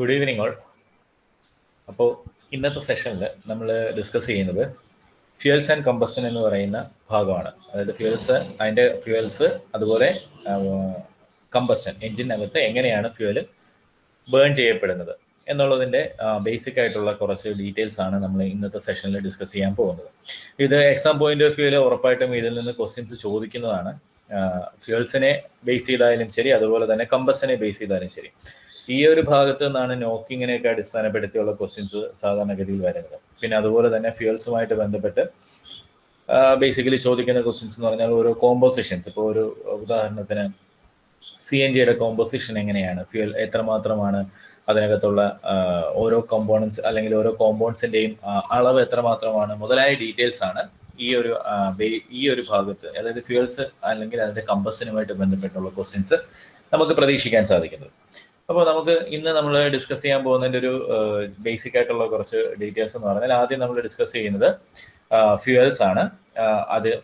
Good evening all. അപ്പോൾ ഇന്നത്തെ സെഷനിൽ നമ്മൾ ഡിസ്കസ് ചെയ്യുന്നത് ഫ്യൂൽസ് ആൻഡ് കമ്പസ്റ്റൻ എന്ന് പറയുന്ന ഭാഗമാണ്. അതായത് അതിൻ്റെ ഫ്യൂവൽസ് അതുപോലെ കമ്പസ്റ്റൻ എഞ്ചിനകത്ത് എങ്ങനെയാണ് ഫ്യൂവൽ ബേൺ ചെയ്യപ്പെടുന്നത് എന്നുള്ളതിൻ്റെ ബേസിക് ആയിട്ടുള്ള കുറച്ച് ഡീറ്റെയിൽസ് ആണ് നമ്മൾ ഇന്നത്തെ സെഷനിൽ ഡിസ്കസ് ചെയ്യാൻ പോകുന്നത്. ഇത് എക്സാം പോയിന്റ് ഓഫ് വ്യൂവിൽ ഉറപ്പായിട്ടും ഇതിൽ നിന്ന് ക്വസ്റ്റ്യൻസ് ചോദിക്കുന്നതാണ്. ഫ്യൂവൽസിനെ ബേസ് ചെയ്തായാലും ശരി, അതുപോലെ തന്നെ കമ്പസ്റ്റനെ ബേസ് ചെയ്താലും ശരി. ഈ ഒരു ഭാഗത്ത് നിന്നാണ് നോക്കിങ്ങിനെയൊക്കെ അടിസ്ഥാനപ്പെടുത്തിയുള്ള ക്വസ്റ്റ്യൻസ് സാധാരണഗതിയിൽ വരുന്നത്. പിന്നെ അതുപോലെ തന്നെ ഫ്യൂവൽസുമായിട്ട് ബന്ധപ്പെട്ട് ബേസിക്കലി ചോദിക്കുന്ന ക്വസ്റ്റ്യൻസ് എന്ന് പറഞ്ഞാൽ ഓരോ കോമ്പോസിഷൻസ്. ഇപ്പോൾ ഒരു ഉദാഹരണത്തിന് CNG കോമ്പോസിഷൻ എങ്ങനെയാണ്, ഫ്യൂവൽ എത്രമാത്രമാണ്, അതിനകത്തുള്ള ഓരോ കമ്പോണൻസ് അല്ലെങ്കിൽ ഓരോ കോമ്പൗണ്ട്സിൻ്റെയും അളവ് എത്രമാത്രമാണ് മുതലായ ഡീറ്റെയിൽസ് ആണ് ഈ ഒരു ഭാഗത്ത്, അതായത് ഫ്യൂവൽസ് അല്ലെങ്കിൽ അതിൻ്റെ കമ്പസ്റ്റനുമായിട്ട് ബന്ധപ്പെട്ടുള്ള ക്വസ്റ്റ്യൻസ് നമുക്ക് പ്രതീക്ഷിക്കാൻ സാധിക്കുന്നത്. അപ്പോൾ നമുക്ക് ഇന്ന് നമ്മൾ ഡിസ്കസ് ചെയ്യാൻ പോകുന്നതിൻ്റെ ഒരു ബേസിക് ആയിട്ടുള്ള കുറച്ച് ഡീറ്റെയിൽസ് എന്ന് പറഞ്ഞാൽ ആദ്യം നമ്മൾ ഡിസ്കസ് ചെയ്യുന്നത് ഫ്യൂവൽസ് ആണ്.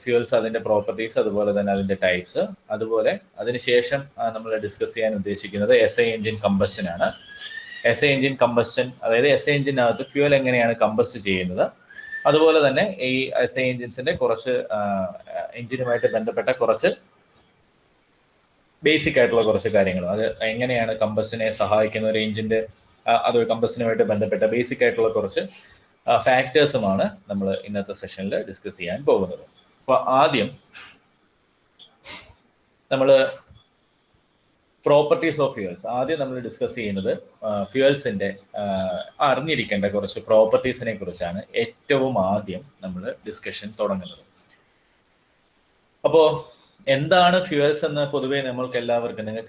ഫ്യൂവൽസ്, അതിൻ്റെ പ്രോപ്പർട്ടീസ്, അതുപോലെ തന്നെ അതിൻ്റെ ടൈപ്സ്, അതുപോലെ അതിനുശേഷം നമ്മൾ ഡിസ്കസ് ചെയ്യാൻ ഉദ്ദേശിക്കുന്നത് SI എഞ്ചിൻ കമ്പസ്റ്റൻ ആണ്. SI എഞ്ചിൻ കമ്പസ്റ്റൻ, അതായത് SI എഞ്ചിനകത്ത് ഫ്യൂവൽ എങ്ങനെയാണ് കമ്പസ്റ്റ് ചെയ്യുന്നത്, അതുപോലെ തന്നെ ഈ SI എഞ്ചിൻസിന്റെ കുറച്ച് എഞ്ചിനുമായിട്ട് ബന്ധപ്പെട്ട കുറച്ച് ബേസിക് ആയിട്ടുള്ള കുറച്ച് കാര്യങ്ങൾ, അത് എങ്ങനെയാണ് കമ്പസ്റ്റനെ സഹായിക്കുന്ന ഒരു എഞ്ചിന്റെ അത് കമ്പസ്റ്റനുമായിട്ട് ബന്ധപ്പെട്ട ബേസിക് ആയിട്ടുള്ള കുറച്ച് ഫാക്ടേഴ്സുമാണ് നമ്മൾ ഇന്നത്തെ സെഷനിൽ ഡിസ്കസ് ചെയ്യാൻ പോകുന്നത്. അപ്പോൾ ആദ്യം നമ്മൾ പ്രോപ്പർട്ടീസ് ഓഫ് ഫ്യൂവൽസ് ആദ്യം നമ്മൾ ഡിസ്കസ് ചെയ്യുന്നത് ഫ്യൂവൽസിന്റെ അറിഞ്ഞിരിക്കേണ്ട കുറച്ച് പ്രോപ്പർട്ടീസിനെ കുറിച്ചാണ് ഏറ്റവും ആദ്യം നമ്മൾ ഡിസ്കഷൻ തുടങ്ങുന്നത്. അപ്പോൾ എന്താണ് ഫ്യൂവൽസ് എന്ന് പൊതുവെ നിങ്ങൾക്ക്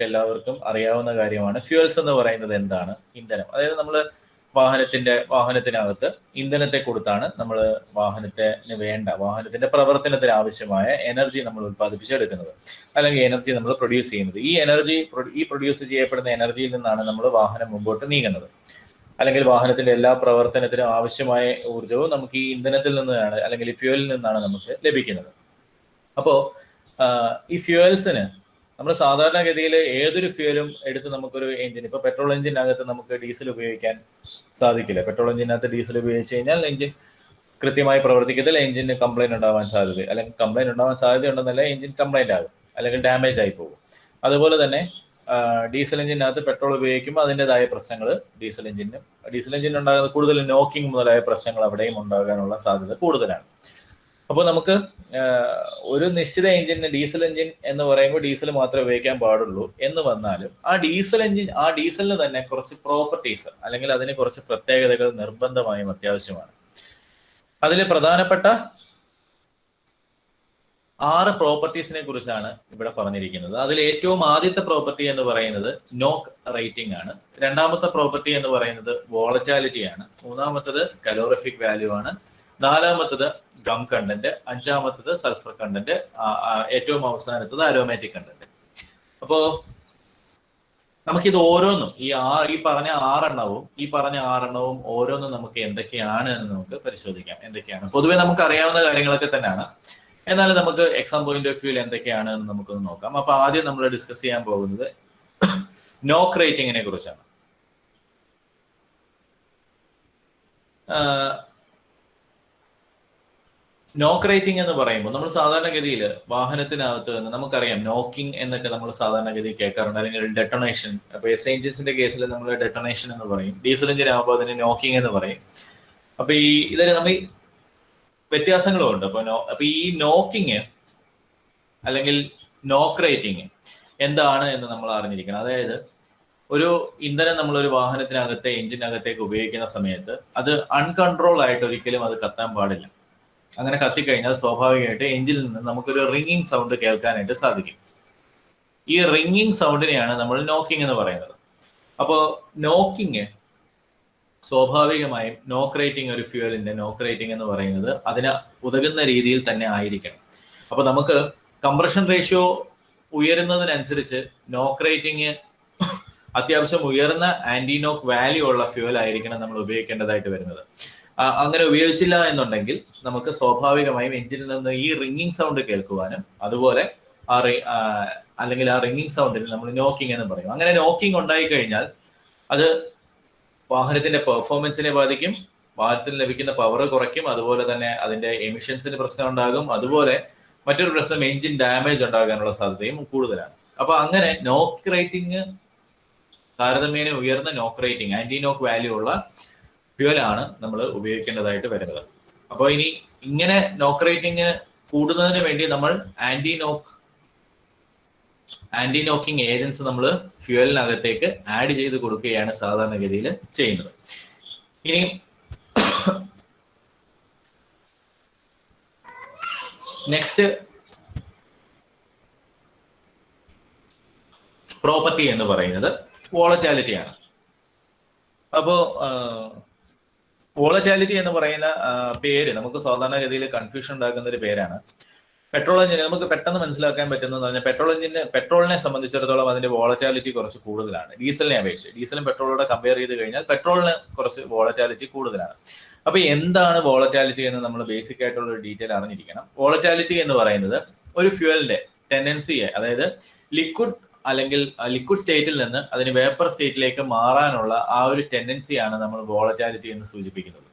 എല്ലാവർക്കും അറിയാവുന്ന കാര്യമാണ്. ഫ്യൂവൽസ് എന്ന് പറയുന്നത് എന്താണ്? ഇന്ധനം. അതായത് നമ്മൾ വാഹനത്തിനകത്ത് ഇന്ധനത്തെ കൊടുത്താണ് നമ്മൾ വാഹനത്തിന്റെ പ്രവർത്തനത്തിന് ആവശ്യമായ എനർജി നമ്മൾ ഉത്പാദിപ്പിച്ചെടുക്കുന്നത്, അല്ലെങ്കിൽ എനർജി നമ്മൾ പ്രൊഡ്യൂസ് ചെയ്യുന്നത്. ഈ പ്രൊഡ്യൂസ് ചെയ്യപ്പെടുന്ന എനർജിയിൽ നിന്നാണ് നമ്മൾ വാഹനം മുമ്പോട്ട് നീങ്ങുന്നത്, അല്ലെങ്കിൽ വാഹനത്തിന്റെ എല്ലാ പ്രവർത്തനത്തിനും ആവശ്യമായ ഊർജ്ജവും നമുക്ക് ഈ ഇന്ധനത്തിൽ നിന്നാണ്, അല്ലെങ്കിൽ ഈ ഫ്യൂവലിൽ നിന്നാണ് നമുക്ക് ലഭിക്കുന്നത്. അപ്പോൾ ഈ ഫ്യൂവൽസിന് നമ്മൾ സാധാരണഗതിയിൽ ഏതൊരു ഫ്യൂവലും എടുത്ത് നമുക്കൊരു എഞ്ചിൻ, ഇപ്പൊ പെട്രോൾ എഞ്ചിനകത്ത് നമുക്ക് ഡീസൽ ഉപയോഗിക്കാൻ സാധിക്കില്ല. പെട്രോൾ എഞ്ചിനകത്ത് ഡീസൽ ഉപയോഗിച്ച് കഴിഞ്ഞാൽ എഞ്ചിൻ കൃത്യമായി പ്രവർത്തിക്കത്തില്ല, എഞ്ചിന് കംപ്ലൈന്റ് ഉണ്ടാവാൻ സാധ്യത ഉണ്ടെന്നല്ല, എഞ്ചിൻ കംപ്ലൈന്റ് ആകും അല്ലെങ്കിൽ ഡാമേജ് ആയി പോകും. അതുപോലെ തന്നെ ഡീസൽ എഞ്ചിനകത്ത് പെട്രോൾ ഉപയോഗിക്കുമ്പോൾ അതിൻ്റെതായ പ്രശ്നങ്ങൾ ഡീസൽ എഞ്ചിന് ഉണ്ടാകുന്ന കൂടുതൽ നോക്കിംഗ് മുതലായ പ്രശ്നങ്ങൾ അവിടെയും ഉണ്ടാകാനുള്ള സാധ്യത കൂടുതലാണ്. അപ്പോൾ നമുക്ക് ഒരു നിശ്ചിത എഞ്ചിന്, ഡീസൽ എഞ്ചിൻ എന്ന് പറയുമ്പോൾ ഡീസൽ മാത്രമേ ഉപയോഗിക്കാൻ പാടുള്ളൂ എന്ന് വന്നാലും ആ ഡീസലിന് തന്നെ കുറച്ച് പ്രോപ്പർട്ടീസ് അല്ലെങ്കിൽ അതിന് കുറച്ച് പ്രത്യേകതകൾ നിർബന്ധമായും അത്യാവശ്യമാണ്. അതിൽ പ്രധാനപ്പെട്ട 6 പ്രോപ്പർട്ടീസിനെ കുറിച്ചാണ് ഇവിടെ പറഞ്ഞിരിക്കുന്നത്. അതിൽ ഏറ്റവും ആദ്യത്തെ പ്രോപ്പർട്ടി എന്ന് പറയുന്നത് നോക്ക് റേറ്റിംഗ് ആണ്. രണ്ടാമത്തെ പ്രോപ്പർട്ടി എന്ന് പറയുന്നത് വോളറ്റാലിറ്റി ആണ്. മൂന്നാമത്തത് കലോറിഫിക് വാല്യൂ ആണ്. നാലാമത്തത് ഗം കണ്ടന്റ്. അഞ്ചാമത്തത് സൾഫർ കണ്ടന്റ്. ഏറ്റവും അവസാനത്തത് അരോമാറ്റിക് കണ്ടന്റ്. അപ്പോ നമുക്കിത് ഓരോന്നും ഈ പറഞ്ഞ ആറെണ്ണവും ഓരോന്നും നമുക്ക് എന്തൊക്കെയാണ് എന്ന് നമുക്ക് പരിശോധിക്കാം. എന്തൊക്കെയാണ് പൊതുവെ നമുക്ക് അറിയാവുന്ന കാര്യങ്ങളൊക്കെ തന്നെയാണ്, എന്നാലും നമുക്ക് എക്സാം പോയിന്റ് ഓഫ് വ്യൂവിൽ എന്തൊക്കെയാണ് എന്ന് നമുക്കൊന്ന് നോക്കാം. അപ്പൊ ആദ്യം നമ്മൾ ഡിസ്കസ് ചെയ്യാൻ പോകുന്നത് നോക്ക് റേറ്റിംഗിനെ കുറിച്ചാണ്. നോക്ക് റേറ്റിംഗ് എന്ന് പറയുമ്പോൾ നമ്മൾ സാധാരണഗതിയിൽ വാഹനത്തിനകത്ത് നിന്ന് നമുക്കറിയാം, നോക്കിംഗ് എന്നൊക്കെ നമ്മൾ സാധാരണഗതിയിൽ കേൾക്കാറുണ്ട്, അല്ലെങ്കിൽ ഡെട്ടണേഷൻ. അപ്പൊ SI എഞ്ചിൻസിന്റെ കേസിൽ നമ്മൾ ഡെട്ടണേഷൻ എന്ന് പറയും, ഡീസൽ എഞ്ചിൻ ആകുമ്പോൾ അതിന് നോക്കിംഗ് എന്ന് പറയും. അപ്പൊ ഇതിൽ നമ്മൾ വ്യത്യാസങ്ങളും ഉണ്ട്. അപ്പൊ ഈ നോക്കിങ് അല്ലെങ്കിൽ നോക്ക് റേറ്റിംഗ് എന്താണ് എന്ന് നമ്മൾ അറിഞ്ഞിരിക്കണം. അതായത് ഒരു ഇന്ധനം നമ്മളൊരു വാഹനത്തിനകത്തെ എഞ്ചിനകത്തേക്ക് ഉപയോഗിക്കുന്ന സമയത്ത് അത് അൺകൺട്രോൾ ആയിട്ട് ഒരിക്കലും അത് കത്താൻ പാടില്ല. അങ്ങനെ കത്തിക്കഴിഞ്ഞാൽ സ്വാഭാവികമായിട്ട് എഞ്ചിനിൽ നിന്ന് നമുക്കൊരു റിംഗിങ് സൗണ്ട് കേൾക്കാനായിട്ട് സാധിക്കും. ഈ റിംഗിങ് സൗണ്ടിനെയാണ് നമ്മൾ നോക്കിംഗ് എന്ന് പറയുന്നത്. അപ്പോൾ നോക്കിങ് സ്വാഭാവികമായും നോക്ക് റേറ്റിംഗ്, ഒരു ഫ്യൂവലിന്റെ നോക്ക് റേറ്റിംഗ് എന്ന് പറയുന്നത് അതിന് ഉതകുന്ന രീതിയിൽ തന്നെ ആയിരിക്കണം. അപ്പൊ നമുക്ക് കംപ്രഷൻ റേഷ്യോ ഉയരുന്നതിനനുസരിച്ച് നോക്ക് റേറ്റിംഗ് അത്യാവശ്യം ഉയർന്ന ആന്റി നോക്ക് വാല്യൂ ഉള്ള ഫ്യൂവൽ ആയിരിക്കണം നമ്മൾ ഉപയോഗിക്കേണ്ടതായിട്ട് വരുന്നത്. അങ്ങനെ ഉപയോഗിച്ചില്ല എന്നുണ്ടെങ്കിൽ നമുക്ക് സ്വാഭാവികമായും എഞ്ചിനിൽ നിന്ന് ഈ റിംഗിങ് സൗണ്ട് കേൾക്കുവാനും, അതുപോലെ അല്ലെങ്കിൽ ആ റിംഗിങ് സൗണ്ടിന് നമ്മൾ നോക്കിംഗ് എന്ന് പറയും. അങ്ങനെ നോക്കിംഗ് ഉണ്ടായി കഴിഞ്ഞാൽ അത് വാഹനത്തിന്റെ പെർഫോമൻസിനെ ബാധിക്കും, വാഹനത്തിന് ലഭിക്കുന്ന പവർ കുറയ്ക്കും, അതുപോലെ തന്നെ അതിന്റെ എമിഷൻസിന് പ്രശ്നം ഉണ്ടാകും, അതുപോലെ മറ്റൊരു പ്രശ്നം എഞ്ചിൻ ഡാമേജ് ഉണ്ടാകാനുള്ള സാധ്യതയും കൂടുതലാണ്. അപ്പൊ അങ്ങനെ നോക്ക് റേറ്റിംഗ് താരതമ്യേന ഉയർന്ന നോക്ക് റേറ്റിംഗ്, ആന്റി നോക്ക് വാല്യൂ ഉള്ള ഫ്യൂവലാണ് നമ്മൾ ഉപയോഗിക്കേണ്ടതായിട്ട് വരുന്നത്. അപ്പോൾ ഇനി ഇങ്ങനെ നോക്ക് റേറ്റിംഗ് കൂടുന്നതിന് വേണ്ടി നമ്മൾ ആന്റി നോക്കിംഗ് ഏജൻസ് നമ്മൾ ഫ്യൂവലിനകത്തേക്ക് ആഡ് ചെയ്ത് കൊടുക്കുകയാണ് സാധാരണഗതിയിൽ ചെയ്യുന്നത്. ഇനി നെക്സ്റ്റ് പ്രോപ്പർട്ടി എന്ന് പറയുന്നത് വോളറ്റാലിറ്റി ആണ്. അപ്പോ വോളറ്റാലിറ്റി എന്ന് പറയുന്ന പേര് നമുക്ക് സാധാരണഗതിയിൽ കൺഫ്യൂഷൻ ഉണ്ടാക്കുന്ന ഒരു പേരാണ്. പെട്രോൾ എഞ്ചിന് നമുക്ക് പെട്ടെന്ന് മനസ്സിലാക്കാൻ പറ്റുന്നതെന്ന് പറഞ്ഞാൽ പെട്രോളിനെ സംബന്ധിച്ചിടത്തോളം അതിന്റെ വോളറ്റാലിറ്റി കുറച്ച് കൂടുതലാണ് ഡീസലിനെ അപേക്ഷിച്ച്. ഡീസലും പെട്രോളോടെ കമ്പയർ ചെയ്ത് കഴിഞ്ഞാൽ പെട്രോളിന് കുറച്ച് വോളറ്റാലിറ്റി കൂടുതലാണ്. അപ്പൊ എന്താണ് വോളറ്റാലിറ്റി എന്ന് നമ്മൾ ബേസിക് ആയിട്ടുള്ള ഒരു ഡീറ്റെയിൽ അറിഞ്ഞിരിക്കണം. വോളറ്റാലിറ്റി എന്ന് പറയുന്നത് ഒരു ഫ്യൂവലിന്റെ ടെൻഡൻസിയെ, അതായത് ലിക്വിഡ് സ്റ്റേറ്റിൽ നിന്ന് അതിന് വേപ്പർ സ്റ്റേറ്റിലേക്ക് മാറാനുള്ള ആ ഒരു ടെൻഡൻസിയാണ് നമ്മൾ വോളറ്റാലിറ്റി എന്ന് സൂചിപ്പിക്കുന്നത്.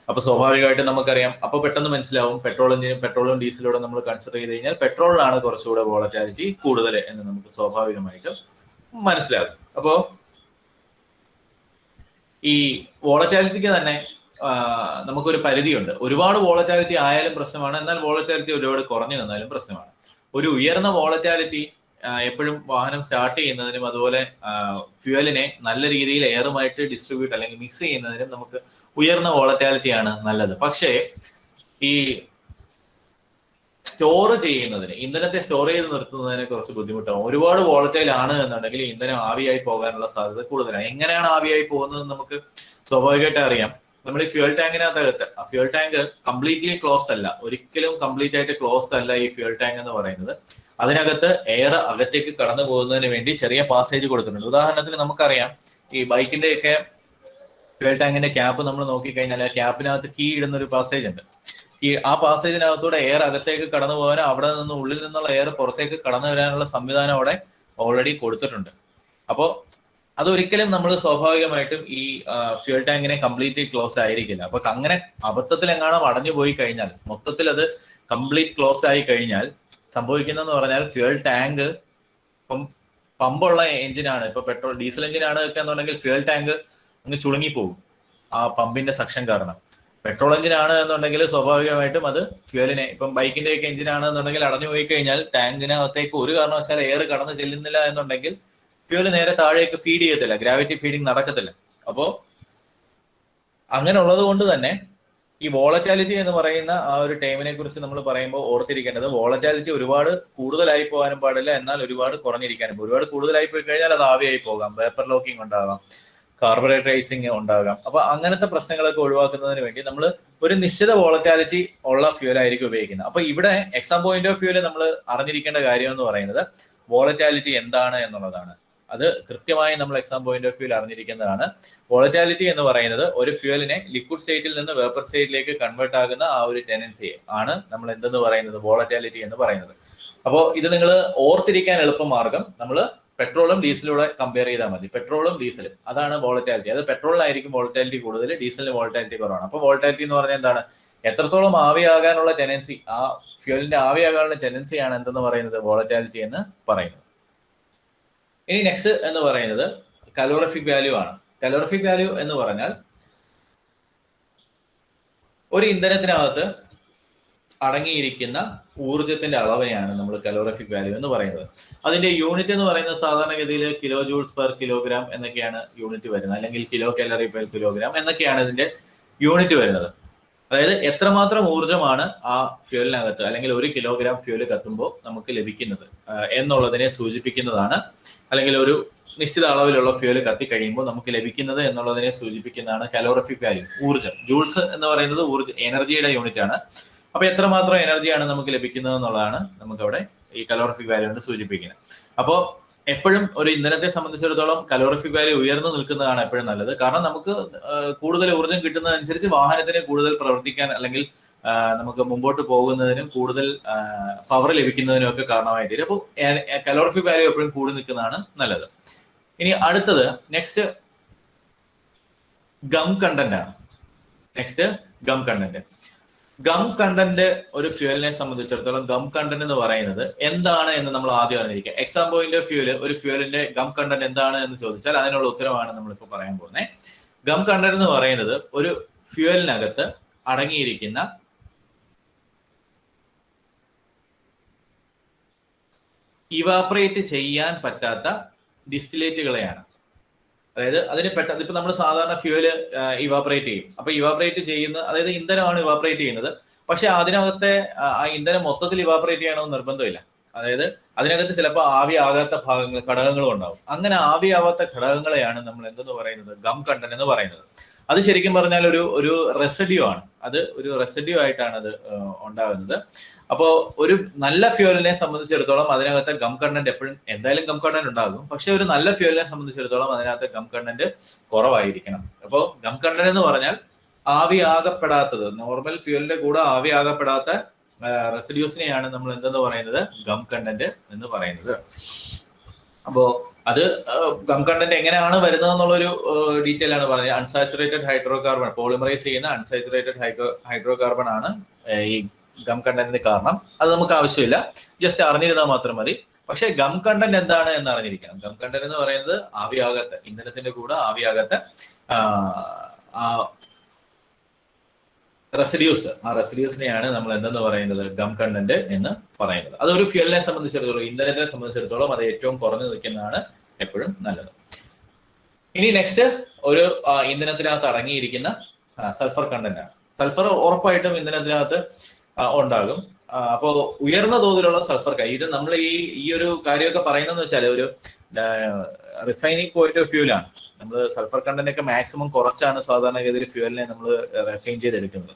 അപ്പൊ സ്വാഭാവികമായിട്ടും നമുക്കറിയാം, അപ്പൊ പെട്ടെന്ന് മനസ്സിലാവും പെട്രോളും ഡീസലൂടെ നമ്മൾ കൺസിഡർ ചെയ്ത് കഴിഞ്ഞാൽ പെട്രോളിനാണ് കുറച്ചുകൂടെ വോളറ്റാലിറ്റി കൂടുതൽ എന്ന് നമുക്ക് സ്വാഭാവികമായിട്ടും മനസ്സിലാകും. അപ്പോ ഈ വോളറ്റാലിറ്റിക്ക് തന്നെ നമുക്കൊരു പരിധിയുണ്ട്. ഒരുപാട് വോളറ്റാലിറ്റി ആയാലും പ്രശ്നമാണ്, എന്നാൽ വോളറ്റാലിറ്റി ഒരുപാട് കുറഞ്ഞു നിന്നാലും പ്രശ്നമാണ്. ഒരു ഉയർന്ന വോളറ്റാലിറ്റി എപ്പോഴും വാഹനം സ്റ്റാർട്ട് ചെയ്യുന്നതിനും അതുപോലെ ഫ്യൂവലിനെ നല്ല രീതിയിൽ എയറുമായിട്ട് ഡിസ്ട്രിബ്യൂട്ട് അല്ലെങ്കിൽ മിക്സ് ചെയ്യുന്നതിനും നമുക്ക് ഉയർന്ന വോളറ്റാലിറ്റി ആണ് നല്ലത്. പക്ഷേ ഈ സ്റ്റോർ ചെയ്യുന്നതിന്, ഇന്ധനത്തെ സ്റ്റോർ ചെയ്ത് നിർത്തുന്നതിനെ കുറച്ച് ബുദ്ധിമുട്ടാവും. ഒരുപാട് വോളറ്റൈൽ ആണ് എന്നുണ്ടെങ്കിൽ ഇന്ധനം ആവിയായി പോകാനുള്ള സാധ്യത കൂടുതലാണ്. എങ്ങനെയാണ് ആവിയായി പോകുന്നത് നമുക്ക് സ്വാഭാവികമായിട്ട് അറിയാം. നമ്മൾ ഈ ഫ്യൂൽ ടാങ്കിനകത്ത്, ഫ്യൂൽ ടാങ്ക് കംപ്ലീറ്റ്ലി ക്ലോസ്ഡ് അല്ല, ഒരിക്കലും കംപ്ലീറ്റ് ആയിട്ട് ക്ലോസ്ഡ് അല്ല ഈ ഫ്യൂൽ ടാങ്ക് എന്ന് പറയുന്നത്. അതിനകത്ത് എയർ അകത്തേക്ക് കടന്നു പോകുന്നതിന് വേണ്ടി ചെറിയ പാസേജ് കൊടുത്തിട്ടുണ്ട്. ഉദാഹരണത്തിന് നമുക്കറിയാം, ഈ ബൈക്കിന്റെ ഒക്കെ ഫ്യൂൽ ടാങ്കിന്റെ ക്യാപ്പ് നമ്മൾ നോക്കിക്കഴിഞ്ഞാൽ ആ ക്യാപ്പിനകത്ത് കീ ഇടുന്ന ഒരു പാസേജ് ഉണ്ട്. ആ പാസേജിനകത്തൂടെ എയർ അകത്തേക്ക് കടന്നു പോകാനും അവിടെ നിന്ന് ഉള്ളിൽ നിന്നുള്ള എയർ പുറത്തേക്ക് കടന്നു വരാനുള്ള സംവിധാനം അവിടെ ഓൾറെഡി കൊടുത്തിട്ടുണ്ട്. അപ്പോൾ അതൊരിക്കലും നമ്മൾ സ്വാഭാവികമായിട്ടും ഈ ഫ്യൂൽ ടാങ്കിനെ കംപ്ലീറ്റ്ലി ക്ലോസ് ആയിരിക്കില്ല. അപ്പൊ അങ്ങനെ അബദ്ധത്തിൽ എങ്ങാനും അടഞ്ഞു പോയി കഴിഞ്ഞാൽ, മൊത്തത്തിൽ അത് കംപ്ലീറ്റ് ക്ലോസ് ആയി കഴിഞ്ഞാൽ സംഭവിക്കുന്നതെന്ന് പറഞ്ഞാൽ ഫ്യൂൽ ടാങ്ക് ഇപ്പം പമ്പുള്ള എഞ്ചിനാണ്, ഇപ്പൊ പെട്രോൾ ഡീസൽ എഞ്ചിനാണ് ഒക്കെ എന്നുണ്ടെങ്കിൽ ഫ്യൂൽ ടാങ്ക് അങ്ങ് ചുളുങ്ങിപ്പോകും ആ പമ്പിന്റെ സക്ഷൻ കാരണം. പെട്രോൾ എഞ്ചിനാണ് എന്നുണ്ടെങ്കിൽ സ്വാഭാവികമായിട്ടും അത് ഫ്യൂവലിനെ, ഇപ്പം ബൈക്കിന്റെ ഒക്കെ എഞ്ചിനാണ് എന്നുണ്ടെങ്കിൽ അടഞ്ഞു പോയി കഴിഞ്ഞാൽ ടാങ്കിനകത്തേക്ക് ഒരു കാരണവശാലും എയർ കടന്നു ചെല്ലുന്നില്ല എന്നുണ്ടെങ്കിൽ ഫ്യൂവൽ നേരെ താഴേക്ക് ഫീഡ് ചെയ്യത്തില്ല, ഗ്രാവിറ്റി ഫീഡിങ് നടക്കത്തില്ല. അപ്പോ അങ്ങനെ ഉള്ളത് കൊണ്ട് തന്നെ ഈ വോളറ്റാലിറ്റി എന്ന് പറയുന്ന ആ ഒരു ടൈമിനെ കുറിച്ച് നമ്മൾ പറയുമ്പോൾ ഓർത്തിരിക്കേണ്ടത്, വോളറ്റാലിറ്റി ഒരുപാട് കൂടുതലായി പോകാനും പാടില്ല, എന്നാൽ ഒരുപാട് കുറഞ്ഞിരിക്കാനും. ഒരുപാട് കൂടുതലായി പോയി കഴിഞ്ഞാൽ അത് ആവിയായി പോകാം, വേപ്പർ ലോക്കിംഗ് ഉണ്ടാകാം, കാർബറേറ്ററൈസിങ് ഉണ്ടാകാം. അപ്പൊ അങ്ങനത്തെ പ്രശ്നങ്ങളൊക്കെ ഒഴിവാക്കുന്നതിന് വേണ്ടി നമ്മൾ ഒരു നിശ്ചിത വോളറ്റാലിറ്റി ഉള്ള ഫ്യൂൽ ആയിരിക്കും ഉപയോഗിക്കുന്നത്. അപ്പൊ ഇവിടെ എക്സാം പോയിന്റ് ഓഫ് വ്യൂല് നമ്മൾ അറിഞ്ഞിരിക്കേണ്ട കാര്യം എന്ന് പറയുന്നത് വോളറ്റാലിറ്റി എന്താണ് എന്നുള്ളതാണ്. അത് കൃത്യമായി നമ്മൾ എക്സാം പോയിന്റ് ഓഫ് വ്യൂല് അറിഞ്ഞിരിക്കുന്നതാണ്. വോളറ്റാലിറ്റി എന്ന് പറയുന്നത് ഒരു ഫ്യൂവലിനെ ലിക്വിഡ് സ്റ്റേറ്റിൽ നിന്ന് വേപ്പർ സ്റ്റേറ്റിലേക്ക് കൺവേർട്ട് ആകുന്ന ആ ഒരു ടെൻഡൻസിയെ ആണ് നമ്മൾ എന്തെന്ന് പറയുന്നത്, വോളറ്റാലിറ്റി എന്ന് പറയുന്നത്. അപ്പോൾ ഇത് നിങ്ങൾ ഓർത്തിരിക്കാൻ എളുപ്പമാർഗം നമ്മൾ പെട്രോളും ഡീസലൂടെ കമ്പയർ ചെയ്താൽ മതി. പെട്രോളും ഡീസലും അതാണ് വോളറ്റാലിറ്റി. അത് പെട്രോളിനായിരിക്കും വോളറ്റാലിറ്റി കൂടുതൽ, ഡീസലിന് വോളറ്റാലിറ്റി കുറവാണ്. അപ്പോൾ വോളറ്റാലിറ്റി എന്ന് പറഞ്ഞാൽ എന്താണ്, എത്രത്തോളം ആവിയാകാനുള്ള ടെൻഡൻസി, ആ ഫ്യൂവലിന്റെ ആവിയാകാനുള്ള ടെൻഡൻസിയാണ് എന്തെന്ന് പറയുന്നത്, വോളറ്റാലിറ്റി എന്ന് പറയുന്നത്. ഇനി നെക്സ്റ്റ് എന്ന് പറയുന്നത് കലോറിഫിക് വാല്യൂ ആണ്. കലോറിഫിക് വാല്യൂ എന്ന് പറഞ്ഞാൽ ഒരു ഇന്ധനത്തിനകത്ത് അടങ്ങിയിരിക്കുന്ന ഊർജത്തിന്റെ അളവിനെയാണ് നമ്മൾ കലോറിഫിക് വാല്യൂ എന്ന് പറയുന്നത്. അതിന്റെ യൂണിറ്റ് എന്ന് പറയുന്നത് സാധാരണഗതിയിൽ കിലോ ജൂൾസ് പെർ കിലോഗ്രാം എന്നൊക്കെയാണ് യൂണിറ്റ് വരുന്നത്, അല്ലെങ്കിൽ കിലോ കാലറി പെർ കിലോഗ്രാം എന്നൊക്കെയാണ് ഇതിന്റെ യൂണിറ്റ് വരുന്നത്. അതായത് എത്രമാത്രം ഊർജ്ജമാണ് ആ ഫ്യൂവലിനകത്ത്, അല്ലെങ്കിൽ ഒരു കിലോഗ്രാം ഫ്യൂവൽ കത്തുമ്പോൾ നമുക്ക് ലഭിക്കുന്നത് എന്നുള്ളതിനെ സൂചിപ്പിക്കുന്നതാണ്, അല്ലെങ്കിൽ ഒരു നിശ്ചിത അളവിലുള്ള ഫ്യൂവൽ കത്തി കഴിയുമ്പോൾ നമുക്ക് ലഭിക്കുന്നത് എന്നുള്ളതിനെ സൂചിപ്പിക്കുന്നതാണ് കലോറിഫിക് വാല്യൂ. ഊർജ്ജം, ജൂൾസ് എന്ന് പറയുന്നത് എനർജിയുടെ യൂണിറ്റ് ആണ്. അപ്പൊ എത്രമാത്രം എനർജിയാണ് നമുക്ക് ലഭിക്കുന്നത് എന്നുള്ളതാണ് നമുക്കവിടെ ഈ കലോറിഫിക് വാല്യൂ കൊണ്ട് സൂചിപ്പിക്കുന്നത്. അപ്പോൾ എപ്പോഴും ഒരു ഇന്ധനത്തെ സംബന്ധിച്ചിടത്തോളം കലോറിഫിക് വാല്യൂ ഉയർന്നു നിൽക്കുന്നതാണ് എപ്പോഴും നല്ലത്. കാരണം നമുക്ക് കൂടുതൽ ഊർജ്ജം കിട്ടുന്നതനുസരിച്ച് വാഹനത്തിന് കൂടുതൽ പ്രവർത്തിക്കാൻ, അല്ലെങ്കിൽ നമുക്ക് മുമ്പോട്ട് പോകുന്നതിനും കൂടുതൽ പവർ ലഭിക്കുന്നതിനും ഒക്കെ കാരണമായി തീരും. അപ്പോൾ കലോറിഫിക് വാല്യൂ എപ്പോഴും കൂടി നിൽക്കുന്നതാണ് നല്ലത്. ഇനി അടുത്തത് നെക്സ്റ്റ് ഗം കണ്ടന്റ് ആണ്. Next gum content. Gum content ഒരു ഫ്യൂവലിനെ സംബന്ധിച്ചിടത്തോളം ഗം കണ്ടന്റ് എന്ന് പറയുന്നത് എന്താണ് എന്ന് നമ്മൾ ആദ്യം അറിഞ്ഞിരിക്കുക. എക്സാം പോയിന്റ് ഓഫ് വ്യൂല് ഒരു ഫ്യൂവലിന്റെ ഗം കണ്ടന്റ് എന്താണ് എന്ന് ചോദിച്ചാൽ അതിനുള്ള ഉത്തരവാണ് നമ്മളിപ്പോൾ പറയാൻ പോകുന്നത്. ഗം കണ്ടന്റ് എന്ന് പറയുന്നത് ഒരു ഫ്യൂവലിനകത്ത് അടങ്ങിയിരിക്കുന്ന ഇവാപറേറ്റ് ചെയ്യാൻ പറ്റാത്ത ഡിസ്റ്റിലേറ്റുകളെയാണ്. അതായത് അതിന് പെട്ടെന്ന് ഇപ്പൊ നമ്മൾ സാധാരണ ഫ്യൂവല് ഇവാപറേറ്റ് ചെയ്യും. അപ്പൊ ഇവാപറേറ്റ് ചെയ്യുന്ന, അതായത് ഇന്ധനമാണ് ഇവാപറേറ്റ് ചെയ്യുന്നത്. പക്ഷെ അതിനകത്തെ ആ ഇന്ധനം മൊത്തത്തിൽ ഇവാപറേറ്റ് ചെയ്യണമെന്ന് നിർബന്ധമില്ല. അതായത് അതിനകത്ത് ചിലപ്പോൾ ആവിയാകാത്ത ഘടകങ്ങളും ഉണ്ടാവും. അങ്ങനെ ആവിയാവാത്ത ഘടകങ്ങളെയാണ് നമ്മൾ എന്തെന്ന് പറയുന്നത്, ഗം കണ്ടന്റ് എന്ന് പറയുന്നത്. അത് ശരിക്കും പറഞ്ഞാൽ ഒരു റെസിഡ്യൂ ആണ്. അത് ഒരു റെസിഡ്യൂ ആയിട്ടാണ് അത് ഉണ്ടാകുന്നത്. അപ്പോൾ ഒരു നല്ല ഫ്യൂവലിനെ സംബന്ധിച്ചിടത്തോളം അതിനകത്ത് ഗം കണ്ടന്റ് എപ്പോഴും എന്തായാലും ഗം കണ്ടന്റ് ഉണ്ടാകും. പക്ഷെ ഒരു നല്ല ഫ്യൂവലിനെ സംബന്ധിച്ചിടത്തോളം അതിനകത്ത് ഗം കണ്ടന്റ് കുറവായിരിക്കണം. അപ്പോൾ ഗം കണ്ടന്റ് എന്ന് പറഞ്ഞാൽ ആവിയാകപ്പെടാത്തത്, നോർമൽ ഫ്യൂവലിന്റെ കൂടെ ആവിയാകപ്പെടാത്ത റെസിഡ്യൂസിനെയാണ് നമ്മൾ എന്തെന്ന് പറയുന്നത്, ഗം കണ്ടന്റ് എന്ന് പറയുന്നത്. അപ്പോ അത് ഗം കണ്ടന്റ് എങ്ങനെയാണ് വരുന്നത് എന്നുള്ളൊരു ഡീറ്റെയിൽ ആണ് പറഞ്ഞത്. അൺസാച്ചുറേറ്റഡ് ഹൈഡ്രോ കാർബൺ, പോളിമറൈസ് ചെയ്യുന്ന അൺസാച്ചുറേറ്റഡ് ഹൈഡ്രോ കാർബൺ ആണ് ഈ ഗം കണ്ടന്റിന് കാരണം. അത് നമുക്ക് ആവശ്യമില്ല, ജസ്റ്റ് അറിഞ്ഞിരുന്നാൽ മാത്രം മതി. പക്ഷെ ഗം കണ്ടന്റ് എന്താണ് എന്ന് അറിഞ്ഞിരിക്കണം. ഗം കണ്ടന്റ് എന്ന് പറയുന്നത് ആവിയാകത്ത, ഇന്ധനത്തിന്റെ കൂടെ ആവിയാകത്ത റെസിഡ്യൂസ്, ആ റെസിഡ്യൂസിനെയാണ് നമ്മൾ എന്തെന്ന് പറയുന്നത്, ഗം കണ്ടന്റ് എന്ന് പറയുന്നത്. അതൊരു ഫ്യൂവലിനെ സംബന്ധിച്ചിടത്തോളം, ഇന്ധനത്തിനെ സംബന്ധിച്ചിടത്തോളം അത് ഏറ്റവും കുറഞ്ഞു നിൽക്കുന്നതാണ് എപ്പോഴും നല്ലത്. ഇനി നെക്സ്റ്റ് ഒരു ഇന്ധനത്തിനകത്ത് അടങ്ങിയിരിക്കുന്ന സൾഫർ കണ്ടന്റ് ആണ്. സൾഫർ ഉറപ്പായിട്ടും ഇന്ധനത്തിനകത്ത് ഉണ്ടാകും. അപ്പോൾ ഉയർന്ന തോതിലുള്ള സൾഫർ, ഇത് നമ്മൾ ഈ ഒരു കാര്യമൊക്കെ പറയുന്നതെന്ന് വെച്ചാൽ ഒരു റിഫൈനിങ് പോയിന്റ് ഓഫ് വ്യൂലാണ്. നമ്മൾ സൾഫർ കണ്ടന്റ് ഒക്കെ മാക്സിമം കുറച്ചാണ് സാധാരണഗതിയിൽ ഫ്യൂവലിനെ നമ്മൾ റിഫൈൻ ചെയ്തെടുക്കുന്നത്.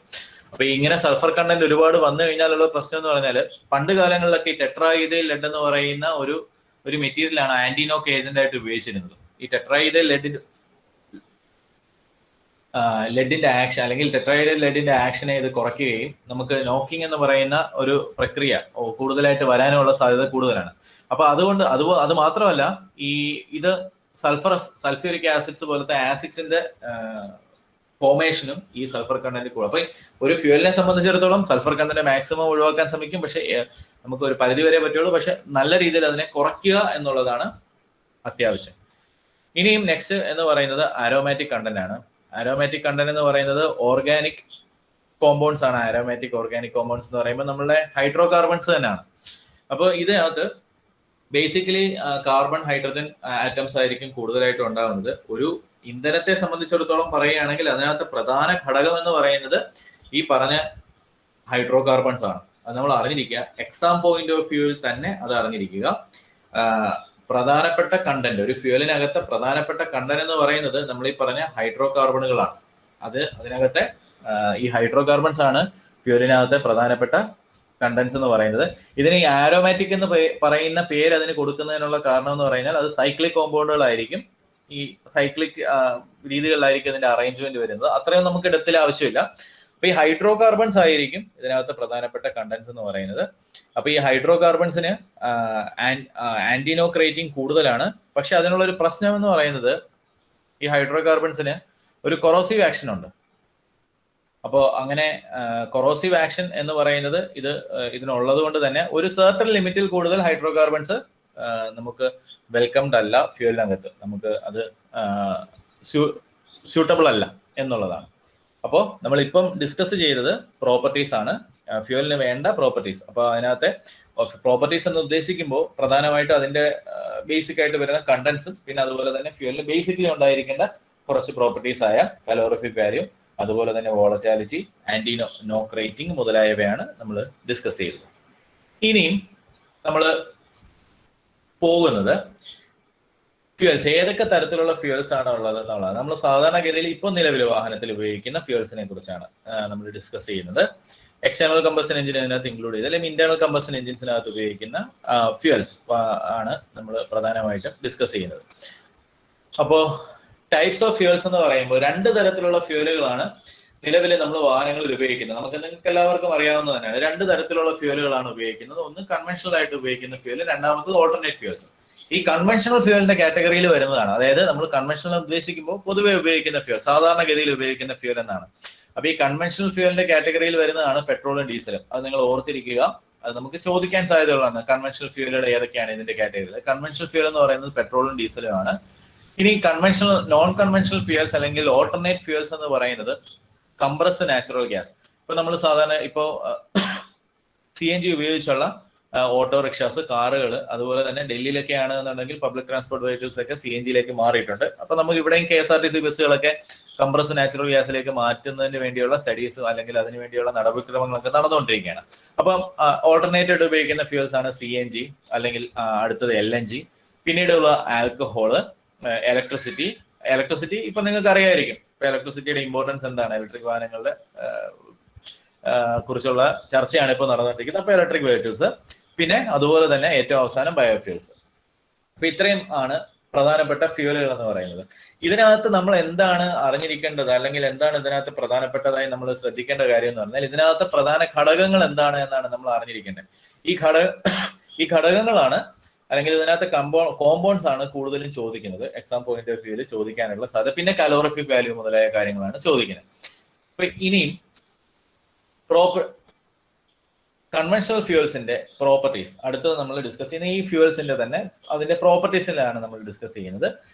അപ്പൊ ഇങ്ങനെ സൾഫർ കണ്ടന്റ് ഒരുപാട് വന്നു കഴിഞ്ഞാലുള്ള പ്രശ്നം എന്ന് പറഞ്ഞാൽ, പണ്ട് കാലങ്ങളിലൊക്കെ ഈ ടെട്രാഇഥൈൽ ലെഡ് എന്ന് പറയുന്ന ഒരു മെറ്റീരിയലാണ് ആന്റിനോക്ക് ഏജന്റ് ആയിട്ട് ഉപയോഗിച്ചിരുന്നത്. ഈ ടെട്രാഇഥൈൽ ലെഡിന്റെ ആക്ഷൻ, അല്ലെങ്കിൽ ടെട്രാഇഥൈൽ ലെഡിന്റെ ആക്ഷനെ ഇത് കുറയ്ക്കുകയും നമുക്ക് നോക്കിംഗ് എന്ന് പറയുന്ന ഒരു പ്രക്രിയ കൂടുതലായിട്ട് വരാനുള്ള സാധ്യത കൂടുതലാണ്. അപ്പൊ അതുകൊണ്ട് അത് മാത്രമല്ല, ഇത് സൾഫ്യൂരിക് ആസിഡ്സ് പോലത്തെ ആസിഡ്സിന്റെ ഫോർമേഷനും ഈ സൾഫർ കണ്ടന്റ് കൂടും. അപ്പൊ ഒരു ഫ്യൂവലിനെ സംബന്ധിച്ചിടത്തോളം സൾഫർ കണ്ടന്റ് മാക്സിമം ഒഴിവാക്കാൻ ശ്രമിക്കും. പക്ഷെ നമുക്ക് ഒരു പരിധി വരെ പറ്റുള്ളൂ. പക്ഷെ നല്ല രീതിയിൽ അതിനെ കുറയ്ക്കുക എന്നുള്ളതാണ് അത്യാവശ്യം. ഇനിയും നെക്സ്റ്റ് എന്ന് പറയുന്നത് അരോമാറ്റിക് കണ്ടന്റ് ആണ്. അരോമാറ്റിക് കണ്ടന്റ് എന്ന് പറയുന്നത് ഓർഗാനിക് കോമ്പൗണ്ട്സ് ആണ്. അരോമാറ്റിക് ഓർഗാനിക് കോമ്പൗണ്ട്സ് എന്ന് പറയുമ്പോൾ നമ്മളുടെ ഹൈഡ്രോ കാർബൺസ് തന്നെയാണ്. അപ്പോൾ ഇതിനകത്ത് ബേസിക്കലി കാർബൺ, ഹൈഡ്രജൻ ആറ്റംസ് ആയിരിക്കും കൂടുതലായിട്ട് ഉണ്ടാകുന്നത്. ഒരു ഇന്ധനത്തെ സംബന്ധിച്ചിടത്തോളം പറയുകയാണെങ്കിൽ അതിനകത്ത് പ്രധാന ഘടകം എന്ന് പറയുന്നത് ഈ പറഞ്ഞ ഹൈഡ്രോ കാർബൺസ് ആണ്. അത് നമ്മൾ അറിഞ്ഞിരിക്കുക. എക്സാം പോയിന്റ് ഓഫ് വ്യൂവിൽ തന്നെ അത് അറിഞ്ഞിരിക്കുക. പ്രധാനപ്പെട്ട കണ്ടന്റ്, ഒരു ഫ്യൂവലിനകത്ത് പ്രധാനപ്പെട്ട കണ്ടന്റ് എന്ന് പറയുന്നത് നമ്മൾ ഈ പറഞ്ഞ ഹൈഡ്രോ കാർബണുകളാണ്. അതിനകത്തെ ഈ ഹൈഡ്രോ കാർബൺസ് ആണ് ഫ്യൂവലിനകത്തെ പ്രധാനപ്പെട്ട കണ്ടന്റ്സ് എന്ന് പറയുന്നത്. ഇതിന് ഈ ആരോമാറ്റിക് എന്ന് പറയുന്ന പേര് അതിന് കൊടുക്കുന്നതിനുള്ള കാരണം എന്ന് പറഞ്ഞാൽ അത് സൈക്ലിക് കോമ്പൗണ്ടുകളായിരിക്കും. ഈ സൈക്ലിക് രീതികളിലായിരിക്കും ഇതിന്റെ അറേഞ്ച്മെന്റ് വരുന്നത്. അത്രയും നമുക്ക് ഇടത്തിൽ ആവശ്യമില്ല. അപ്പൊ ഈ ഹൈഡ്രോ കാർബൺസ് ആയിരിക്കും ഇതിനകത്ത് പ്രധാനപ്പെട്ട കണ്ടന്റ്സ് എന്ന് പറയുന്നത്. അപ്പൊ ഈ ഹൈഡ്രോ കാർബൺസിന് ആന്റിനോക്ക് റേറ്റിംഗ് കൂടുതലാണ്. പക്ഷെ അതിനുള്ള ഒരു പ്രശ്നം എന്ന് പറയുന്നത് ഈ ഹൈഡ്രോ കാർബൺസിന് ഒരു കൊറോസീവ് ആക്ഷൻ ഉണ്ട്. അപ്പോൾ അങ്ങനെ കൊറോസീവ് ആക്ഷൻ എന്ന് പറയുന്നത് ഇതിനുള്ളത് കൊണ്ട് തന്നെ ഒരു സർട്ടൺ ലിമിറ്റിൽ കൂടുതൽ ഹൈഡ്രോ കാർബൺസ് നമുക്ക് വെൽക്കംഡ് അല്ല ഫ്യൂവലിനകത്ത്. നമുക്ക് അത് സ്യൂട്ടബിൾ അല്ല എന്നുള്ളതാണ്. അപ്പോൾ നമ്മളിപ്പം ഡിസ്കസ് ചെയ്തത് പ്രോപ്പർട്ടീസ് ആണ്, ഫ്യൂവലിന് വേണ്ട പ്രോപ്പർട്ടീസ്. അപ്പോൾ അതിനകത്തെ പ്രോപ്പർട്ടീസ് എന്ന് ഉദ്ദേശിക്കുമ്പോൾ പ്രധാനമായിട്ടും അതിന്റെ ബേസിക് ആയിട്ട് വരുന്ന കണ്ടന്റ്സും പിന്നെ അതുപോലെ തന്നെ ഫ്യൂവലിന് ബേസിക്കലി ഉണ്ടായിരിക്കേണ്ട കുറച്ച് പ്രോപ്പർട്ടീസ് ആയ കലോറിഫിക് വാല്യൂ, അതുപോലെ തന്നെ വോളറ്റാലിറ്റി, ആന്റിനോക്ക് റേറ്റിംഗ് മുതലായവയാണ് നമ്മൾ ഡിസ്കസ് ചെയ്തത്. ഇനിയും നമ്മൾ പോകുന്നത് ഫ്യൂവൽസ്, ഏതൊക്കെ തരത്തിലുള്ള ഫ്യൂവൽസ് ആണ് ഉള്ളത് എന്നുള്ളത്. നമ്മൾ സാധാരണഗതിയിൽ ഇപ്പോൾ നിലവിൽ വാഹനത്തിൽ ഉപയോഗിക്കുന്ന ഫ്യൂവൽസിനെ കുറിച്ചാണ് നമ്മൾ ഡിസ്കസ് ചെയ്യുന്നത്. എക്സ്റ്റേണൽ കമ്പഷൻ എഞ്ചിൻ അതിനകത്ത് ഇൻക്ലൂഡ് ചെയ്ത്, അല്ലെങ്കിൽ ഇന്റേണൽ കമ്പഷൻ എഞ്ചിൻസിനകത്ത് ഉപയോഗിക്കുന്ന ഫ്യൂവൽസ് ആണ് നമ്മൾ പ്രധാനമായിട്ടും ഡിസ്കസ് ചെയ്യുന്നത്. അപ്പോൾ ടൈപ്സ് ഓഫ് ഫ്യൂവൽസ് എന്ന് പറയുമ്പോൾ രണ്ട് തരത്തിലുള്ള ഫ്യൂവലുകളാണ് നിലവിൽ നമ്മൾ വാഹനങ്ങളിൽ ഉപയോഗിക്കുന്നത്. നിങ്ങൾക്ക് എല്ലാവർക്കും അറിയാവുന്നത് തന്നെയാണ്. രണ്ട് തരത്തിലുള്ള ഫ്യൂവലുകളാണ് ഉപയോഗിക്കുന്നത്. ഒന്ന് കൺവെൻഷണൽ ആയിട്ട് ഉപയോഗിക്കുന്ന ഫ്യൂവൽ, രണ്ടാമത്തത് ഓൾട്ടർനേറ്റ് ഫ്യൂവൽസ്. ഈ കൺവെൻഷണൽ ഫ്യൂവലിന്റെ കാറ്റഗറിയിൽ വരുന്നതാണ്. അതായത് നമ്മൾ കൺവെൻഷണൽ ഉദ്ദേശിക്കുമ്പോൾ പൊതുവെ ഉപയോഗിക്കുന്ന ഫ്യൂവൽ, സാധാരണഗതിയിൽ ഉപയോഗിക്കുന്ന ഫ്യൂവൽ എന്നാണ്. അപ്പൊ ഈ കൺവെൻഷണൽ ഫ്യൂവലിന്റെ കാറ്റഗറിയിൽ വരുന്നതാണ് പെട്രോളും ഡീസലും. അത് നിങ്ങൾ ഓർത്തിരിക്കുക. അത് നമുക്ക് ചോദിക്കാൻ സാധ്യതയുള്ളതാണ്. കൺവെൻഷണൽ ഫ്യൂവലുകൾ ഏതൊക്കെയാണ് ഇതിന്റെ കാറ്റഗറിയിൽ? കൺവെൻഷണൽ ഫ്യൂവൽ എന്ന് പറയുന്നത് പെട്രോളും ഡീസലും ആണ്. ഇനി കൺവെൻഷണൽ നോൺ കൺവെൻഷണൽ ഫ്യൂവൽസ് അല്ലെങ്കിൽ ഓൾട്ടർനേറ്റ് ഫ്യൂവൽസ് എന്ന് പറയുന്നത് കംപ്രസ്ഡ് നാച്ചുറൽ ഗ്യാസ്. ഇപ്പൊ നമ്മൾ സാധാരണ ഇപ്പോ CNG ഉപയോഗിച്ചുള്ള ഓട്ടോറിക്ഷാസ്, കാറുകൾ, അതുപോലെ തന്നെ ഡൽഹിയിലൊക്കെ ആണെന്നുണ്ടെങ്കിൽ പബ്ലിക് ട്രാൻസ്പോർട്ട് വെഹിക്കിൾസ് ഒക്കെ CNGയിലേക്ക് മാറിയിട്ടുണ്ട്. അപ്പൊ നമുക്ക് ഇവിടെയും KSRTC ബസ്സുകളൊക്കെ കംപ്രസ്ഡ് നാച്ചുറൽ ഗ്യാസിലേക്ക് മാറ്റുന്നതിന് വേണ്ടിയുള്ള സ്റ്റഡീസ് അല്ലെങ്കിൽ അതിന് വേണ്ടിയുള്ള നടപടിക്രമങ്ങളൊക്കെ നടന്നുകൊണ്ടിരിക്കുകയാണ്. അപ്പം ഓൾട്ടർനേറ്റീവ് ഉപയോഗിക്കുന്ന ഫ്യൂൽസ് ആണ് CNG, അല്ലെങ്കിൽ അടുത്തത് LNG, പിന്നീടുള്ള ആൽക്കഹോള്, ഇലക്ട്രിസിറ്റി ഇപ്പൊ നിങ്ങൾക്ക് അറിയായിരിക്കും. ഇപ്പൊ ഇലക്ട്രിസിറ്റിയുടെ ഇമ്പോർട്ടൻസ് എന്താണ്, ഇലക്ട്രിക് വാഹനങ്ങളുടെ കുറിച്ചുള്ള ചർച്ചയാണ് ഇപ്പോൾ നടന്നുകൊണ്ടിരിക്കുന്നത്. അപ്പൊ ഇലക്ട്രിക് വെഹിക്കിൾസ്, പിന്നെ അതുപോലെ തന്നെ ഏറ്റവും അവസാനം ബയോഫ്യൂൽസ്. അപ്പൊ ഇത്രയും ആണ് പ്രധാനപ്പെട്ട ഫ്യൂലുകൾ എന്ന് പറയുന്നത്. ഇതിനകത്ത് നമ്മൾ എന്താണ് അറിഞ്ഞിരിക്കേണ്ടത്, അല്ലെങ്കിൽ എന്താണ് ഇതിനകത്ത് പ്രധാനപ്പെട്ടതായി നമ്മൾ ശ്രദ്ധിക്കേണ്ട കാര്യം എന്ന് പറഞ്ഞാൽ, ഇതിനകത്ത് പ്രധാന ഘടകങ്ങൾ എന്താണ് എന്നാണ് നമ്മൾ അറിഞ്ഞിരിക്കേണ്ടത്. ഈ ഘടകങ്ങളാണ്, അല്ലെങ്കിൽ ഇതിനകത്ത് കോമ്പൗണ്ട്സ് ആണ് കൂടുതലും ചോദിക്കുന്നത്. എക്സാം പോയിന്റ് ഓഫ് വ്യൂവിൽ ചോദിക്കാനുള്ള സാധ്യത. പിന്നെ കലോറിഫിക് വാല്യൂ മുതലായ കാര്യങ്ങളാണ് ചോദിക്കുന്നത്. അപ്പൊ ഇനിയും കൺവെൻഷണൽ ഫ്യൂവൽസിന്റെ പ്രോപ്പർട്ടീസ് അടുത്തത് നമ്മൾ ഡിസ്കസ് ചെയ്യുന്നത്. ഈ ഫ്യൂവൽസിന്റെ തന്നെ അതിന്റെ പ്രോപ്പർട്ടീസിലാണ് നമ്മൾ ഡിസ്കസ് ചെയ്യുന്നത്.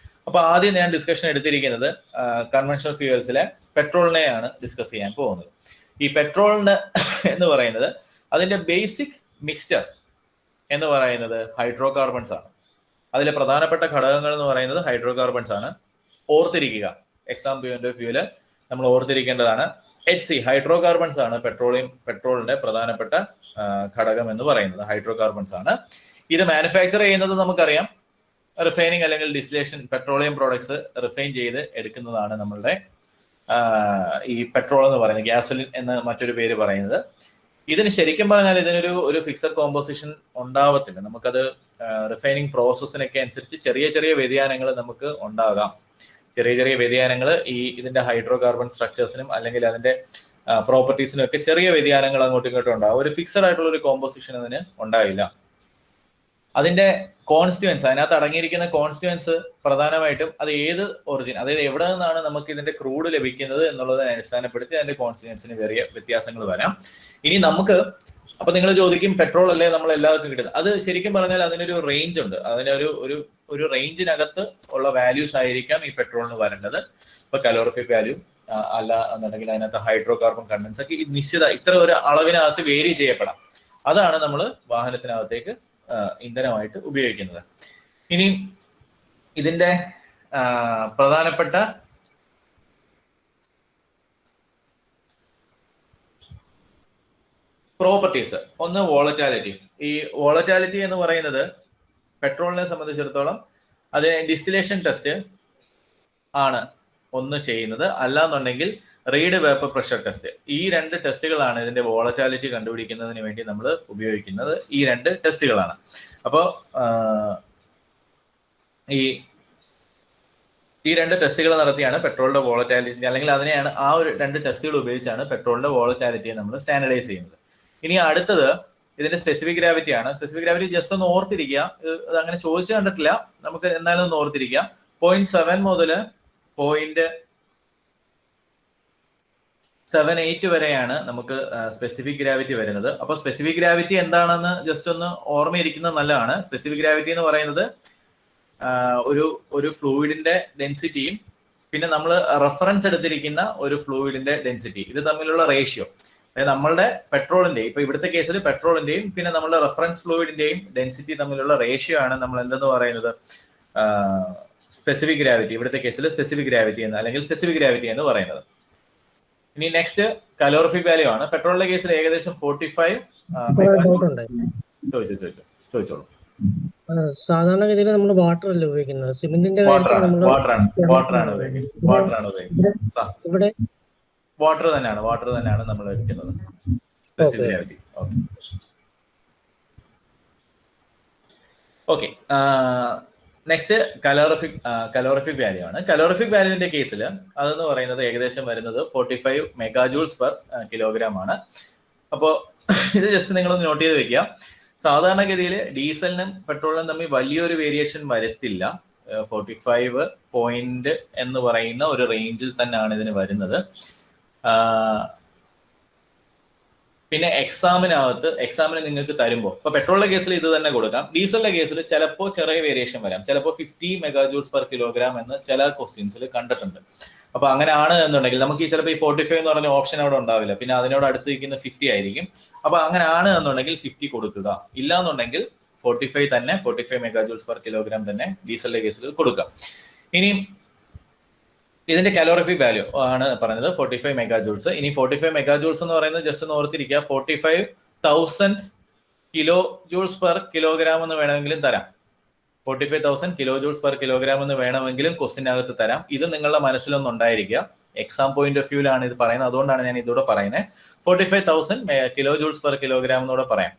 അപ്പൊ ആദ്യം ഞാൻ ഡിസ്കഷൻ എടുത്തിരിക്കുന്നത് കൺവെൻഷണൽ ഫ്യൂവൽസിലെ പെട്രോളിനെയാണ് ഡിസ്കസ് ചെയ്യാൻ പോകുന്നത്. ഈ പെട്രോളിന് എന്ന് പറയുന്നത് അതിന്റെ ബേസിക് മിക്സ്ചർ എന്ന് പറയുന്നത് ഹൈഡ്രോ കാർബൺസ് ആണ്. അതിലെ പ്രധാനപ്പെട്ട ഘടകങ്ങൾ എന്ന് പറയുന്നത് ഹൈഡ്രോ കാർബൺസ് ആണ്. ഓർത്തിരിക്കുക, എക്സാം പോയിന്റ് ഓഫ് വ്യൂവില് നമ്മൾ ഓർത്തിരിക്കേണ്ടതാണ്. HC ഹൈഡ്രോ കാർബൺസ് ആണ് പെട്രോളിന്റെ പ്രധാനപ്പെട്ട ഘടകം എന്ന് പറയുന്നത്. ഹൈഡ്രോ കാർബൺസ് ആണ്. ഇത് മാനുഫാക്ചർ ചെയ്യുന്നത് നമുക്കറിയാം, റിഫൈനിങ് അല്ലെങ്കിൽ ഡിസ്റ്റിലേഷൻ, പെട്രോളിയം പ്രോഡക്ട്സ് റിഫൈൻ ചെയ്ത് എടുക്കുന്നതാണ് നമ്മളുടെ ഈ പെട്രോൾ എന്ന് പറയുന്നത്. ഗ്യാസോലിൻ എന്ന മറ്റൊരു പേര് പറയുന്നത്. ഇതിന് ശരിക്കും പറഞ്ഞാൽ ഇതിനൊരു ഫിക്സഡ് കോമ്പോസിഷൻ ഉണ്ടാവത്തില്ല. നമുക്കത് റിഫൈനിങ് പ്രോസസ്സിനൊക്കെ അനുസരിച്ച് ചെറിയ ചെറിയ വ്യതിയാനങ്ങൾ നമുക്ക് ഉണ്ടാകാം. ചെറിയ വ്യതിയാനങ്ങൾ ഇതിന്റെ ഹൈഡ്രോ കാർബൺ സ്ട്രക്ചേഴ്സിനും അല്ലെങ്കിൽ അതിന്റെ പ്രോപ്പർട്ടീസിനും ഒക്കെ ചെറിയ വ്യതിയാനങ്ങൾ അങ്ങോട്ടും ഇങ്ങോട്ടും ഉണ്ടാകും. ഒരു ഫിക്സഡ് ആയിട്ടുള്ള ഒരു കോമ്പോസിഷൻ അതിന് ഉണ്ടാവില്ല. അതിന്റെ കോൺസ്റ്റുവൻസ്, അതിനകത്ത് അടങ്ങിയിരിക്കുന്ന കോൺസ്റ്റുവൻസ് പ്രധാനമായിട്ടും അത് ഏത് ഒറിജിൻ, അതായത് എവിടെ നിന്നാണ് നമുക്ക് ഇതിന്റെ ക്രൂഡ് ലഭിക്കുന്നത് എന്നുള്ളതിനെ അടിസ്ഥാനപ്പെടുത്തി അതിന്റെ കോൺസ്റ്റുവൻസിന് വേറിയ വ്യത്യാസങ്ങൾ വരാം. ഇനി നമുക്ക് അപ്പൊ നിങ്ങൾ ചോദിക്കും, പെട്രോൾ അല്ലേ നമ്മൾ എല്ലാവർക്കും കിട്ടുന്നത്? അത് ശരിക്കും പറഞ്ഞാൽ അതിനൊരു റേഞ്ച് ഉണ്ട്. ഒരു റേഞ്ചിനകത്ത് ഉള്ള വാല്യൂസ് ആയിരിക്കാം ഈ പെട്രോളിന് വരേണ്ടത്. ഇപ്പൊ കലോറിഫിക് വാല്യൂ അല്ല എന്നുണ്ടെങ്കിൽ അതിനകത്ത് ഹൈഡ്രോ കാർബൺ കണ്ടൻസ് ഒക്കെ നിശ്ചിത ഇത്ര ഒരു അളവിനകത്ത് വേരി ചെയ്യപ്പെടാം. അതാണ് നമ്മൾ വാഹനത്തിനകത്തേക്ക് ഇന്ധനമായിട്ട് ഉപയോഗിക്കുന്നത്. ഇനി ഇതിന്റെ പ്രധാനപ്പെട്ട പ്രോപ്പർട്ടീസ്, ഒന്ന് വോളറ്റാലിറ്റി. ഈ വോളറ്റാലിറ്റി എന്ന് പറയുന്നത് പെട്രോളിനെ സംബന്ധിച്ചിടത്തോളം അത് ഡിസ്റ്റിലേഷൻ ടെസ്റ്റ് ആണ് ഒന്ന് ചെയ്യുന്നത്, അല്ലാന്നുണ്ടെങ്കിൽ റീഡ് വേപ്പർ പ്രഷർ ടെസ്റ്റ്. ഈ രണ്ട് ടെസ്റ്റുകളാണ് ഇതിന്റെ വോളറ്റാലിറ്റി കണ്ടുപിടിക്കുന്നതിന് വേണ്ടി നമ്മൾ ഉപയോഗിക്കുന്നത്. ഈ രണ്ട് ടെസ്റ്റുകളാണ്. അപ്പോൾ ഈ രണ്ട് ടെസ്റ്റുകൾ നടത്തിയാണ് പെട്രോളിന്റെ വോളറ്റാലിറ്റി, അല്ലെങ്കിൽ അതിനെയാണ് ഒരു രണ്ട് ടെസ്റ്റുകൾ ഉപയോഗിച്ചാണ് പെട്രോളിന്റെ വോളറ്റാലിറ്റിയെ നമ്മൾ സ്റ്റാൻഡർഡൈസ് ചെയ്യുന്നത്. ഇനി അടുത്തത് ഇതിന്റെ സ്പെസിഫിക് ഗ്രാവിറ്റി ആണ്. സ്പെസിഫിക് ഗ്രാവിറ്റി ജസ്റ്റ് ഒന്ന് ഓർത്തിരിക്കുക. അത് അങ്ങനെ ചോദിച്ചു കണ്ടിട്ടില്ല, നമുക്ക് എന്നാലും ഒന്ന് ഓർത്തിരിക്കുക. 0.7 മുതൽ 0.78 വരെയാണ് നമുക്ക് സ്പെസിഫിക് ഗ്രാവിറ്റി വരുന്നത്. അപ്പൊ സ്പെസിഫിക് ഗ്രാവിറ്റി എന്താണെന്ന് ജസ്റ്റ് ഒന്ന് ഓർമ്മയിരിക്കുന്നത് നല്ലതാണ്. സ്പെസിഫിക് ഗ്രാവിറ്റി എന്ന് പറയുന്നത് ഒരു ഫ്ലൂയിഡിന്റെ ഡെൻസിറ്റിയും പിന്നെ നമ്മൾ റെഫറൻസ് എടുത്തിരിക്കുന്ന ഒരു ഫ്ലൂയിഡിന്റെ ഡെൻസിറ്റി, ഇത് തമ്മിലുള്ള റേഷ്യോ. അതായത് നമ്മളുടെ പെട്രോളിന്റെയും, ഇപ്പൊ ഇവിടുത്തെ കേസിൽ പെട്രോളിന്റെയും പിന്നെ നമ്മളുടെ റെഫറൻസ് ഫ്ലൂയിഡിന്റെയും ഡെൻസിറ്റി തമ്മിലുള്ള റേഷ്യോ ആണ് നമ്മൾ എന്തെന്ന് പറയുന്നത്, സ്പെസിഫിക് ഗ്രാവിറ്റി. ഇവിടുത്തെ കേസിൽ സ്പെസിഫിക് ഗ്രാവിറ്റി എന്ന് അല്ലെങ്കിൽ സ്പെസിഫിക് ഗ്രാവിറ്റി എന്ന് പറയുന്നത്. ഇനി നെക്സ്റ്റ് കലോറിഫിക് വാല്യൂ ആണ്. പെട്രോളിന്റെ കേസിൽ ഏകദേശം 45. ചോദിച്ചോളൂ. സാധാരണഗതിയിൽ നമ്മൾ വാട്ടർ അല്ല ഉപയോഗിക്കുന്നത്, സിമെന്റിന്റെ വാട്ടർ ആണ് ഉപയോഗിക്കുന്നത്. ഇവിടെ വാട്ടർ തന്നെയാണ് നമ്മൾ എടുക്കുന്നത് specific gravity. Okay. Next calorific value ആണ്. കലോറിഫിക് വാല്യൂവിന്റെ കേസിൽ അതെന്ന് പറയുന്നത് ഏകദേശം വരുന്നത് 45 മെഗാജൂൾസ് പെർ കിലോഗ്രാം ആണ്. അപ്പോൾ ഇത് ജസ്റ്റ് നിങ്ങളൊന്ന് നോട്ട് ചെയ്ത് വെക്കുക. സാധാരണഗതിയിൽ ഡീസലിനും പെട്രോളിനും തമ്മിൽ വലിയൊരു വേരിയേഷൻ വരത്തില്ല. 45 പോയിന്റ് എന്ന് പറയുന്ന ഒരു റേഞ്ചിൽ തന്നെയാണ് ഇതിന് വരുന്നത്. പിന്നെ എക്സാമിന് നിങ്ങൾക്ക് തരുമ്പോൾ ഇപ്പൊ പെട്രോളിന്റെ കേസിൽ ഇത് തന്നെ കൊടുക്കാം. ഡീസലിന്റെ കേസിൽ ചിലപ്പോൾ ചെറിയ വേരിയേഷൻ വരാം. ചിലപ്പോൾ 50 മെഗാജൂൾസ് പെർ കിലോഗ്രാം എന്ന് ചില ക്വസ്റ്റ്യൻസിൽ കണ്ടിട്ടുണ്ട്. അപ്പൊ അങ്ങനെയാണ് എന്നുണ്ടെങ്കിൽ നമുക്ക് ഈ ചിലപ്പോൾ ഈ 45 എന്ന് പറഞ്ഞ ഓപ്ഷൻ അവിടെ ഉണ്ടാവില്ല. പിന്നെ അതിനോട് അടുത്ത് നിൽക്കുന്ന 50 ആയിരിക്കും. അപ്പൊ അങ്ങനെയാണ് എന്നുണ്ടെങ്കിൽ 50 കൊടുക്കുക. ഇല്ല എന്നുണ്ടെങ്കിൽ 45 തന്നെ, 45 മെഗാജൂൾസ് പെർ കിലോഗ്രാം തന്നെ ഡീസലിന്റെ കേസിൽ കൊടുക്കാം. ഇനി ഇതിന്റെ കലോറിഫിക് വാല്യൂ ആണ് പറഞ്ഞത് 45 മെഗാജൂൾസ്. ഇനി 45 മെഗാജൂൾസ് എന്ന് പറയുന്നത് ജസ്റ്റ് ഒന്ന് ഓർത്തിരിക്കുക, 45,000 കിലോ ജൂൾസ് പെർ കിലോഗ്രാം എന്ന് വേണമെങ്കിലും തരാം. 45,000 കിലോ ജൂൾസ് പെർ കിലോഗ്രാം എന്ന് വേണമെങ്കിലും ക്വസ്റ്റിനകത്ത് തരാം. ഇത് നിങ്ങളുടെ മനസ്സിലൊന്നും ഉണ്ടായിരിക്കുക. എക്സാം പോയിന്റ് ഓഫ് വ്യൂലാണ് ഇത് പറയുന്നത്. അതുകൊണ്ടാണ് ഞാൻ ഇതോടെ പറയുന്നത്. 45,000 കിലോ ജൂൾസ് പെർ കിലോഗ്രാം എന്നൂടെ പറയാം.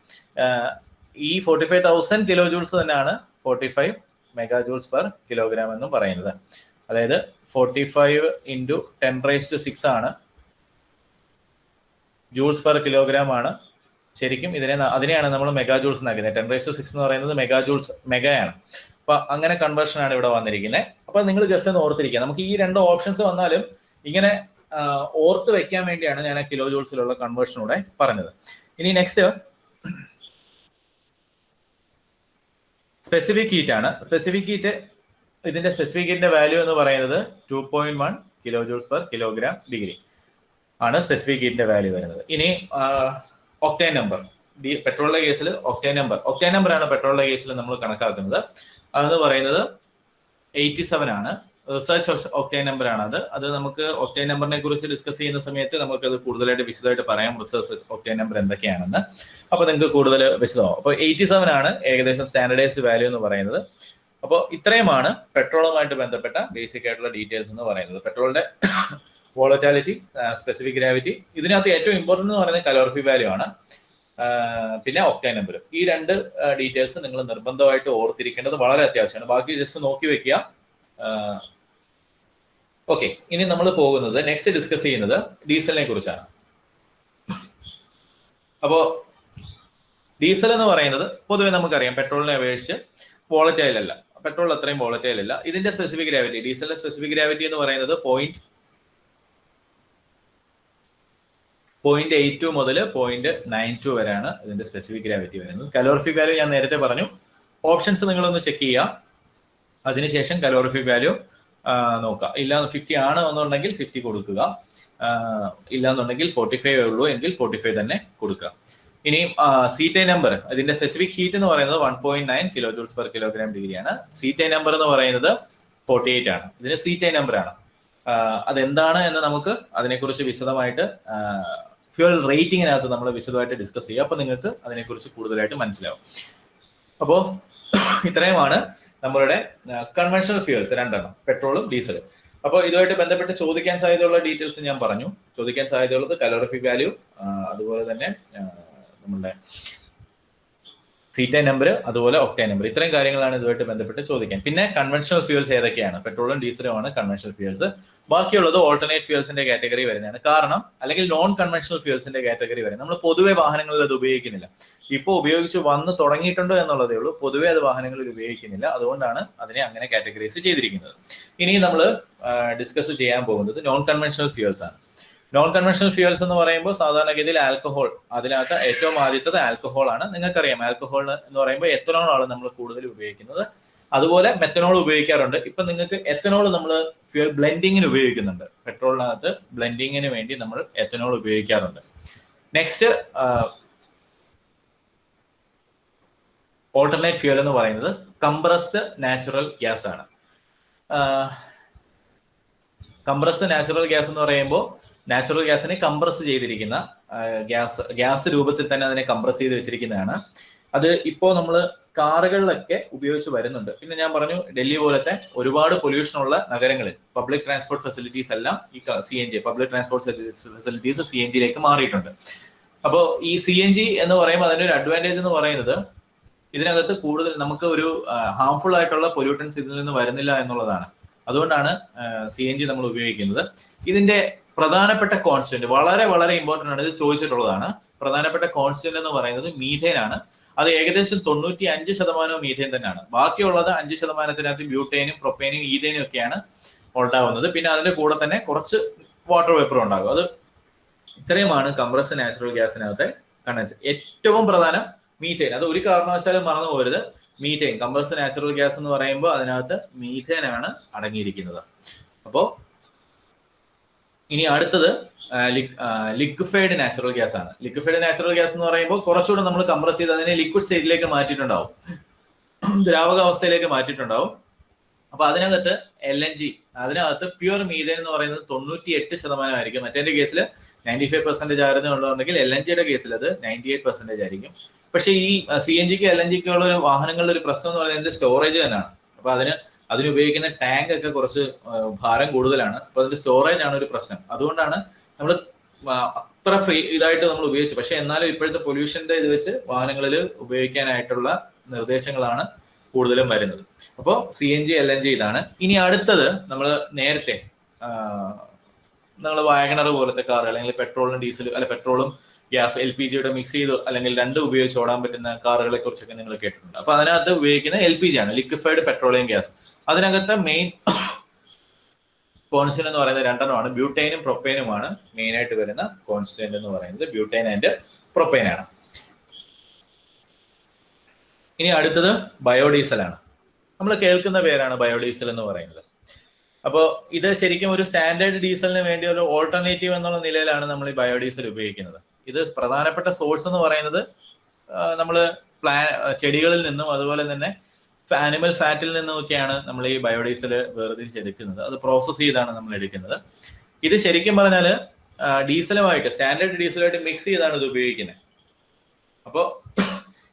ഈ 45,000 കിലോ ജൂൾസ് തന്നെയാണ് 45 മെഗാജൂൾസ് പെർ കിലോഗ്രാം എന്നും പറയുന്നത്. അതായത് 45 × 10⁶ ആണ്, ജൂൾസ് പെർ കിലോഗ്രാം ആണ്. ശരിക്കും അതിനെയാണ് നമ്മൾ മെഗാജൂൾസ് ആക്കുന്നത്. 10⁶ എന്ന് പറയുന്നത് മെഗയാണ്. അപ്പൊ അങ്ങനെ കൺവേർഷൻ ആണ് ഇവിടെ വന്നിരിക്കുന്നത്. അപ്പൊ നിങ്ങൾ ജസ്റ്റ് ഒന്ന് ഓർത്തിരിക്കുക. നമുക്ക് ഈ രണ്ട് ഓപ്ഷൻസ് വന്നാലും ഇങ്ങനെ ഓർത്ത് വെക്കാൻ വേണ്ടിയാണ് ഞാൻ കിലോ ജൂൾസിലുള്ള കൺവേർഷനൂടെ പറഞ്ഞത്. ഇനി നെക്സ്റ്റ് സ്പെസിഫിക് ഹീറ്റ് ആണ്. ഇതിന്റെ സ്പെസിഫിക് ഹീറ്റിന്റെ വാല്യൂ എന്ന് പറയുന്നത് 2.1 kilo joules per kilogram degree ആണ് സ്പെസിഫിക് ഹീറ്റിന്റെ വാല്യൂ വരുന്നത്. ഇനി ഒക്ടേൻ നമ്പർ, പെട്രോളിന്റെ കേസിൽ ഒക്ടേൻ നമ്പർ ആണ് പെട്രോളിന്റെ കേസിൽ നമ്മൾ കണക്കാക്കുന്നത്. അതെന്ന് പറയുന്നത് 87 ആണ്. റിസർച്ച് ഒക്ടേൻ നമ്പർ ആണ് അത് നമുക്ക് ഒക്ടേൻ നമ്പറിനെ കുറിച്ച് ഡിസ്കസ് ചെയ്യുന്ന സമയത്ത് നമുക്ക് അത് കൂടുതലായിട്ട് വിശദമായിട്ട് പറയാം, റിസർച്ച് ഒക്ടേൻ നമ്പർ എന്തൊക്കെയാണെന്ന്. അപ്പൊ നിങ്ങൾക്ക് കൂടുതൽ വിശദമാവും. അപ്പൊ 87 ആണ് ഏകദേശം സ്റ്റാൻഡർഡൈസ്ഡ് വാല്യൂ എന്ന് പറയുന്നത്. അപ്പോൾ ഇത്രയുമാണ് പെട്രോളുമായിട്ട് ബന്ധപ്പെട്ട ബേസിക് ആയിട്ടുള്ള ഡീറ്റെയിൽസ് എന്ന് പറയുന്നത്. പെട്രോളിന്റെ വോളറ്റാലിറ്റി, സ്പെസിഫിക് ഗ്രാവിറ്റി, ഇതിനകത്ത് ഏറ്റവും ഇമ്പോർട്ടന്റ് എന്ന് പറയുന്നത് കലോറിഫിക് വാല്യൂ ആണ്. പിന്നെ ഒക്ടേൻ നമ്പർ. ഈ രണ്ട് ഡീറ്റെയിൽസ് നിങ്ങൾ നിർബന്ധമായിട്ട് ഓർത്തിരിക്കേണ്ടത് വളരെ അത്യാവശ്യമാണ്. ബാക്കി ജസ്റ്റ് നോക്കി വെക്കുക. ഓക്കെ, ഇനി നമ്മൾ പോകുന്നത് നെക്സ്റ്റ് ഡിസ്കസ് ചെയ്യുന്നത് ഡീസലിനെ കുറിച്ചാണ്. അപ്പോ ഡീസൽ എന്ന് പറയുന്നത് പൊതുവെ നമുക്കറിയാം പെട്രോളിനെ അപേക്ഷിച്ച് വോളറ്റൈൽ അല്ല. പെട്രോൾ അത്രയും വോളറ്റൈൽ അല്ല. ഇതിന്റെ സ്പെസിഫിക് ഗ്രാവിറ്റി, ഡീസലിന്റെ സ്പെസിഫിക് ഗ്രാവിറ്റി എന്ന് പറയുന്നത് 0.82 മുതൽ 0.92 വരെയാണ് ഇതിന്റെ സ്പെസിഫിക് ഗ്രാവിറ്റി വരുന്നത്. കലോറിഫിക് വാല്യൂ ഞാൻ നേരത്തെ പറഞ്ഞു. ഓപ്ഷൻസ് നിങ്ങളൊന്ന് ചെക്ക് ചെയ്യുക. അതിനുശേഷം കലോറിഫിക് വാല്യൂ നോക്കുക. ഇല്ല 50 ആണ് എന്നുണ്ടെങ്കിൽ 50 കൊടുക്കുക. ഇല്ല എന്നുണ്ടെങ്കിൽ 45 ഉള്ളൂ എങ്കിൽ 45 തന്നെ കൊടുക്കുക. ഇനി സീറ്റൈൻ നമ്പർ, ഇതിന്റെ സ്പെസിഫിക് ഹീറ്റ് എന്ന് പറയുന്നത് 1.9 കിലോ ജൂൾസ് പെർ കിലോഗ്രാം ഡിഗ്രിയാണ്. സീറ്റൈൻ നമ്പർ എന്ന് പറയുന്നത് 48 ആണ്. ഇതിന് സീറ്റൈൻ നമ്പർ ആണ്. അതെന്താണ് എന്ന് നമുക്ക് അതിനെക്കുറിച്ച് വിശദമായിട്ട് ഫ്യൂൽ റേറ്റിംഗിനകത്ത് നമ്മൾ വിശദമായിട്ട് ഡിസ്കസ് ചെയ്യുക. അപ്പൊ നിങ്ങൾക്ക് അതിനെക്കുറിച്ച് കൂടുതലായിട്ട് മനസ്സിലാവും. അപ്പോ ഇത്രയുമാണ് നമ്മളുടെ കൺവെൻഷണൽ ഫ്യൂൽസ്, രണ്ടെണ്ണം, പെട്രോളും ഡീസലും. അപ്പോൾ ഇതുമായിട്ട് ബന്ധപ്പെട്ട് ചോദിക്കാൻ സാധ്യതയുള്ള ഡീറ്റെയിൽസ് ഞാൻ പറഞ്ഞു. ചോദിക്കാൻ സാധ്യതയുള്ളത് കലോറിഫിക് വാല്യൂ, അതുപോലെ തന്നെ നമ്മുടെ സീറ്റൈൻ നമ്പർ, അതുപോലെ ഒക്ടൈൻ നമ്പർ. ഇത്രയും കാര്യങ്ങളാണ് ഇതുമായിട്ട് ബന്ധപ്പെട്ട് ചോദിക്കാൻ. പിന്നെ കൺവെൻഷണൽ ഫ്യൂൽസ് ഏതൊക്കെയാണ്? പെട്രോളും ഡീസലും ആണ് കൺവെൻഷണൽ ഫ്യൂൽസ്. ബാക്കിയുള്ളത് ഓൾട്ടർനേറ്റ് ഫ്യൂൽസിന്റെ കാറ്റഗറി വരുന്നതാണ്. കാരണം അല്ലെങ്കിൽ നോൺ കൺവെൻഷണൽ ഫ്യൂൽസിന്റെ കാറ്റഗറി വരെ നമ്മൾ പൊതുവെ വാഹനങ്ങളിൽ അത് ഉപയോഗിക്കുന്നില്ല. ഇപ്പോൾ ഉപയോഗിച്ച് വന്ന് തുടങ്ങിയിട്ടുണ്ടോ എന്നുള്ളതേ ഉള്ളൂ. പൊതുവെ അത് വാഹനങ്ങളിൽ ഉപയോഗിക്കുന്നില്ല. അതുകൊണ്ടാണ് അതിനെ അങ്ങനെ കാറ്റഗറൈസ് ചെയ്തിരിക്കുന്നത്. ഇനി നമ്മൾ ഡിസ്കസ് ചെയ്യാൻ പോകുന്നത് നോൺ കൺവെൻഷണൽ ഫ്യൂൽസ് ആണ്. നോൺ കൺവെൻഷണൽ ഫ്യൂൽസ് എന്ന് പറയുമ്പോൾ സാധാരണഗതിയിൽ ആൽക്കഹോൾ, അതിനകത്ത് ഏറ്റവും ആദ്യത്തത് ആൽക്കഹോൾ ആണ്. നിങ്ങൾക്കറിയാം ആൽക്കഹോൾ എന്ന് പറയുമ്പോൾ എത്തനോൾ ആണ് നമ്മൾ കൂടുതൽ ഉപയോഗിക്കുന്നത്. അതുപോലെ മെത്തനോൾ ഉപയോഗിക്കാറുണ്ട്. ഇപ്പൊ നിങ്ങൾക്ക് എത്തനോൾ നമ്മൾ ഫ്യൂൽ ബ്ലെൻഡിങ്ങിന് ഉപയോഗിക്കുന്നുണ്ട്. പെട്രോളിനകത്ത് ബ്ലെൻഡിങ്ങിന് വേണ്ടി നമ്മൾ എത്തനോൾ ഉപയോഗിക്കാറുണ്ട്. നെക്സ്റ്റ് ഓൾട്ടർനേറ്റ് ഫ്യൂൽ എന്ന് പറയുന്നത് കംപ്രസ്ഡ് നാച്ചുറൽ ഗ്യാസ് ആണ്. കംപ്രസ്ഡ് നാച്ചുറൽ ഗ്യാസ് എന്ന് പറയുമ്പോൾ നാച്ചുറൽ ഗ്യാസിനെ കംപ്രസ് ചെയ്തിരിക്കുന്ന ഗ്യാസ് രൂപത്തിൽ തന്നെ അതിനെ കംപ്രസ് ചെയ്ത് വെച്ചിരിക്കുന്നതാണ്. അത് ഇപ്പോൾ നമ്മൾ കാറുകളിലൊക്കെ ഉപയോഗിച്ച് വരുന്നുണ്ട്. പിന്നെ ഞാൻ പറഞ്ഞു ഡൽഹി പോലത്തെ ഒരുപാട് പൊല്യൂഷൻ ഉള്ള നഗരങ്ങളിൽ പബ്ലിക് ട്രാൻസ്പോർട്ട് ഫെസിലിറ്റീസ് എല്ലാം ഈ CNG, പബ്ലിക് ട്രാൻസ്പോർട്ട് ഫെസിലിറ്റീസ് CNGയിലേക്ക് മാറിയിട്ടുണ്ട്. അപ്പോൾ ഈ CNG എന്ന് പറയുമ്പോൾ അതിന്റെ ഒരു അഡ്വാൻറ്റേജ് എന്ന് പറയുന്നത് ഇതിനകത്ത് കൂടുതൽ നമുക്ക് ഒരു ഹാംഫുൾ ആയിട്ടുള്ള പൊല്യൂട്ടൻസ് ഇതിൽ നിന്ന് വരുന്നില്ല എന്നുള്ളതാണ്. അതുകൊണ്ടാണ് CNG നമ്മൾ ഉപയോഗിക്കുന്നത്. ഇതിന്റെ പ്രധാനപ്പെട്ട കോൺസ്റ്റന്റ് വളരെ വളരെ ഇമ്പോർട്ടന്റ് ആണ്. ഇത് ചോദിച്ചിട്ടുള്ളതാണ്. പ്രധാനപ്പെട്ട കോൺസ്റ്റന്റ് എന്ന് പറയുന്നത് മീഥേൻ ആണ്. അത് ഏകദേശം 95% മീഥേൻ തന്നെയാണ്. ബാക്കിയുള്ളത് 5%-ത്തിനകത്ത് ബ്യൂട്ടേനും പ്രൊപ്പേനും ഈഥേനും ഒക്കെയാണ് ഉണ്ടാവുന്നത്. പിന്നെ അതിന്റെ കൂടെ തന്നെ കുറച്ച് വാട്ടർ വേപ്പറും ഉണ്ടാകും. അത് ഇത്രയുമാണ് കംപ്രസ്ഡ് നാച്ചുറൽ ഗ്യാസിനകത്തെ കണ്ടൻസ്. ഏറ്റവും പ്രധാനം മീഥേൻ. അത് ഒരു കാരണവശാലും മറന്നു പോകരുത്. മീഥേൻ, കംപ്രസ്ഡ് നാച്ചുറൽ ഗ്യാസ് എന്ന് പറയുമ്പോൾ അതിനകത്ത് മീഥേൻ ആണ് അടങ്ങിയിരിക്കുന്നത്. അപ്പോ ഇനി അടുത്തത് ലിക്വിഫൈഡ് നാച്ചുറൽ ഗ്യാസ് ആണ്. ലിക്വിഫൈഡ് നാച്ചുറൽ ഗ്യാസ് എന്ന് പറയുമ്പോൾ കുറച്ചുകൂടെ നമ്മൾ കംപ്രസ് ചെയ്ത് അതിനെ ലിക്വിഡ് സ്റ്റേറ്റിലേക്ക് മാറ്റിയിട്ടുണ്ടാവും, ദ്രാവകാവസ്ഥയിലേക്ക് മാറ്റിയിട്ടുണ്ടാവും. അപ്പൊ അതിനകത്ത് LNG, അതിനകത്ത് പ്യുവർ മീഥേൻ എന്ന് പറയുന്നത് 98% ആയിരിക്കും. മറ്റേ കേസിൽ 95% ആയിരുന്നുണ്ടെങ്കിൽ LNGയുടെ കേസിൽ അത് 98% ആയിരിക്കും. പക്ഷേ ഈ CNGക്ക് LNGക്ക് ഉള്ള ഒരു വാഹനങ്ങളുടെ ഒരു പ്രശ്നം എന്ന് പറയുന്നത് സ്റ്റോറേജ് തന്നെയാണ്. അപ്പൊ അതിന് ഉപയോഗിക്കുന്ന ടാങ്ക് ഒക്കെ കുറച്ച് ഭാരം കൂടുതലാണ്. അപ്പൊ അതിന്റെ സ്റ്റോറേജ് ആണ് ഒരു പ്രശ്നം. അതുകൊണ്ടാണ് നമ്മൾ അത്ര ഇതായിട്ട് നമ്മൾ ഉപയോഗിച്ചു. പക്ഷെ എന്നാലും ഇപ്പോഴത്തെ പൊല്യൂഷന്റെ ഇത് വെച്ച് വാഹനങ്ങളിൽ ഉപയോഗിക്കാനായിട്ടുള്ള നിർദ്ദേശങ്ങളാണ് കൂടുതലും വരുന്നത്. അപ്പോൾ CNG LNG ഇതാണ്. ഇനി അടുത്തത് നമ്മൾ നേരത്തെ നമ്മൾ വാഗണർ പോലത്തെ കാർ, അല്ലെങ്കിൽ പെട്രോളും ഡീസലും അല്ല പെട്രോളും ഗ്യാസ് LPGയുടെ മിക്സ് ചെയ്ത് അല്ലെങ്കിൽ രണ്ടും ഉപയോഗിച്ച് ഓടാൻ പറ്റുന്ന കാറുകളെ കുറിച്ചൊക്കെ നിങ്ങൾ കേട്ടിട്ടുണ്ട്. അപ്പൊ അതിനകത്ത് ഉപയോഗിക്കുന്ന LPG ആണ്, ലിക്വിഫൈഡ് പെട്രോളിയം ഗ്യാസ്. അതിനകത്ത് മെയിൻ കോൺസ്റ്റന്റ് എന്ന് പറയുന്നത് രണ്ടെണ്ണമാണ്, ബ്യൂട്ടൈനും പ്രൊപ്പൈനുമാണ് മെയിൻ ആയിട്ട് വരുന്ന കോൺസ്റ്റന്റ് എന്ന് പറയുന്നത്. ബ്യൂട്ടൈൻ ആൻഡ് പ്രൊപ്പൈൻ ആണ്. ഇനി അടുത്തത് ബയോഡീസൽ ആണ്. നമ്മൾ കേൾക്കുന്ന പേരാണ് ബയോഡീസൽ എന്ന് പറയുന്നത്. അപ്പോൾ ഇത് ശരിക്കും ഒരു സ്റ്റാൻഡേർഡ് ഡീസലിന് വേണ്ടി ഒരു ഓൾട്ടർനേറ്റീവ് എന്നുള്ള നിലയിലാണ് നമ്മൾ ഈ ബയോഡീസൽ ഉപയോഗിക്കുന്നത്. ഇത് പ്രധാനപ്പെട്ട സോഴ്സ് എന്ന് പറയുന്നത് നമ്മൾ ചെടികളിൽ നിന്നും അതുപോലെ തന്നെ ആനിമൽ ഫാറ്റിൽ നിന്നുമൊക്കെയാണ് നമ്മൾ ഈ ബയോഡീസൽ വേർതിരിച്ചെടുക്കുന്നത്. അത് പ്രോസസ് ചെയ്താണ് നമ്മൾ എടുക്കുന്നത്. ഇത് ശരിക്കും പറഞ്ഞാൽ ഡീസലുമായിട്ട്, സ്റ്റാൻഡേർഡ് ഡീസലുമായിട്ട് മിക്സ് ചെയ്താണ് ഇത് ഉപയോഗിക്കുന്നത്. അപ്പോൾ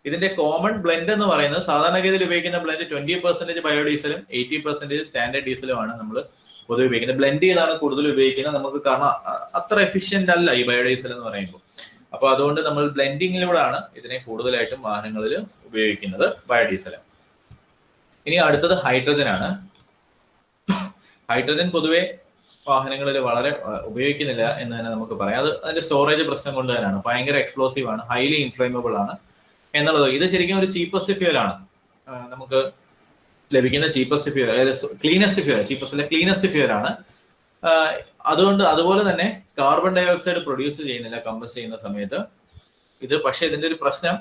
ഇതിന്റെ കോമൺ ബ്ലെൻഡ് എന്ന് പറയുന്നത് സാധാരണഗതിയിൽ ഉപയോഗിക്കുന്ന ബ്ലെൻഡ് 20% ബയോഡീസലും 80% സ്റ്റാൻഡേർഡ് ഡീസലുമാണ് നമ്മൾ പൊതുവെ ഉപയോഗിക്കുന്നത്. ബ്ലെൻഡ് ചെയ്താണ് കൂടുതൽ ഉപയോഗിക്കുന്നത്. നമുക്ക് കാരണം അത്ര എഫിഷ്യന്റ് അല്ല ഈ ബയോഡീസൽ എന്ന് പറയുമ്പോൾ. അപ്പൊ അതുകൊണ്ട് നമ്മൾ ബ്ലെൻഡിങ്ങിലൂടെയാണ് ഇതിനെ കൂടുതലായിട്ടും വാഹനങ്ങളിൽ ഉപയോഗിക്കുന്നത് ബയോഡീസൽ. ഇനി അടുത്തത് ഹൈഡ്രജൻ ആണ്. ഹൈഡ്രജൻ പൊതുവെ വാഹനങ്ങളിൽ വളരെ ഉപയോഗിക്കുന്നില്ല എന്ന് തന്നെ നമുക്ക് പറയാം. അത് അതിന്റെ സ്റ്റോറേജ് പ്രശ്നം കൊണ്ട് തന്നെയാണ്. ഭയങ്കര എക്സ്പ്ലോസീവ് ആണ്, ഹൈലി ഇൻഫ്ലേമബിൾ ആണ് എന്നുള്ളത്. ഇത് ശരിക്കും ഒരു ചീപ്പസ്റ്റ് ഫ്യൂൽ ആണ്, നമുക്ക് ലഭിക്കുന്ന ചീപ്പസ്റ്റ് ഫ്യൂൽ, അതായത് cleanest fuel, cheapest cleanest fuel ആണ്. അതുപോലെ തന്നെ കാർബൺ ഡൈ ഓക്സൈഡ് പ്രൊഡ്യൂസ് ചെയ്യുന്നില്ല കമ്പസ് ചെയ്യുന്ന സമയത്ത് ഇത്. പക്ഷെ ഇതിന്റെ ഒരു പ്രശ്നം,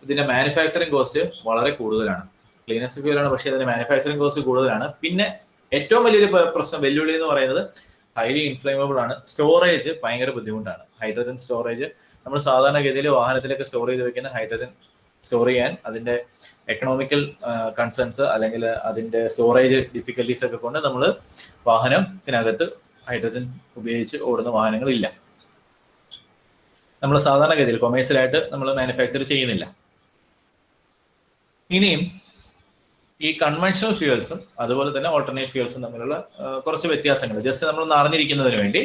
ഇതിന്റെ മാനുഫാക്ചറിങ് കോസ്റ്റ് വളരെ കൂടുതലാണ്. ക്ലീനസ്റ്റ് ഫ്യൂൽ ആണ്, പക്ഷെ ഇതിന്റെ മാനുഫാക്ചറിങ് കോസ്റ്റ് കൂടുതലാണ്. പിന്നെ ഏറ്റവും വലിയൊരു പ്രശ്നം, വെല്ലുവിളി എന്ന് പറയുന്നത് ഹൈലി ഇൻഫ്ലേമബിൾ ആണ്. സ്റ്റോറേജ് ഭയങ്കര ബുദ്ധിമുട്ടാണ്. ഹൈഡ്രജൻ സ്റ്റോറേജ് നമ്മൾ സാധാരണഗതിയിൽ വാഹനത്തിലൊക്കെ സ്റ്റോർ ചെയ്ത് വെക്കുന്ന ഹൈഡ്രജൻ സ്റ്റോർ ചെയ്യാൻ അതിന്റെ എക്കണോമിക്കൽ കൺസേൺസ് അല്ലെങ്കിൽ അതിന്റെ സ്റ്റോറേജ് ഡിഫിക്കൽട്ടീസ് ഒക്കെ കൊണ്ട് നമ്മൾ വാഹനത്തിനകത്ത് ഹൈഡ്രജൻ ഉപയോഗിച്ച് ഓടുന്ന വാഹനങ്ങളില്ല. നമ്മൾ സാധാരണഗതിയിൽ കൊമേഴ്സ്യലായിട്ട് നമ്മൾ മാനുഫാക്ചർ ചെയ്യുന്നില്ല. ഇനിയും ഈ കൺവെൻഷണൽ ഫ്യൂവൽസും അതുപോലെ തന്നെ ഓൾട്ടർനേറ്റ് ഫ്യൂവൽസും തമ്മിലുള്ള കുറച്ച് വ്യത്യാസങ്ങൾ ജസ്റ്റ് നമ്മളൊന്ന് അറിഞ്ഞിരിക്കുന്നതിന് വേണ്ടി.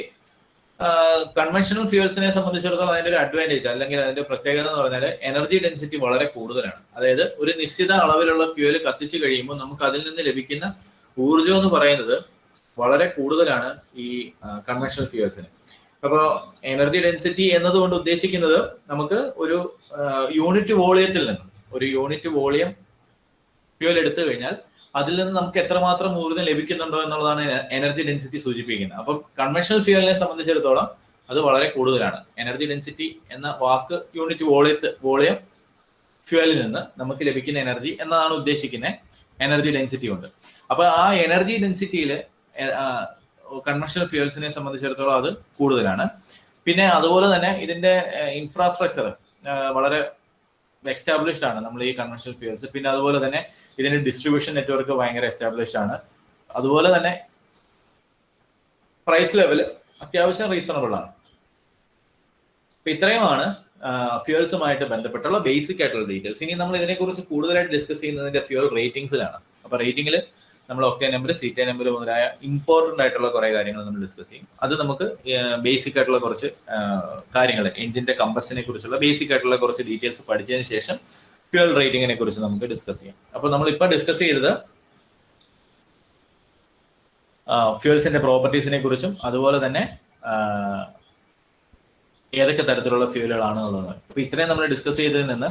കൺവെൻഷണൽ ഫ്യൂവൽസിനെ സംബന്ധിച്ചിടത്തോളം അതിന്റെ ഒരു അഡ്വാൻറ്റേജ് അല്ലെങ്കിൽ അതിന്റെ പ്രത്യേകത എന്ന് പറഞ്ഞാൽ എനർജി ഡെൻസിറ്റി വളരെ കൂടുതലാണ്. അതായത് ഒരു നിശ്ചിത അളവിലുള്ള ഫ്യൂവൽ കത്തിച്ചു കഴിയുമ്പോൾ നമുക്ക് അതിൽ നിന്ന് ലഭിക്കുന്ന ഊർജ്ജം എന്ന് പറയുന്നത് വളരെ കൂടുതലാണ് ഈ കൺവെൻഷണൽ ഫ്യൂവൽസിന്. അപ്പോൾ എനർജി ഡെൻസിറ്റി എന്നതുകൊണ്ട് ഉദ്ദേശിക്കുന്നത് നമുക്ക് ഒരു യൂണിറ്റ് വോളിയത്തിൽ നിന്ന്, ഒരു യൂണിറ്റ് വോളിയം ഫ്യൂവൽ എടുത്തു കഴിഞ്ഞാൽ അതിൽ നിന്ന് നമുക്ക് എത്രമാത്രം ഊർജ്ജം ലഭിക്കുന്നുണ്ടോ എന്നുള്ളതാണ് എനർജി ഡെൻസിറ്റി സൂചിപ്പിക്കുന്നത്. അപ്പം കൺവെൻഷണൽ ഫ്യൂവലിനെ സംബന്ധിച്ചിടത്തോളം അത് വളരെ കൂടുതലാണ്. എനർജി ഡെൻസിറ്റി എന്ന വാക്ക് യൂണിറ്റ് വോളിയം ഫ്യൂവലിൽ നിന്ന് നമുക്ക് ലഭിക്കുന്ന എനർജി എന്നതാണ് ഉദ്ദേശിക്കുന്നത് എനർജി ഡെൻസിറ്റി കൊണ്ട്. അപ്പൊ ആ എനർജി ഡെൻസിറ്റിയിൽ കൺവെൻഷണൽ ഫ്യൂവൽസിനെ സംബന്ധിച്ചിടത്തോളം അത് കൂടുതലാണ്. പിന്നെ അതുപോലെ തന്നെ ഇതിന്റെ ഇൻഫ്രാസ്ട്രക്ചർ വളരെ എസ്റ്റാബ്ലിഷ്ഡ് ആണ് നമ്മൾ ഈ കൺവെൻഷണൽ ഫ്യൂവൽസ്. പിന്നെ അതുപോലെ തന്നെ ഇതിന്റെ ഡിസ്ട്രിബ്യൂഷൻ നെറ്റ്വർക്ക് ഭയങ്കര എസ്റ്റാബ്ലിഷ്ഡ് ആണ്. അതുപോലെ തന്നെ പ്രൈസ് ലെവല് അത്യാവശ്യം റീസണബിൾ ആണ്. അപ്പൊ ഇത്രയുമാണ് ഫ്യൂവൽസുമായിട്ട് ബന്ധപ്പെട്ടുള്ള ബേസിക് ആയിട്ടുള്ള ഡീറ്റെയിൽസ്. ഇനി നമ്മൾ ഇതിനെക്കുറിച്ച് കൂടുതലായിട്ട് ഡിസ്കസ് ചെയ്യുന്നതിന്റെ ഫ്യൂവൽ റേറ്റിംഗ്സിലാണ്. അപ്പൊ റേറ്റിംഗിൽ നമ്മൾ ഒക്ടേൻ നമ്പർ, സീറ്റേൻ നമ്പർ മുതലായ ഇമ്പോർട്ടന്റ് ആയിട്ടുള്ള കുറെ കാര്യങ്ങൾ നമ്മൾ ഡിസ്കസ് ചെയ്യും. അത് നമുക്ക് ബേസിക് ആയിട്ടുള്ള കുറച്ച് കാര്യങ്ങൾ, എഞ്ചിന്റെ കമ്പഷനെ കുറിച്ചുള്ള ബേസിക് ആയിട്ടുള്ള കുറച്ച് ഡീറ്റെയിൽസ് പഠിച്ചതിന് ശേഷം ഫ്യൂവൽ റേറ്റിംഗിനെ കുറിച്ച് നമുക്ക് ഡിസ്കസ് ചെയ്യാം. അപ്പൊ നമ്മളിപ്പോൾ ഡിസ്കസ് ചെയ്തത് ഫ്യൂവൽസിന്റെ പ്രോപ്പർട്ടീസിനെ കുറിച്ചും അതുപോലെ തന്നെ ഏതൊക്കെ തരത്തിലുള്ള ഫ്യൂവലുകളാണ് എന്നുള്ളത്. അപ്പൊ ഇത്രയും നമ്മൾ ഡിസ്കസ് ചെയ്തതിൽ നിന്ന്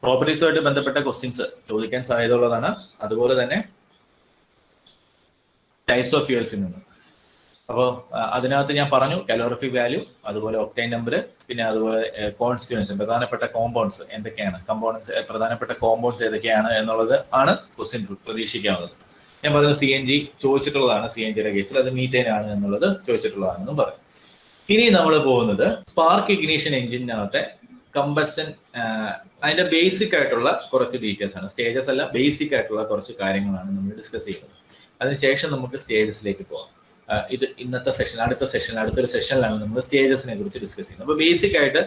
പ്രോപ്പർട്ടീസുമായിട്ട് ബന്ധപ്പെട്ട ക്വസ്റ്റ്യൻസ് ചോദിക്കാൻ സാധ്യതയുള്ളതാണ്. അതുപോലെ തന്നെ ടൈപ്സ് ഓഫ് ഫ്യൂൽസിൽ നിന്ന്. അപ്പോൾ അതിനകത്ത് ഞാൻ പറഞ്ഞു കലോറിഫിക് വാല്യൂ, അതുപോലെ ഒക്ടൈൻ നമ്പർ, പിന്നെ അതുപോലെ കോൺസ്റ്റിറ്റ്യൂൻസ്, പ്രധാനപ്പെട്ട കോമ്പൗണ്ട്സ് എന്തൊക്കെയാണ്, കമ്പോണൻസ് പ്രധാനപ്പെട്ട കോമ്പൗണ്ട്സ് ഏതൊക്കെയാണ് എന്നുള്ളത് ആണ് ക്വസ്റ്റ്യൻ പ്രതീക്ഷിക്കാവുന്നത്. ഞാൻ പറയുന്നത് CNG ചോദിച്ചിട്ടുള്ളതാണ്, CNGയുടെ കേസിൽ അത് മീത്തേൻ ആണ് എന്നുള്ളത് ചോദിച്ചിട്ടുള്ളതാണെന്നും പറയും. ഇനി നമ്മൾ പോകുന്നത് സ്പാർക്ക് ഇഗ്നീഷൻ എഞ്ചിനകത്തെ കമ്പഷൻ, അതിന്റെ ബേസിക് ആയിട്ടുള്ള കുറച്ച് ഡീറ്റെയിൽസ് ആണ്. സ്റ്റേജസ് അല്ല, ബേസിക് ആയിട്ടുള്ള കുറച്ച് കാര്യങ്ങളാണ് നമ്മൾ ഡിസ്കസ് ചെയ്യുന്നത്. അതിനുശേഷം നമുക്ക് സ്റ്റേജസിലേക്ക് പോകാം. ഇത് ഇന്നത്തെ സെഷൻ, അടുത്തൊരു സെഷനിലാണ് നമ്മൾ സ്റ്റേജസിനെ കുറിച്ച് ഡിസ്കസ് ചെയ്യുന്നത്. അപ്പോൾ ബേസിക് ആയിട്ട്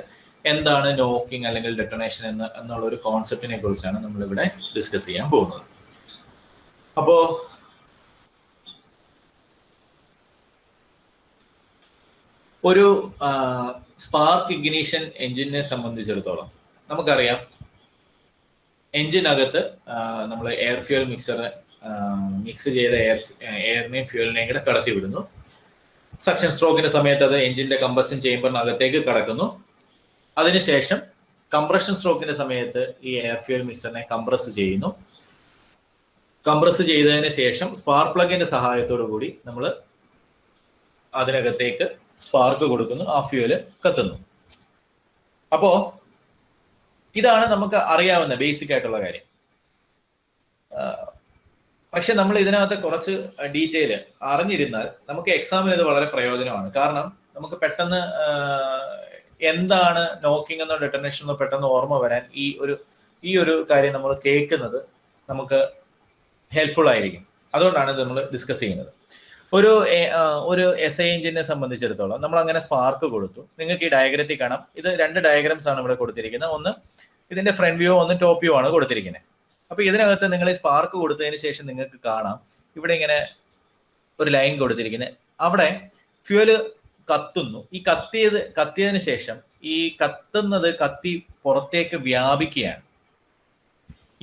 എന്താണ് നോക്കിംഗ് അല്ലെങ്കിൽ ഡെറ്റണേഷൻ എന്നുള്ള ഒരു കോൺസെപ്റ്റിനെ കുറിച്ചാണ് നമ്മൾ ഇവിടെ ഡിസ്കസ് ചെയ്യാൻ പോകുന്നത്. അപ്പോ ഒരു സ്പാർക്ക് ഇഗ്നീഷൻ എഞ്ചിനെ സംബന്ധിച്ചിടത്തോളം നമുക്കറിയാം, എഞ്ചിനകത്ത് നമ്മൾ എയർ ഫ്യൂൽ മിക്സ് ചെയ്ത എയറിനെയും ഫ്യൂലിനെയും കൂടെ കടത്തി വിടുന്നു. സക്ഷൻ സ്ട്രോക്കിന്റെ സമയത്ത് അത് എഞ്ചിന്റെ കമ്പഷൻ ചേമ്പറിനകത്തേക്ക് കടക്കുന്നു. അതിനുശേഷം കംപ്രഷൻ സ്ട്രോക്കിന്റെ സമയത്ത് ഈ എയർ ഫ്യൂൽ മിക്സറിനെ കംപ്രസ് ചെയ്യുന്നു. കംപ്രസ് ചെയ്തതിന് ശേഷം സ്പാർക്ക് പ്ലഗിന്റെ സഹായത്തോടു കൂടി നമ്മൾ അതിനകത്തേക്ക് സ്പാർക്ക് കൊടുക്കുന്നു, ആ ഫ്യൂല് കത്തുന്നു. അപ്പോ ഇതാണ് നമുക്ക് അറിയാവുന്ന ബേസിക് ആയിട്ടുള്ള കാര്യം. പക്ഷെ നമ്മൾ ഇതിനകത്ത് കുറച്ച് ഡീറ്റെയിൽ അറിഞ്ഞിരുന്നാൽ നമുക്ക് എക്സാമിന് ഇത് വളരെ പ്രയോജനമാണ്. കാരണം നമുക്ക് പെട്ടെന്ന് എന്താണ് നോക്കിംഗ് എന്നോ ഡെറ്റനേഷൻ എന്നോ പെട്ടെന്ന് ഓർമ്മ വരാൻ ഈ ഒരു കാര്യം നമ്മൾ കേൾക്കുന്നത് നമുക്ക് ഹെൽപ്ഫുൾ ആയിരിക്കും. അതുകൊണ്ടാണ് ഇത് നമ്മൾ ഡിസ്കസ് ചെയ്യുന്നത്. ഒരു SI എഞ്ചിനെ സംബന്ധിച്ചിടത്തോളം നമ്മൾ അങ്ങനെ സ്പാർക്ക് കൊടുത്തു. നിങ്ങൾക്ക് ഈ ഡയഗ്രത്തിൽ കാണാം, ഇത് 2 ഡയഗ്രംസ് ആണ് ഇവിടെ കൊടുത്തിരിക്കുന്നത്. ഒന്ന് ഇതിന്റെ ഫ്രണ്ട് വ്യൂ, ഒന്ന് ടോപ്പ് വ്യൂ ആണ് കൊടുത്തിരിക്കുന്നത്. അപ്പൊ ഇതിനകത്ത് നിങ്ങൾ ഈ സ്പാർക്ക് കൊടുത്തതിന് ശേഷം നിങ്ങൾക്ക് കാണാം ഇവിടെ ഇങ്ങനെ ഒരു ലൈൻ കൊടുത്തിരിക്കുന്നത്. അവിടെ ഫ്യൂല് കത്തുന്നു. ഈ കത്തിയതിന് ശേഷം ഈ കത്തുന്നത് കത്തി പുറത്തേക്ക് വ്യാപിക്കുകയാണ്.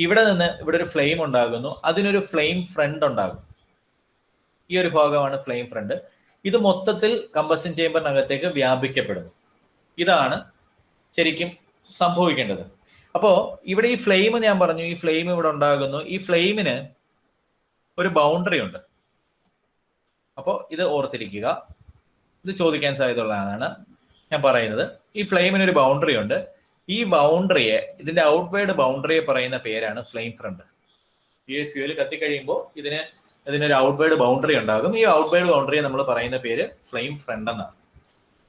ഇവിടെ നിന്ന് ഇവിടെ ഒരു ഫ്ലെയിം ഉണ്ടാകുന്നു, അതിനൊരു ഫ്ലെയിം ഫ്രണ്ട് ഉണ്ടാകും. ഈ ഒരു ഭാഗമാണ് ഫ്ലെയിം ഫ്രണ്ട്. ഇത് മൊത്തത്തിൽ കമ്പഷൻ ചേമ്പറിനകത്തേക്ക് വ്യാപിക്കപ്പെടുന്നു. ഇതാണ് ശരിക്കും സംഭവിക്കേണ്ടത്. അപ്പോ ഇവിടെ ഈ ഫ്ലെയിം ഞാൻ പറഞ്ഞു, ഈ ഫ്ലെയിം ഇവിടെ ഉണ്ടാകുന്നു. ഈ ഫ്ലെയിമിന് ഒരു ബൗണ്ടറി ഉണ്ട്. അപ്പോൾ ഇത് ഓർത്തിരിക്കുക, ഇത് ചോദിക്കാൻ സാധ്യതയുള്ളതാണ് ഞാൻ പറയുന്നത്. ഈ ഫ്ലെയിമിന് ഒരു ബൗണ്ടറി ഉണ്ട്. ഈ ബൗണ്ടറിയെ, ഇതിന്റെ ഔട്ട്വേർഡ് ബൗണ്ടറിയെ പറയുന്ന പേരാണ് ഫ്ലെയിം ഫ്രണ്ട്. ഈ ഫ്യൂല് കത്തിക്കഴിയുമ്പോൾ ഇതിനൊരു ഔട്ട്വേർഡ് ബൗണ്ടറി ഉണ്ടാകും. ഈ ഔട്ട്വേർഡ് ബൗണ്ടറിയെ നമ്മൾ പറയുന്ന പേര് ഫ്ലെയിം ഫ്രണ്ട് എന്നാണ്.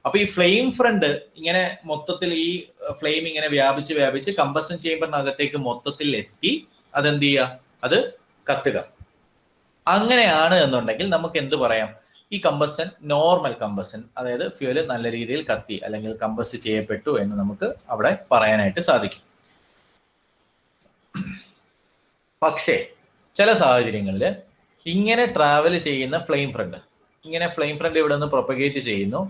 അപ്പൊ ഈ ഫ്ലെയിം ഫ്രണ്ട് ഇങ്ങനെ മൊത്തത്തിൽ ഈ ഫ്ലെയിം ഇങ്ങനെ വ്യാപിച്ച് കമ്പഷൻ ചേമ്പറിനകത്തേക്ക് മൊത്തത്തിൽ എത്തി അതെന്ത് ചെയ്യുക, അത് കത്തുക. അങ്ങനെയാണ് എന്നുണ്ടെങ്കിൽ നമുക്ക് എന്ത് പറയാം, ഈ കമ്പഷൻ നോർമൽ കമ്പഷൻ, അതായത് ഫ്യൂല് നല്ല രീതിയിൽ കത്തി അല്ലെങ്കിൽ കമ്പസ് ചെയ്യപ്പെട്ടു എന്ന് നമുക്ക് അവിടെ പറയാനായിട്ട് സാധിക്കും. പക്ഷേ ചില സാഹചര്യങ്ങളിൽ ഇങ്ങനെ ട്രാവൽ ചെയ്യുന്ന ഫ്ലെയിം ഫ്രണ്ട് ഇവിടെ നിന്ന് പ്രൊപ്പഗേറ്റ് ചെയ്യുന്നു.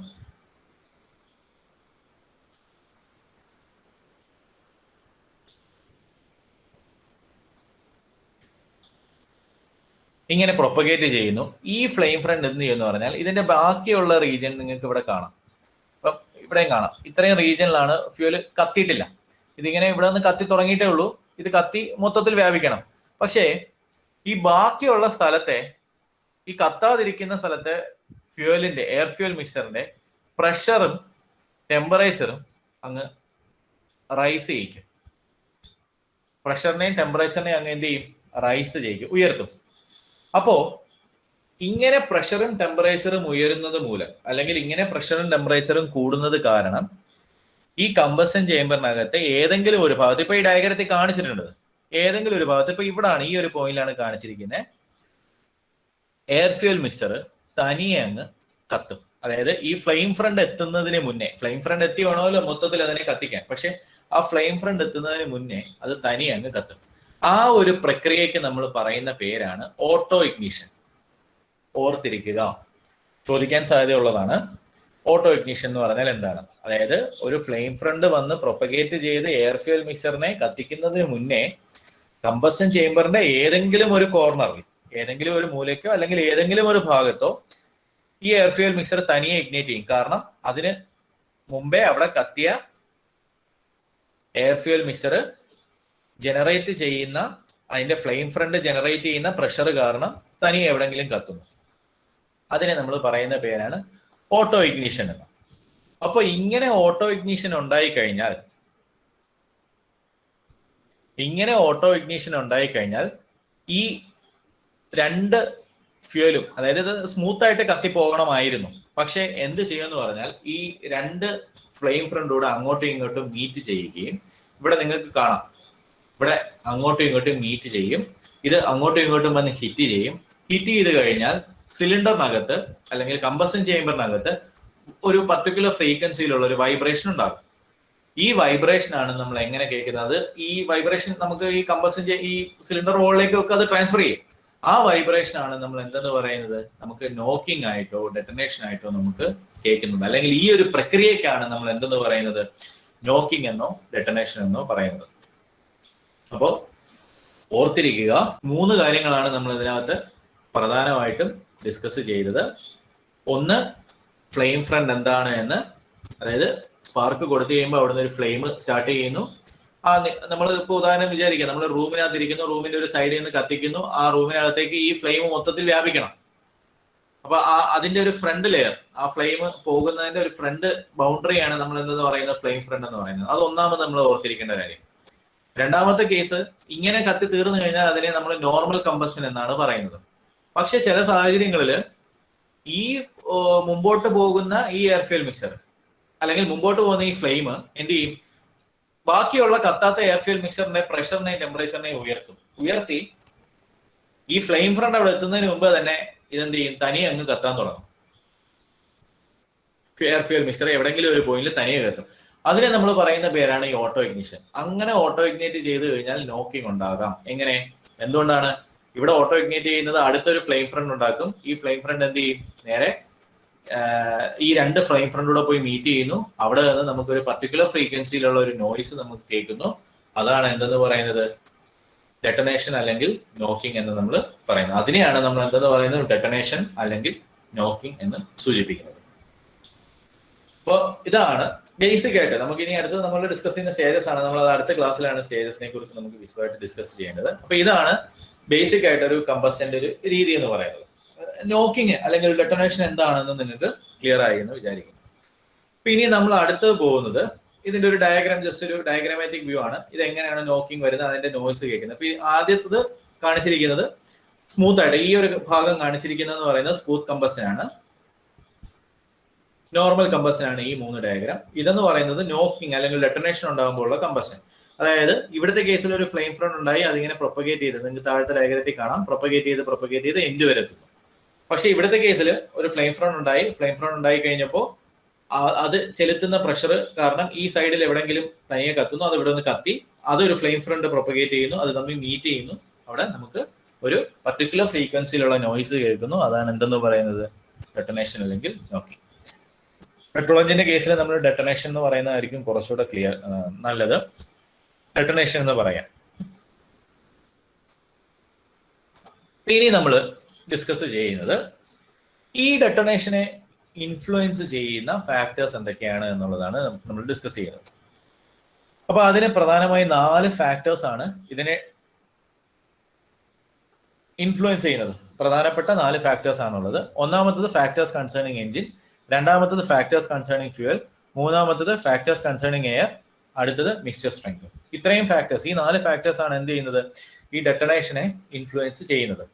ഇങ്ങനെ പ്രൊപ്പഗേറ്റ് ചെയ്യുന്നു. ഈ ഫ്ലെയിം ഫ്രണ്ട് എന്ത് ചെയ്യുമെന്ന് പറഞ്ഞാൽ ഇതിന്റെ ബാക്കിയുള്ള റീജിയൻ നിങ്ങൾക്ക് ഇവിടെ കാണാം. അപ്പം ഇവിടെയും കാണാം, ഇത്രയും റീജിയനിലാണ് ഫ്യൂല് കത്തിയിട്ടില്ല. ഇതിങ്ങനെ ഇവിടെ നിന്ന് കത്തി തുടങ്ങിയിട്ടേ ഉള്ളൂ. ഇത് കത്തി മൊത്തത്തിൽ വ്യാപിക്കണം. പക്ഷേ ഈ ബാക്കിയുള്ള സ്ഥലത്തെ, ഈ കത്താതിരിക്കുന്ന സ്ഥലത്തെ ഫ്യൂവലിന്റെ, എയർ ഫ്യൂൽ മിക്സറിന്റെ പ്രഷറും ടെമ്പറേച്ചറും അങ്ങ് റൈസ് ചെയ്യിക്കും. പ്രഷറിനെയും ടെമ്പറേച്ചറിനെയും അങ്ങ് എന്ത് ചെയ്യും, റൈസ് ചെയ്യിക്കും, ഉയർത്തും. അപ്പോ ഇങ്ങനെ പ്രഷറും ടെമ്പറേച്ചറും ഉയരുന്നത് മൂലം, അല്ലെങ്കിൽ ഇങ്ങനെ പ്രഷറും ടെമ്പറേച്ചറും കൂടുന്നത് കാരണം ഈ കമ്പഷൻ ചേമ്പറിനകത്തെ ഏതെങ്കിലും ഒരു ഭാഗത്ത്, ഇപ്പൊ ഈ ഡയഗ്രത്തിൽ കാണിച്ചിട്ടുണ്ട്, ഏതെങ്കിലും ഒരു ഭാഗത്ത്, ഇപ്പൊ ഇവിടാണ്, ഈ ഒരു പോയിന്റിലാണ് കാണിച്ചിരിക്കുന്നത്, എയർ ഫ്യൂൽ മിക്സർ തനിയെ അങ്ങ് കത്തും. അതായത് ഈ ഫ്ലെയിം ഫ്രണ്ട് എത്തുന്നതിന് മുന്നേ, ഫ്ലെയിം ഫ്രണ്ട് എത്തി വേണമല്ലോ മൊത്തത്തിൽ അതിനെ കത്തിക്കാൻ, പക്ഷെ ആ ഫ്ലെയിം ഫ്രണ്ട് എത്തുന്നതിന് മുന്നേ അത് തനിയെ അങ്ങ് കത്തും. ആ ഒരു പ്രക്രിയക്ക് നമ്മൾ പറയുന്ന പേരാണ് ഓട്ടോ ഇഗ്നിഷൻ. ഓർത്തിരിക്കുക, ചോദിക്കാൻ സാധ്യതയുള്ളതാണ്. ഓട്ടോ ഇഗ്നിഷൻ എന്ന് പറഞ്ഞാൽ എന്താണ്? അതായത് ഒരു ഫ്ലെയിം ഫ്രണ്ട് വന്ന് പ്രൊപ്പഗേറ്റ് ചെയ്ത് എയർ ഫ്യൂൽ മിക്സറിനെ കത്തിക്കുന്നതിന് മുന്നേ കമ്പഷൻ ചേമ്പറിന്റെ ഏതെങ്കിലും ഒരു കോർണറിൽ, ഏതെങ്കിലും ഒരു മൂലയ്ക്കോ അല്ലെങ്കിൽ ഏതെങ്കിലും ഒരു ഭാഗത്തോ ഈ എയർ ഫ്യൂൽ മിക്സർ തനിയെ ഇഗ്നേറ്റ് ചെയ്യും. കാരണം അതിന് മുമ്പേ അവിടെ കത്തിയ എയർ ഫ്യൂൽ മിക്സർ ജനറേറ്റ് ചെയ്യുന്ന അതിന്റെ ഫ്ലെയിം ഫ്രണ്ട് ജനറേറ്റ് ചെയ്യുന്ന പ്രഷർ കാരണം തനിയെ എവിടെങ്കിലും കത്തുന്നു. അതിനെ നമ്മൾ പറയുന്ന പേരാണ് ഓട്ടോ ഇഗ്നിഷൻ എന്ന്. അപ്പൊ ഇങ്ങനെ ഓട്ടോ ഇഗ്നിഷൻ ഉണ്ടായിക്കഴിഞ്ഞാൽ ഈ രണ്ട് ഫ്യൂലും, അതായത് ഇത് സ്മൂത്ത് ആയിട്ട് കത്തിപ്പോകണമായിരുന്നു, പക്ഷെ എന്ത് ചെയ്യുമെന്ന് പറഞ്ഞാൽ ഈ രണ്ട് ഫ്ലെയിം ഫ്രണ്ടൂടെ അങ്ങോട്ടും ഇങ്ങോട്ടും മീറ്റ് ചെയ്യുകയും, ഇവിടെ നിങ്ങൾക്ക് കാണാം ഇവിടെ അങ്ങോട്ടും ഇങ്ങോട്ടും മീറ്റ് ചെയ്യും, ഇത് അങ്ങോട്ടും ഇങ്ങോട്ടും വന്ന് ഹിറ്റ് ചെയ്യും. ഹിറ്റ് ചെയ്ത് കഴിഞ്ഞാൽ സിലിണ്ടറിനകത്ത് അല്ലെങ്കിൽ കമ്പഷൻ ചേമ്പറിനകത്ത് ഒരു പർട്ടിക്കുലർ ഫ്രീക്വൻസിയിലുള്ള ഒരു വൈബ്രേഷൻ ഉണ്ടാകും. ഈ വൈബ്രേഷൻ ആണ് നമ്മൾ എങ്ങനെ കേൾക്കുന്നത്. ഈ വൈബ്രേഷൻ നമുക്ക് ഈ കമ്പഷൻ ഈ സിലിണ്ടർ വോളിലേക്കൊക്കെ അത് ട്രാൻസ്ഫർ ചെയ്യും. ആ വൈബ്രേഷൻ ആണ് നമ്മൾ എന്തെന്ന് പറയുന്നത്, നമുക്ക് നോക്കിംഗ് ആയിട്ടോ ഡെറ്റനേഷൻ ആയിട്ടോ നമുക്ക് കേൾക്കുന്നത്. അല്ലെങ്കിൽ ഈ ഒരു പ്രക്രിയക്കാണ് നമ്മൾ എന്തെന്ന് പറയുന്നത്, നോക്കിംഗ് എന്നോ ഡെറ്റനേഷൻ എന്നോ പറയുന്നത്. അപ്പോ ഓർത്തിരിക്കുക, 3 കാര്യങ്ങളാണ് നമ്മൾ ഇതിനകത്ത് പ്രധാനമായിട്ടും ഡിസ്കസ് ചെയ്തത്. ഒന്ന്, ഫ്ലെയിം ഫ്രണ്ട് എന്താണ് എന്ന്, അതായത് സ്പാർക്ക് കൊടുത്തു കഴിയുമ്പോൾ അവിടുന്ന് ഒരു ഫ്ലെയിം സ്റ്റാർട്ട് ചെയ്യുന്നു. നമ്മൾ ഇപ്പോൾ ഉദാഹരണം വിചാരിക്കുക, നമ്മൾ റൂമിനകത്ത് ഇരിക്കുന്നു, റൂമിന്റെ ഒരു സൈഡിൽ നിന്ന് കത്തിക്കുന്നു, ആ റൂമിനകത്തേക്ക് ഈ ഫ്ലെയിം മൊത്തത്തിൽ വ്യാപിക്കണം. അപ്പൊ അതിന്റെ ഒരു ഫ്രണ്ട് ലെയർ, ആ ഫ്ലെയിം പോകുന്നതിന്റെ ഒരു ഫ്രണ്ട് ബൗണ്ടറിയാണ് നമ്മൾ എന്തെന്ന് പറയുന്നത്, ഫ്ലെയിം ഫ്രണ്ട് എന്ന് പറയുന്നത്. അത് ഒന്നാമത് നമ്മൾ ഓർത്തിരിക്കേണ്ട കാര്യം. രണ്ടാമത്തെ കേസ്, ഇങ്ങനെ കത്തി തീർന്നു കഴിഞ്ഞാൽ അതിനെ നമ്മൾ നോർമൽ കമ്പഷൻ എന്നാണ് പറയുന്നത്. പക്ഷെ ചില സാഹചര്യങ്ങളിൽ ഈ മുമ്പോട്ട് പോകുന്ന ഈ എയർ ഫ്യൂൽ മിക്സർ അല്ലെങ്കിൽ മുമ്പോട്ട് പോകുന്ന ഈ ഫ്ലെയിം എന്ത് ചെയ്യും, ബാക്കിയുള്ള കത്താത്ത എയർ ഫ്യൂൽ മിക്സറിന്റെ പ്രഷറിനെയും ടെമ്പറേച്ചറിനെയും ഉയർത്തി ഈ ഫ്ലെയിം ഫ്രണ്ട് അവിടെ എത്തുന്നതിന് മുമ്പ് തന്നെ ഇതെന്ത് ചെയ്യും, തനിയെ അങ്ങ് കത്താൻ തുടങ്ങും. എയർ ഫ്യൂൽ മിക്സർ എവിടെയെങ്കിലും ഒരു പോയിന്റിൽ തനിയെ കത്തും. അതിനെ നമ്മൾ പറയുന്ന പേരാണ് ഈ ഓട്ടോ ഇഗ്നിഷൻ. അങ്ങനെ ഓട്ടോ ഇഗ്നേറ്റ് ചെയ്ത് കഴിഞ്ഞാൽ നോക്കിംഗ് ഉണ്ടാകാം. എങ്ങനെ, എന്തുകൊണ്ടാണ്? ഇവിടെ ഓട്ടോ ഇഗ്നേറ്റ് ചെയ്യുന്നത് അടുത്തൊരു ഫ്ലെയിം ഫ്രണ്ട് ഉണ്ടാക്കും. ഈ ഫ്ലെയിം ഫ്രണ്ട് എന്ത് ചെയ്യും, നേരെ ഈ രണ്ട് ഫ്ലെയിം ഫ്രണ്ടൂടെ പോയി മീറ്റ് ചെയ്യുന്നു. അവിടെ നിന്ന് നമുക്കൊരു പർട്ടിക്കുലർ ഫ്രീക്വൻസിയിലുള്ള ഒരു നോയ്സ് നമുക്ക് കേൾക്കുന്നു. അതാണ് എന്തെന്ന് പറയുന്നത്, ഡെറ്റനേഷൻ അല്ലെങ്കിൽ നോക്കിംഗ് എന്ന് നമ്മൾ പറയുന്നത്. അതിനെയാണ് നമ്മൾ എന്തെന്ന് പറയുന്നത്, ഡെറ്റനേഷൻ അല്ലെങ്കിൽ നോക്കിംഗ് എന്ന് സൂചിപ്പിക്കുന്നത്. അപ്പോൾ ഇതാണ് ബേസിക് ആയിട്ട്. നമുക്ക് ഇനി അടുത്ത് നമ്മൾ ഡിസ്കസ് ചെയ്യുന്ന സ്റ്റേജസ് ആണ്. നമ്മൾ അത് അടുത്ത ക്ലാസ്സിലാണ് സ്റ്റേജസിനെ കുറിച്ച് നമുക്ക് വിശദമായിട്ട് ഡിസ്കസ് ചെയ്യേണ്ടത്. അപ്പൊ ഇതാണ് ബേസിക് ആയിട്ട് ഒരു കമ്പസ്റ്റന്റ് ഒരു രീതി എന്ന് പറയുന്നത്. നോക്കിംഗ് അല്ലെങ്കിൽ ഡെറ്റനേഷൻ എന്താണെന്ന് നിങ്ങൾക്ക് ക്ലിയർ ആയി എന്ന് വിചാരിക്കുന്നു. അപ്പൊ ഇനി നമ്മൾ അടുത്ത് പോകുന്നത്, ഇതിന്റെ ഒരു ഡയഗ്രാം, ജസ്റ്റ് ഒരു ഡയഗ്രാമാറ്റിക് വ്യൂ ആണ്. ഇത് എങ്ങനെയാണ് നോക്കിംഗ് വരുന്നത്, അതിന്റെ നോയ്സ് കേൾക്കുന്നത്. അപ്പൊ ഈ ആദ്യത്തത് കാണിച്ചിരിക്കുന്നത് സ്മൂത്ത് ആയിട്ട്, ഈ ഒരു ഭാഗം കാണിച്ചിരിക്കുന്നത് പറയുന്നത് സ്മൂത്ത് കമ്പസ്റ്റൻ ആണ്. നോർമൽ കമ്പസ്റ്റൻ ആണ് ഈ 3 ഡയഗ്രാം. ഇതെന്ന് പറയുന്നത് നോക്കിംഗ് അല്ലെങ്കിൽ ഡെറ്റനേഷൻ ഉണ്ടാകുമ്പോൾ ഉള്ള കമ്പസ്റ്റൻ. അതായത് ഇവിടുത്തെ കേസിൽ ഒരു ഫ്ലെയിം ഫ്രണ്ട് ഉണ്ടായി, അതിങ്ങനെ പ്രൊപ്പഗേറ്റ് ചെയ്ത്, നിങ്ങൾക്ക് താഴത്തെ ഡയഗ്രത്തിൽ കാണാം, പ്രൊപ്പഗേറ്റ് ചെയ്ത് എൻഡ് വരെ എത്തുന്നു. പക്ഷെ ഇവിടുത്തെ കേസിൽ ഒരു ഫ്ലെയിം ഫ്രണ്ട് ഉണ്ടായി കഴിഞ്ഞപ്പോൾ അത് ചെലുത്തുന്ന പ്രഷർ കാരണം ഈ സൈഡിൽ എവിടെങ്കിലും തനിയെ കത്തുന്നു, അത് ഇവിടെ നിന്ന് കത്തി, അതൊരു ഫ്ലെയിം ഫ്രണ്ട് പ്രൊപ്പഗേറ്റ് ചെയ്യുന്നു, അത് തമ്മിൽ മീറ്റ് ചെയ്യുന്നു. അവിടെ നമുക്ക് ഒരു പർട്ടിക്കുലർ ഫ്രീക്വൻസിയിലുള്ള നോയ്സ് കേൾക്കുന്നു. അതാണ് എന്തെന്ന് പറയുന്നത്, ഡെറ്റനേഷൻ അല്ലെങ്കിൽ നോക്കിംഗ്. പെട്രോൾ എഞ്ചിന്റെ കേസിൽ നമ്മൾ ഡെറ്റനേഷൻ എന്ന് പറയുന്നതായിരിക്കും കുറച്ചുകൂടെ ക്ലിയർ, നല്ലത്. ഡെറ്റനേഷൻ എന്ന് പറയാം. ഇനി നമ്മൾ ഡിസ്കസ് ചെയ്യുന്നത് ഈ ഡെറ്റനേഷനെ ഇൻഫ്ലുവൻസ് ചെയ്യുന്ന ഫാക്ടേഴ്സ് എന്തൊക്കെയാണ് എന്നുള്ളതാണ് നമ്മൾ ഡിസ്കസ് ചെയ്യുന്നത്. അപ്പൊ അതിന് പ്രധാനമായി 4 ഫാക്ടേഴ്സ് ആണ് ഇതിനെ ഇൻഫ്ലുവൻസ് ചെയ്യുന്നത്. പ്രധാനപ്പെട്ട 4 ഫാക്ടേഴ്സ് ആണുള്ളത്. ഒന്നാമത്തത് ഫാക്ടേഴ്സ് കൺസേണിങ് എഞ്ചിൻ, രണ്ടാമത്തത് ഫാക്ടേഴ്സ് കൺസേണിങ് ഫ്യൂവൽ, മൂന്നാമത്തത് ഫാക്ടേഴ്സ് കൺസേണിങ് എയർ, അടുത്തത് മിക്സ്ചർ സ്ട്രെങ്ത്. ഇത്രയും ഫാക്ടേഴ്സ്, ഈ 4 ഫാക്ടേഴ്സ് ആണ് എന്ത് ചെയ്യുന്നത്, ഈ ഡെറ്റനേഷനെ ഇൻഫ്ലുവൻസ് ചെയ്യുന്നത്.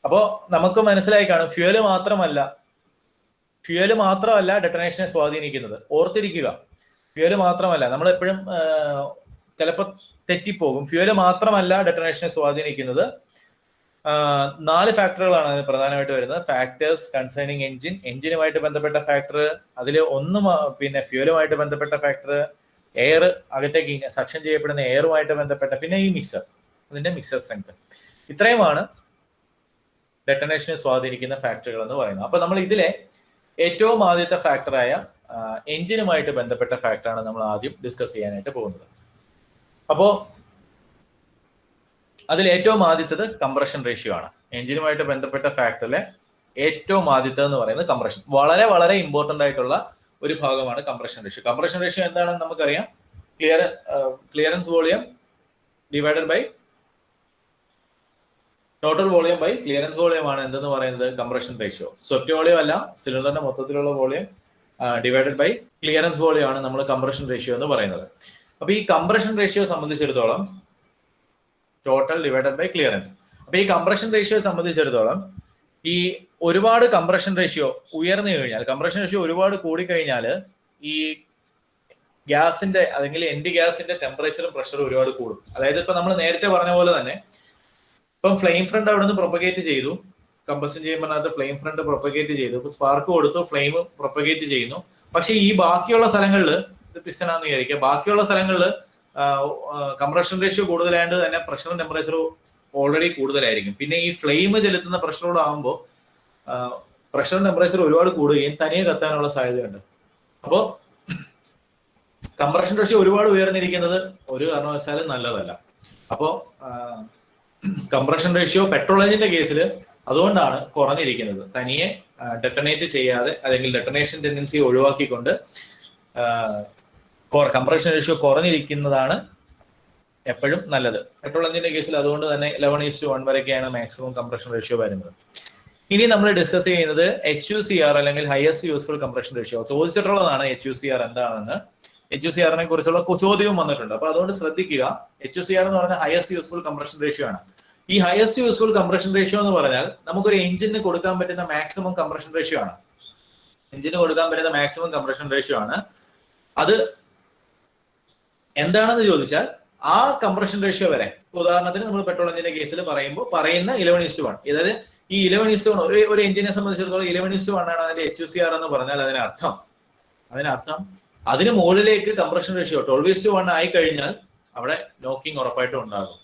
അപ്പോ നമുക്ക് മനസ്സിലായി കാണും, ഫ്യൂവല് മാത്രമല്ല ഡെറ്റനേഷനെ സ്വാധീനിക്കുന്നത്. ഓർത്തിരിക്കുക, ഫ്യൂവല് മാത്രമല്ല, നമ്മൾ എപ്പോഴും ചിലപ്പോൾ തെറ്റിപ്പോകും. ഫ്യൂവല് മാത്രമല്ല ഡെറ്റനേഷനെ സ്വാധീനിക്കുന്നത്, 4 ഫാക്ടറുകളാണ് അതിന് പ്രധാനമായിട്ട് വരുന്നത്. ഫാക്ടേഴ്സ് കൺസേണിങ് എഞ്ചിൻ, എഞ്ചിനുമായിട്ട് ബന്ധപ്പെട്ട ഫാക്ടർ, അതിൽ ഒന്ന് പിന്നെ ഫ്യൂവലുമായിട്ട് ബന്ധപ്പെട്ട ഫാക്ടർ, എയർ അകത്തേക്ക് സക്ഷൻ ചെയ്യപ്പെടുന്ന എയറുമായിട്ട് ബന്ധപ്പെട്ട, പിന്നെ ഈ മിക്സർ, അതിന്റെ മിക്സർ സ്ട്രെങ്ത്. ഇത്രയുമാണ് ഡെറ്റനേഷനെ സ്വാധീനിക്കുന്ന ഫാക്ടറുകൾ എന്ന് പറയുന്നത്. അപ്പൊ നമ്മൾ ഇതിലെ ഏറ്റവും ആദ്യത്തെ ഫാക്ടറായ എഞ്ചിനുമായിട്ട് ബന്ധപ്പെട്ട ഫാക്ടറാണ് നമ്മൾ ആദ്യം ഡിസ്കസ് ചെയ്യാനായിട്ട് പോകുന്നത്. അപ്പോ അതിൽ ഏറ്റവും ആദ്യത്തത് കംപ്രഷൻ റേഷ്യോ ആണ്. എഞ്ചിനുമായിട്ട് ബന്ധപ്പെട്ട ഫാക്ടറിലെ ഏറ്റവും ആദ്യത്തെ എന്ന് പറയുന്നത് കംപ്രഷൻ. വളരെ വളരെ ഇമ്പോർട്ടന്റ് ആയിട്ടുള്ള ഒരു ഭാഗമാണ് കംപ്രഷൻ റേഷ്യോ. കംപ്രഷൻ റേഷ്യോ എന്താണെന്ന് നമുക്കറിയാം. Clearance volume divided by total volume by clearance volume ആണ് എന്തെന്ന് പറയുന്നത് കംപ്രഷൻ റേഷ്യോ. സ്വെപ്റ്റ് വോളിയം അല്ല, സിലിണ്ടറിന്റെ മൊത്തത്തിലുള്ള volume divided by clearance volume ആണ് നമ്മൾ കംപ്രഷൻ റേഷ്യോ എന്ന് പറയുന്നത്. അപ്പൊ ഈ കംപ്രഷൻ റേഷ്യോ സംബന്ധിച്ചിടത്തോളം ടോട്ടൽ ഡിവൈഡഡ് ബൈ ക്ലിയറൻസ്. അപ്പൊ ഈ കംപ്രഷൻ റേഷ്യോ സംബന്ധിച്ചിടത്തോളം ഈ ഒരുപാട് കംപ്രഷൻ റേഷ്യോ ഉയർന്നു കഴിഞ്ഞാൽ, കംപ്രഷൻ റേഷ്യോ ഒരുപാട് കൂടിക്കഴിഞ്ഞാൽ ഈ ഗ്യാസിന്റെ അല്ലെങ്കിൽ എൻഡ് ഗ്യാസിന്റെ ടെമ്പറേച്ചറും പ്രഷറും ഒരുപാട് കൂടും. അതായത് ഇപ്പൊ നമ്മൾ നേരത്തെ പറഞ്ഞ പോലെ തന്നെ ഇപ്പം ഫ്ലെയിം ഫ്രണ്ട് അവിടെ നിന്ന് പ്രൊപ്പഗേറ്റ് ചെയ്തു, കമ്പഷൻ ചേമ്പറിനകത്ത് ഫ്ലെയിം ഫ്രണ്ട് പ്രൊപ്പഗേറ്റ് ചെയ്തു, ഇപ്പൊ സ്പാർക്ക് കൊടുത്തു, ഫ്ലെയിം പ്രൊപ്പഗേറ്റ് ചെയ്യുന്നു. പക്ഷെ ഈ ബാക്കിയുള്ള സ്ഥലങ്ങളിൽ ഇത് പിസ്റ്റനാന്ന് വിചാരിക്കുക, ബാക്കിയുള്ള സ്ഥലങ്ങളിൽ കംപ്രഷൻ റേഷ്യോ കൂടുതലായത് തന്നെ പ്രഷറും ടെമ്പറേച്ചറും ഓൾറെഡി കൂടുതലായിരിക്കും. പിന്നെ ഈ ഫ്ലെയിം ചെലുത്തുന്ന പ്രഷറോട് ആകുമ്പോൾ പ്രഷറും ടെമ്പറേച്ചറും ഒരുപാട് കൂടുകയും തനിയെ കത്താനുള്ള സാധ്യതയുണ്ട്. അപ്പോൾ കംപ്രഷൻ റേഷ്യോ ഒരുപാട് ഉയർന്നിരിക്കുന്നത് ഒരു കാരണവശാലും നല്ലതല്ല. അപ്പോൾ കംപ്രഷൻ റേഷ്യോ പെട്രോൾ എഞ്ചിന്റെ കേസിൽ അതുകൊണ്ടാണ് കുറഞ്ഞിരിക്കുന്നത്. തനിയെ ഡെട്ടനേറ്റ് ചെയ്യാതെ അല്ലെങ്കിൽ ഡെട്ടനേഷൻ ടെൻഡൻസി ഒഴിവാക്കിക്കൊണ്ട് കംപ്രഷൻ റേഷ്യോ കുറഞ്ഞിരിക്കുന്നതാണ് എപ്പോഴും നല്ലത്. പെട്രോൾ എഞ്ചിന്റെ കേസിൽ അതുകൊണ്ട് തന്നെ 11:1 വരെയൊക്കെയാണ് മാക്സിമം കംപ്രഷൻ റേഷ്യോ വരുന്നത്. ഇനി നമ്മൾ ഡിസ്കസ് ചെയ്യുന്നത് HUCR അല്ലെങ്കിൽ ഹയസ്റ്റ് യൂസ്ഫുൾ കംപ്രഷൻ റേഷ്യോ. ചോദിച്ചിട്ടുള്ളതാണ് HUCR എന്താണെന്ന്. HUCR-നെ കുറിച്ചുള്ള ചോദ്യവും വന്നിട്ടുണ്ട്. അപ്പൊ അതുകൊണ്ട് ശ്രദ്ധിക്കുക. HUCR എന്ന് പറഞ്ഞാൽ ഹയസ്റ്റ് യൂസ്ഫുൾ കംപ്രഷൻ റേഷ്യോ ആണ്. ഈ ഹയസ്റ്റ് യൂസ്ഫുൾ കംപ്രഷൻ റേഷ്യോ എന്ന് പറഞ്ഞാൽ നമുക്കൊരു എഞ്ചിന് കൊടുക്കാൻ പറ്റുന്ന മാക്സിമം കംപ്രഷൻ റേഷ്യോ ആണ്. എഞ്ചിന് കൊടുക്കാൻ പറ്റുന്ന മാക്സിമം കംപ്രഷൻ റേഷ്യോ ആണ്. അത് എന്താണെന്ന് ചോദിച്ചാൽ ആ കംപ്രഷൻ റേഷ്യോ വരെ, ഉദാഹരണത്തിന് നമ്മൾ പെട്രോൾ എഞ്ചിന്റെ കേസിൽ പറയുന്ന 11:1, അതായത് ഈ 11:1 ഒരു എഞ്ചിനെ സംബന്ധിച്ചിടത്തോളം 11:1 ആണ് അതിന്റെ HUCR എന്ന് പറഞ്ഞാൽ അതിനർത്ഥം അതിന് മുകളിലേക്ക് കംപ്രഷൻ റേഷ്യോ 12:1 ആയി കഴിഞ്ഞാൽ അവിടെ നോക്കിംഗ് ഉറപ്പായിട്ടും ഉണ്ടാകും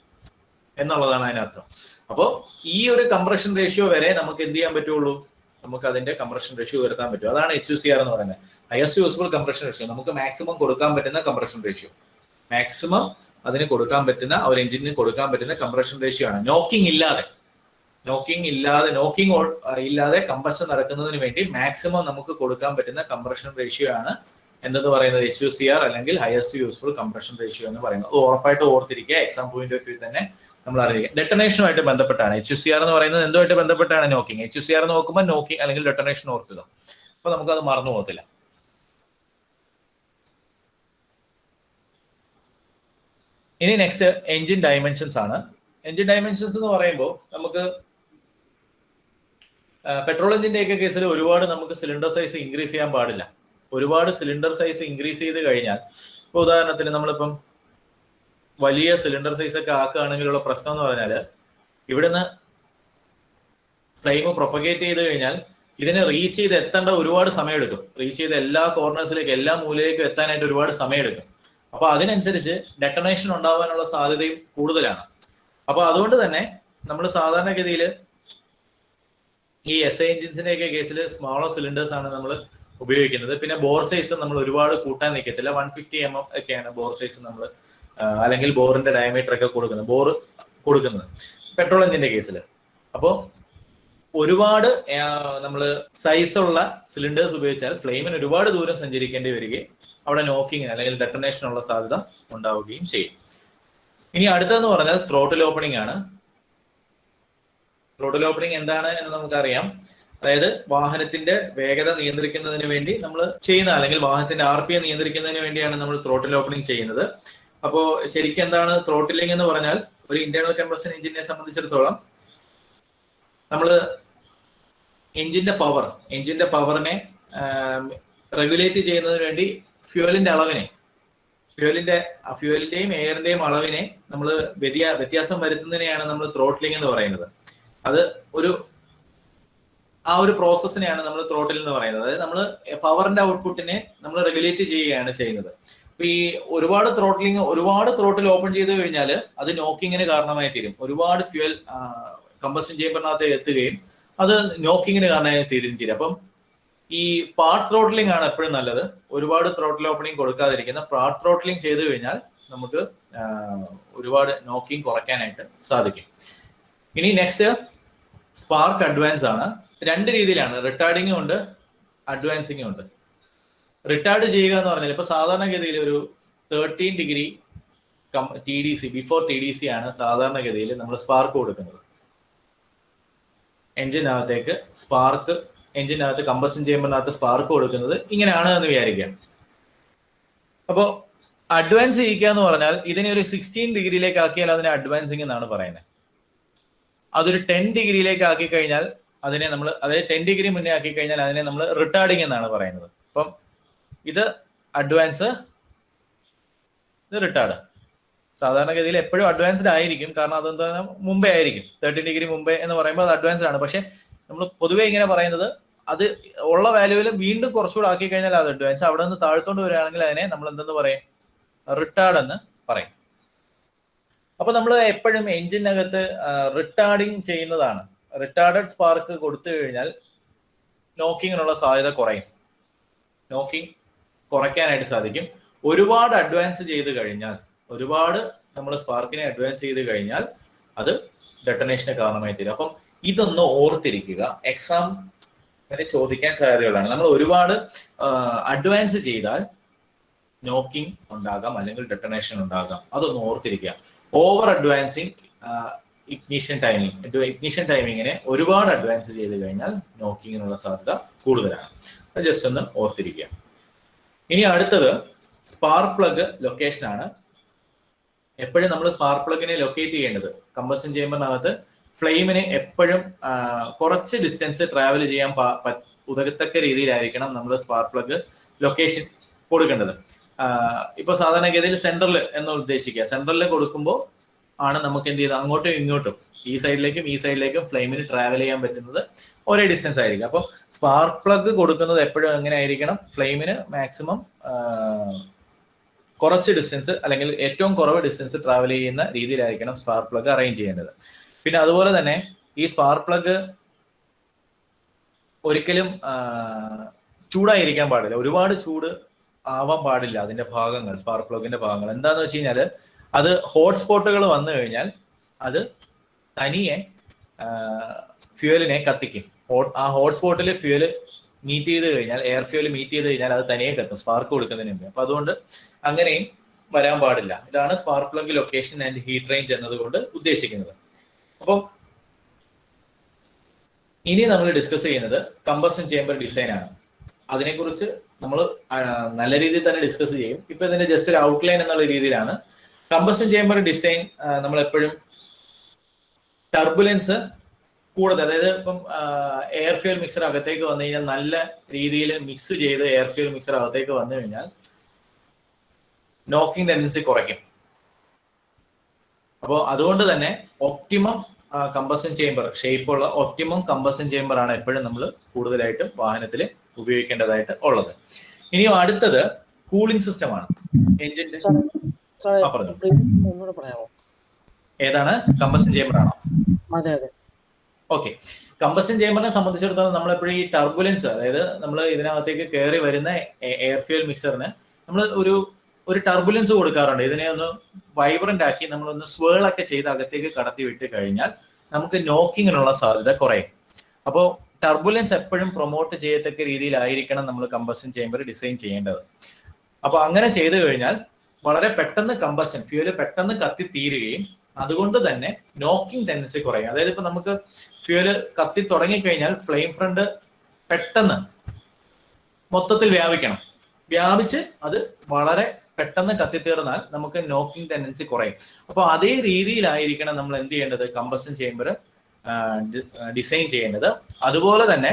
എന്നുള്ളതാണ് അതിനർത്ഥം. അപ്പോൾ ഈ ഒരു കംപ്രഷൻ റേഷ്യോ വരെ നമുക്ക് എന്ത് ചെയ്യാൻ പറ്റുള്ളൂ, നമുക്ക് അതിന്റെ കംപ്രഷൻ റേഷ്യോ ഉയർത്താൻ പറ്റും. അതാണ് HUCR എന്ന് പറയുന്നത്, ഹയസ്റ്റ് യൂസ്ഫുൾ കംപ്രഷൻ റേഷ്യോ. നമുക്ക് മാക്സിമം കൊടുക്കാൻ പറ്റുന്ന കംപ്രഷൻ റേഷ്യോ, മാക്സിമം അതിന് കൊടുക്കാൻ പറ്റുന്ന ഒരു എഞ്ചിന് കൊടുക്കാൻ പറ്റുന്ന കംപ്രഷൻ റേഷ്യോ ആണ്. നോക്കിംഗ് ഇല്ലാതെ കംപ്രഷൻ നടക്കുന്നതിന് വേണ്ടി മാക്സിമം നമുക്ക് കൊടുക്കാൻ പറ്റുന്ന കംപ്രഷൻ റേഷ്യോ ആണ് എന്തെന്ന് പറയുന്നത് HUCR അല്ലെങ്കിൽ ഹയസ്റ്റ് യൂസ്ഫുൾ കംപ്രഷൻ റേഷ്യോ എന്ന് പറയുന്നത്. ഉറപ്പായിട്ട് ഓർത്തിരിക്കുക. എക്സാം പോയിന്റ് ഓഫ് വ്യൂ തന്നെ നമ്മൾ അറിയുക. ഡെട്ടനേഷനുമായിട്ട് ബന്ധപ്പെട്ടാണ് HUCR എന്ന് പറയുന്നത്. എന്തുമായിട്ട് ബന്ധപ്പെട്ടാണ് നോക്കിംഗ്. HUCR നോക്കുമ്പോൾ നോക്കിംഗ് അല്ലെങ്കിൽ ഡെട്ടനേഷൻ ഓർക്കുക. അപ്പൊ നമുക്കത് മറന്നു പോകത്തില്ല. ഇനി നെക്സ്റ്റ് എഞ്ചിൻ ഡയമെൻഷൻസ് ആണ്. എഞ്ചിൻ ഡയമെൻഷൻസ് എന്ന് പറയുമ്പോൾ നമുക്ക് പെട്രോൾ എഞ്ചിന്റെ ഒക്കെ കേസിൽ ഒരുപാട് നമുക്ക് സിലിണ്ടർ സൈസ് ഇൻക്രീസ് ചെയ്യാൻ പാടില്ല. ഒരുപാട് സിലിണ്ടർ സൈസ് ഇൻക്രീസ് ചെയ്ത് കഴിഞ്ഞാൽ, ഇപ്പൊ ഉദാഹരണത്തിന് നമ്മളിപ്പം വലിയ സിലിണ്ടർ സൈസ് ഒക്കെ ആക്കുകയാണെങ്കിലുള്ള പ്രശ്നം എന്ന് പറഞ്ഞാൽ ഇവിടുന്ന് ഫ്ലെയിം പ്രൊപ്പഗേറ്റ് ചെയ്ത് കഴിഞ്ഞാൽ ഇതിനെ റീച്ച് ചെയ്ത് എത്തേണ്ട ഒരുപാട് സമയമെടുക്കും. റീച്ച് ചെയ്ത് എല്ലാ കോർണേഴ്സിലേക്ക് എല്ലാ മൂലയിലേക്കും എത്താനായിട്ട് ഒരുപാട് സമയമെടുക്കും. അപ്പൊ അതിനനുസരിച്ച് ഡെട്ടനേഷൻ ഉണ്ടാവാനുള്ള സാധ്യതയും കൂടുതലാണ്. അപ്പൊ അതുകൊണ്ട് തന്നെ നമ്മൾ സാധാരണഗതിയിൽ ഈ SI എഞ്ചിൻസിന്റെ ഒക്കെ കേസിൽ സ്മോളർ സിലിണ്ടേഴ്സ് ആണ് നമ്മൾ ഉപയോഗിക്കുന്നത്. പിന്നെ ബോർ സൈസ് നമ്മൾ ഒരുപാട് കൂട്ടാൻ നിൽക്കത്തില്ല. 150 mm ഒക്കെയാണ് ബോർ സൈസ് നമ്മൾ അല്ലെങ്കിൽ ബോറിന്റെ ഡയമീറ്റർ ഒക്കെ കൊടുക്കുന്നത് പെട്രോൾ എഞ്ചിന്റെ കേസിൽ. അപ്പോൾ ഒരുപാട് നമ്മൾ സൈസുള്ള സിലിണ്ടേഴ്സ് ഉപയോഗിച്ചാൽ ഫ്ലെയിമിന് ഒരുപാട് ദൂരം സഞ്ചരിക്കേണ്ടി വരികയും അവിടെ നോക്കിങ്ങിന് അല്ലെങ്കിൽ ഡെട്ടനേഷനുള്ള സാധ്യത ഉണ്ടാവുകയും ചെയ്യും. ഇനി അടുത്തതെന്ന് പറഞ്ഞാൽ ത്രോട്ടിൽ ഓപ്പണിംഗ് ആണ്. ത്രോട്ടിൽ ഓപ്പണിംഗ് എന്താണ് എന്ന് നമുക്കറിയാം. അതായത് വാഹനത്തിന്റെ വേഗത നിയന്ത്രിക്കുന്നതിന് വേണ്ടി നമ്മൾ ചെയ്യുന്ന അല്ലെങ്കിൽ വാഹനത്തിന്റെ RPM നിയന്ത്രിക്കുന്നതിന് വേണ്ടിയാണ് നമ്മൾ ത്രോട്ടിൽ ഓപ്പണിംഗ് ചെയ്യുന്നത്. അപ്പോൾ ശരിക്കും എന്താണ് ത്രോട്ടിലിംഗ് എന്ന് പറഞ്ഞാൽ, ഒരു ഇന്റേണൽ കമ്പഷൻ എഞ്ചിനെ സംബന്ധിച്ചിടത്തോളം നമ്മൾ എഞ്ചിന്റെ പവറിനെ റെഗുലേറ്റ് ചെയ്യുന്നതിന് വേണ്ടി ഫ്യൂവലിന്റെയും എയറിന്റെയും അളവിനെ നമ്മൾ വ്യത്യാസം വരുത്തുന്നതിനെയാണ് നമ്മൾ ത്രോട്ടിലിംഗ് എന്ന് പറയുന്നത്. അത് ആ ഒരു പ്രോസസ്സിനെയാണ് നമ്മൾ ത്രോട്ടിൽ എന്ന് പറയുന്നത്. അതായത് നമ്മൾ പവറിന്റെ ഔട്ട്പുട്ടിനെ നമ്മൾ റെഗുലേറ്റ് ചെയ്യുകയാണ് ചെയ്യുന്നത്. അപ്പൊ ഈ ഒരുപാട് ത്രോട്ടിൽ ഓപ്പൺ ചെയ്ത് കഴിഞ്ഞാൽ അത് നോക്കിങ്ങിന് കാരണമായി തീരും. ഒരുപാട് ഫ്യൂവൽ കമ്പഷൻ ചേമ്പറിനകത്ത് എത്തുകയും അത് നോക്കിങ്ങിന് കാരണമായി തീരും. അപ്പം ഈ പാർട്ട് ത്രോട്ടിലിംഗ് ആണ് എപ്പോഴും നല്ലത്. ഒരുപാട് ത്രോട്ടിൽ ഓപ്പണിംഗ് കൊടുക്കാതിരിക്കുന്ന പാർട്ട് ത്രോട്ടിലിംഗ് ചെയ്ത് കഴിഞ്ഞാൽ നമുക്ക് ഒരുപാട് നോക്കിങ് കുറയ്ക്കാനായിട്ട് സാധിക്കും. ഇനി നെക്സ്റ്റ് സ്പാർക്ക് അഡ്വാൻസ് ആണ്. രണ്ട് രീതിയിലാണ്, റിട്ടാർഡിങ്ങും ഉണ്ട് അഡ്വാൻസിങ്ങും ഉണ്ട്. റിട്ടാർഡ് ചെയ്യുക എന്ന് പറഞ്ഞാൽ ഇപ്പൊ സാധാരണഗതിയിൽ ഒരു 13 ഡിഗ്രി TDC, ബിഫോർ TDC ആണ് സാധാരണഗതിയിൽ നമ്മൾ സ്പാർക്ക് കൊടുക്കുന്നത്. എഞ്ചിനകത്തേക്ക് എഞ്ചിനകത്ത് കമ്പഷൻ ചേമ്പറിനകത്ത് സ്പാർക്ക് കൊടുക്കുന്നത് ഇങ്ങനെയാണ് എന്ന് വിചാരിക്കാം. അപ്പോൾ അഡ്വാൻസ് ചെയ്യിക്കുക എന്ന് പറഞ്ഞാൽ ഇതിനെ ഒരു 16 ഡിഗ്രിയിലേക്ക് ആക്കിയാൽ അതിനെ അഡ്വാൻസിങ് എന്നാണ് പറയുന്നത്. അതൊരു 10 ഡിഗ്രിയിലേക്ക് ആക്കി കഴിഞ്ഞാൽ അതിനെ നമ്മൾ, അതായത് 10 ഡിഗ്രി മുന്നേ ആക്കി കഴിഞ്ഞാൽ അതിനെ നമ്മൾ റിട്ടാർഡിങ് എന്നാണ് പറയുന്നത്. അപ്പം ഇത് അഡ്വാൻസ്, ഇത് റിട്ടാർഡ്. സാധാരണഗതിയിൽ എപ്പോഴും അഡ്വാൻസ്ഡ് ആയിരിക്കും, കാരണം അതെന്താ മുമ്പേ ആയിരിക്കും. 30 ഡിഗ്രി മുമ്പേ എന്ന് പറയുമ്പോൾ അത് അഡ്വാൻസ്ഡ് ആണ്. പക്ഷെ നമ്മൾ പൊതുവെ ഇങ്ങനെ പറയുന്നത് അത് ഉള്ള വാല്യൂവിൽ വീണ്ടും കുറച്ചുകൂടെ ആക്കി കഴിഞ്ഞാൽ അത് അഡ്വാൻസ്. അവിടെ നിന്ന് താഴ്ത്തോണ്ട് വരികയാണെങ്കിൽ അതിനെ നമ്മൾ എന്തെന്ന് പറയും? റിട്ടാർഡ് എന്ന് പറയും. അപ്പൊ നമ്മൾ എപ്പോഴും എഞ്ചിനകത്ത് റിട്ടാർഡിങ് ചെയ്യുന്നതാണ്. റിട്ടാർഡഡ് സ്പാർക്ക് കൊടുത്തു കഴിഞ്ഞാൽ നോക്കിങ്ങിനുള്ള സാധ്യത കുറയും. നോക്കിങ് കുറയ്ക്കാനായിട്ട് സാധിക്കും. ഒരുപാട് അഡ്വാൻസ് ചെയ്ത് കഴിഞ്ഞാൽ, ഒരുപാട് നമ്മൾ സ്പാർക്കിനെ അഡ്വാൻസ് ചെയ്ത് കഴിഞ്ഞാൽ അത് ഡെട്ടനേഷന് കാരണമായി തീരും. അപ്പം ഇതൊന്ന് ഓർത്തിരിക്കുക. എക്സാം അങ്ങനെ ചോദിക്കാൻ സാധ്യതകളാണ്. നമ്മൾ ഒരുപാട് അഡ്വാൻസ് ചെയ്താൽ നോക്കിംഗ് ഉണ്ടാകാം, അല്ലെങ്കിൽ ഡെട്ടനേഷൻ ഉണ്ടാകാം. അതൊന്ന് ഓർത്തിരിക്കുക. ഓവർ അഡ്വാൻസിങ് ഇഗ്നിഷൻ ടൈമിങ്ങിനെ ഒരുപാട് അഡ്വാൻസ് ചെയ്ത് കഴിഞ്ഞാൽ നോക്കിങ്ങിനുള്ള സാധ്യത കൂടുതലാണ്. അത് ജസ്റ്റ് ഒന്ന് ഓർത്തിരിക്കുക. ഇനി അടുത്തത് സ്പാർക്ക് പ്ലഗ് ലൊക്കേഷൻ ആണ്. എപ്പോഴും നമ്മൾ സ്പാർക്ക് പ്ലഗിനെ ലൊക്കേറ്റ് ചെയ്യേണ്ടത് കമ്പഷൻ ചേമ്പറിനകത്ത് ഫ്ലെയിമിന് എപ്പോഴും കുറച്ച് ഡിസ്റ്റൻസ് ട്രാവൽ ചെയ്യാൻ ഉതകത്തക്ക രീതിയിലായിരിക്കണം നമ്മൾ സ്പാർക്ക് പ്ലഗ് ലൊക്കേഷൻ കൊടുക്കേണ്ടത്. ഇപ്പൊ സാധാരണഗതിയിൽ സെൻട്രൽ എന്ന് ഉദ്ദേശിക്കുക. സെൻട്രലിൽ കൊടുക്കുമ്പോൾ ആണ് നമുക്ക് എന്ത് ചെയ്ത് അങ്ങോട്ടും ഇങ്ങോട്ടും ഈ സൈഡിലേക്കും ഫ്ലെയിമിന് ട്രാവൽ ചെയ്യാൻ പറ്റുന്നത് ഒരേ ഡിസ്റ്റൻസ് ആയിരിക്കും. അപ്പം സ്പാർക്ക് പ്ലഗ് കൊടുക്കുന്നത് എപ്പോഴും എങ്ങനെ ആയിരിക്കണം? ഫ്ലെയിമിന് മാക്സിമം കുറച്ച് ഡിസ്റ്റൻസ്, അല്ലെങ്കിൽ ഏറ്റവും കുറവ് ഡിസ്റ്റൻസ് ട്രാവൽ ചെയ്യുന്ന രീതിയിലായിരിക്കണം സ്പാർക്ക് പ്ലഗ് അറേഞ്ച് ചെയ്യേണ്ടത്. പിന്നെ അതുപോലെ തന്നെ ഈ സ്പാർക്ക് പ്ലഗ് ഒരിക്കലും ചൂടായിരിക്കാൻ പാടില്ല. ഒരുപാട് ചൂട് ആവാൻ പാടില്ല. അതിന്റെ ഭാഗങ്ങൾ, സ്പാർക്ക് പ്ലഗിന്റെ ഭാഗങ്ങൾ എന്താന്ന് വെച്ച് കഴിഞ്ഞാൽ അത് ഹോട്ട്സ്പോട്ടുകൾ വന്നു കഴിഞ്ഞാൽ അത് തനിയെ ഫ്യൂവലിനെ കത്തിക്കും. ആ ഹോട്ട്സ്പോട്ടിൽ ഫ്യൂവല് മീറ്റ് ചെയ്ത് കഴിഞ്ഞാൽ, എയർ ഫ്യൂവൽ മീറ്റ് ചെയ്ത് കഴിഞ്ഞാൽ അത് തനിയെ കത്തും സ്പാർക്ക് കൊടുക്കുന്നതിന് മുമ്പ്. അപ്പൊ അതുകൊണ്ട് അങ്ങനെയും വരാൻ പാടില്ല. ഇതാണ് spark plug location and heat range എന്നതുകൊണ്ട് ഉദ്ദേശിക്കുന്നത്. അപ്പം ഇനി നമ്മൾ ഡിസ്കസ് ചെയ്യുന്നത് കമ്പഷൻ ചേമ്പർ ഡിസൈൻ ആണ്. അതിനെക്കുറിച്ച് നമ്മൾ നല്ല രീതിയിൽ തന്നെ ഡിസ്കസ് ചെയ്യും. ഇപ്പൊ ഇതിന്റെ ജസ്റ്റ് ഒരു ഔട്ട്ലൈൻ എന്നുള്ള രീതിയിലാണ്. കമ്പഷൻ ചേമ്പർ ഡിസൈൻ നമ്മൾ എപ്പോഴും ടർബുലൻസ് കൂടുതൽ, അതായത് ഇപ്പം എയർ ഫ്യൂൽ മിക്സർ അകത്തേക്ക് വന്നു കഴിഞ്ഞാൽ, നല്ല രീതിയിൽ മിക്സ് ചെയ്ത് എയർ ഫ്യൂൽ മിക്സർ അകത്തേക്ക് വന്നു കഴിഞ്ഞാൽ നോക്കിംഗ് ടെൻഡൻസി കുറയ്ക്കും. അപ്പോൾ അതുകൊണ്ട് തന്നെ ഒപ്റ്റിമം കമ്പഷൻ ചേമ്പർ, ഷേപ്പുള്ള ഒപ്റ്റിമം കമ്പഷൻ ചേമ്പർ ആണ് എപ്പോഴും നമ്മൾ കൂടുതലായിട്ടും വാഹനത്തിൽ ഉപയോഗിക്കേണ്ടതായിട്ട് ഉള്ളത്. ഇനിയും അടുത്തത് കൂളിംഗ് സിസ്റ്റം ആണ്. എഞ്ചിന്റെ ഏതാണ്? കമ്പഷൻ ചേമ്പർ ആണോ? ഓക്കെ. കമ്പഷൻ ചേമ്പറിനെ സംബന്ധിച്ചിടത്തോളം നമ്മളെപ്പോഴും ഈ ടർബുലൻസ്, അതായത് നമ്മൾ ഇതിനകത്തേക്ക് കയറി വരുന്ന എയർ ഫ്യൂൽ മിക്സറിന് നമ്മൾ ഒരു ടർബുലൻസ് കൊടുക്കാറുണ്ട്. ഇതിനെ ഒന്ന് വൈബ്രന്റ് ആക്കി നമ്മളൊന്ന് സ്വേളൊക്കെ ചെയ്ത് അകത്തേക്ക് കടത്തി വിട്ട് കഴിഞ്ഞാൽ നമുക്ക് നോക്കിങ്ങിനുള്ള സാധ്യത കുറയും. അപ്പോൾ ടർബുലൻസ് എപ്പോഴും പ്രൊമോട്ട് ചെയ്യത്തക്ക രീതിയിലായിരിക്കണം നമ്മൾ കമ്പഷൻ ചേമ്പർ ഡിസൈൻ ചെയ്യേണ്ടത്. അപ്പൊ അങ്ങനെ ചെയ്തു കഴിഞ്ഞാൽ വളരെ പെട്ടെന്ന് കമ്പഷൻ ഫ്യൂല് പെട്ടെന്ന് കത്തി തീരുകയും അതുകൊണ്ട് തന്നെ നോക്കിംഗ് ടെൻഡൻസി കുറയും. അതായത് ഇപ്പൊ നമുക്ക് ഫ്യൂല് കത്തി തുടങ്ങിക്കഴിഞ്ഞാൽ ഫ്ലെയിം ഫ്രണ്ട് പെട്ടെന്ന് മൊത്തത്തിൽ വ്യാപിച്ച് അത് വളരെ പെട്ടെന്ന് കത്തിത്തീർന്നാൽ നമുക്ക് നോക്കിംഗ് ടെൻഡൻസി കുറയും. അപ്പോൾ അതേ രീതിയിലായിരിക്കണം നമ്മൾ എന്ത് ചെയ്യേണ്ടത്? കമ്പഷൻ ചേമ്പർ ഡിസൈൻ ചെയ്യേണ്ടത്. അതുപോലെ തന്നെ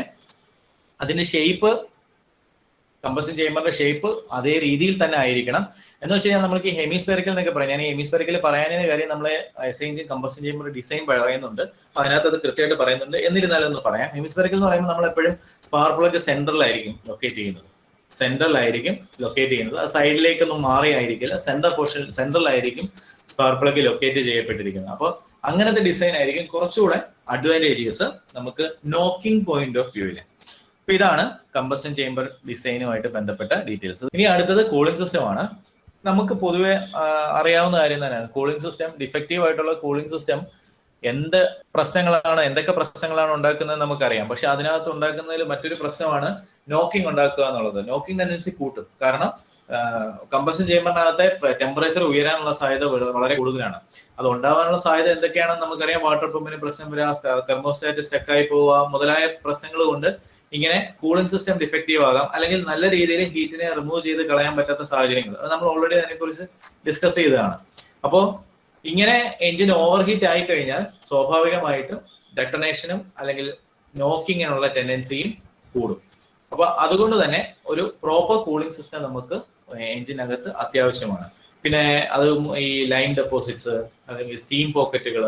അതിന്റെ ഷേപ്പ്, കമ്പഷൻ ചേമ്പറിന്റെ ഷേപ്പ് അതേ രീതിയിൽ തന്നെ ആയിരിക്കണം. എന്ന് വെച്ച് കഴിഞ്ഞാൽ നമുക്ക് ഈ ഹെമിസ്ഫെറിക്കൽ എന്നൊക്കെ പറയാം. ഞാൻ ഈ ഹെമിസ്ഫെറിക്കൽ പറയാനതിന് കാര്യം നമ്മളെ കമ്പഷൻ ചേമ്പർ ഡിസൈൻ പറയുന്നുണ്ട്, അതിനകത്ത് അത് കൃത്യമായിട്ട് പറയുന്നുണ്ട്. എന്നിരുന്നാലും ഒന്ന് പറയാം. ഹെമിസ്ഫെറിക്കൽ എന്ന് പറയുമ്പോൾ നമ്മൾ എപ്പോഴും സ്പാർക്ക് പ്ലഗ് സെൻട്രലായിരിക്കും ലൊക്കേറ്റ് ചെയ്യുന്നത്. അത് സൈഡിലേക്കൊന്നും മാറി ആയിരിക്കില്ല. സെൻട്രലായിരിക്കും സ്പാർക്ക് പ്ലഗ് ലൊക്കേറ്റ് ചെയ്യപ്പെട്ടിരിക്കുന്നത്. അപ്പോൾ അങ്ങനത്തെ ഡിസൈൻ ആയിരിക്കും കുറച്ചുകൂടെ അഡ്വാൻറ്റേജിയസ് നമുക്ക് നോക്കിംഗ് പോയിന്റ് ഓഫ് വ്യൂവില്. അപ്പൊ ഇതാണ് കമ്പഷൻ ചേമ്പർ ഡിസൈനുമായിട്ട് ബന്ധപ്പെട്ട ഡീറ്റെയിൽസ്. ഇനി അടുത്തത് കൂളിംഗ് സിസ്റ്റം ആണ്. നമുക്ക് പൊതുവെ അറിയാവുന്ന കാര്യം തന്നെയാണ് കൂളിംഗ് സിസ്റ്റം. ഡിഫക്റ്റീവ് ആയിട്ടുള്ള കൂളിംഗ് സിസ്റ്റം എന്തൊക്കെ പ്രശ്നങ്ങളാണ് ഉണ്ടാക്കുന്നത് നമുക്കറിയാം. പക്ഷെ അതിനകത്ത് ഉണ്ടാക്കുന്നതിൽ മറ്റൊരു പ്രശ്നമാണ് നോക്കിംഗ് ഉണ്ടാക്കുക എന്നുള്ളത്. നോക്കിംഗ് ടെൻഡൻസി കൂട്ടും. കാരണം കമ്പഷൻ ചേമ്പറിനകത്തെ ടെമ്പറേച്ചർ ഉയരാനുള്ള സാധ്യത വളരെ കൂടുതലാണ്. അത് ഉണ്ടാവാനുള്ള സാധ്യത എന്തൊക്കെയാണെന്ന് നമുക്കറിയാം. വാട്ടർ പമ്പിന് പ്രശ്നം വരിക, തെർമോസ്റ്റാറ്റ് സ്റ്റക്കായി പോവുക മുതലായ പ്രശ്നങ്ങൾ കൊണ്ട് ഇങ്ങനെ കൂളിംഗ് സിസ്റ്റം ഡിഫക്റ്റീവ് ആകാം, അല്ലെങ്കിൽ നല്ല രീതിയിൽ ഹീറ്റിനെ റിമൂവ് ചെയ്ത് കളയാൻ പറ്റാത്ത സാഹചര്യങ്ങൾ. അത് നമ്മൾ ഓൾറെഡി അതിനെക്കുറിച്ച് ഡിസ്കസ് ചെയ്തതാണ്. അപ്പോൾ ഇങ്ങനെ എഞ്ചിൻ ഓവർ ഹീറ്റ് ആയി കഴിഞ്ഞാൽ സ്വാഭാവികമായിട്ടും ഡെട്ടനേഷനും അല്ലെങ്കിൽ നോക്കിങ്ങിനുള്ള ടെൻഡൻസിയും കൂടും. അപ്പൊ അതുകൊണ്ട് തന്നെ ഒരു പ്രോപ്പർ കൂളിംഗ് സിസ്റ്റം നമുക്ക് എഞ്ചിനകത്ത് അത്യാവശ്യമാണ്. പിന്നെ അത് ഈ ലൈൻ ഡെപ്പോസിറ്റ്സ് അല്ലെങ്കിൽ സ്റ്റീം പോക്കറ്റുകൾ,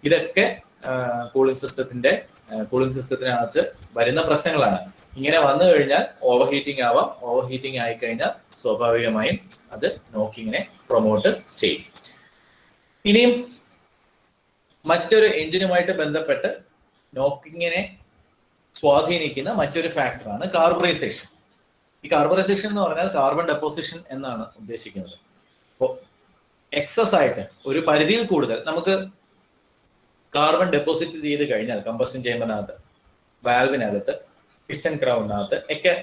ഇതൊക്കെ കൂളിംഗ് സിസ്റ്റത്തിനകത്ത് വരുന്ന പ്രശ്നങ്ങളാണ്. ഇങ്ങനെ വന്നു കഴിഞ്ഞാൽ ഓവർ ഹീറ്റിംഗ് ആവാം. ഓവർ ഹീറ്റിംഗ് ആയി കഴിഞ്ഞാൽ സ്വാഭാവികമായും അത് നോക്കിങ്ങിനെ പ്രൊമോട്ട് ചെയ്യും. ഇനിയും മറ്റൊരു എഞ്ചിനുമായിട്ട് ബന്ധപ്പെട്ട് നോക്കിങ്ങിനെ സ്വാധീനിക്കുന്ന മറ്റൊരു ഫാക്ടറാണ് കാർബറൈസേഷൻ. ഈ കാർബറൈസേഷൻ എന്ന് പറഞ്ഞാൽ കാർബൺ ഡെപ്പോസിഷൻ എന്നാണ് ഉദ്ദേശിക്കുന്നത്. അപ്പോൾ എക്സസ് ആയിട്ട് ഒരു പരിധിയിൽ കൂടുതൽ നമുക്ക് കാർബൺ ഡെപ്പോസിറ്റ് ചെയ്ത് കഴിഞ്ഞാൽ കമ്പഷൻ ചേമ്പറിനകത്ത്, വാൽവിനകത്ത്, പിസ്റ്റൺ ക്രൗണിനകത്ത് ഒക്കെ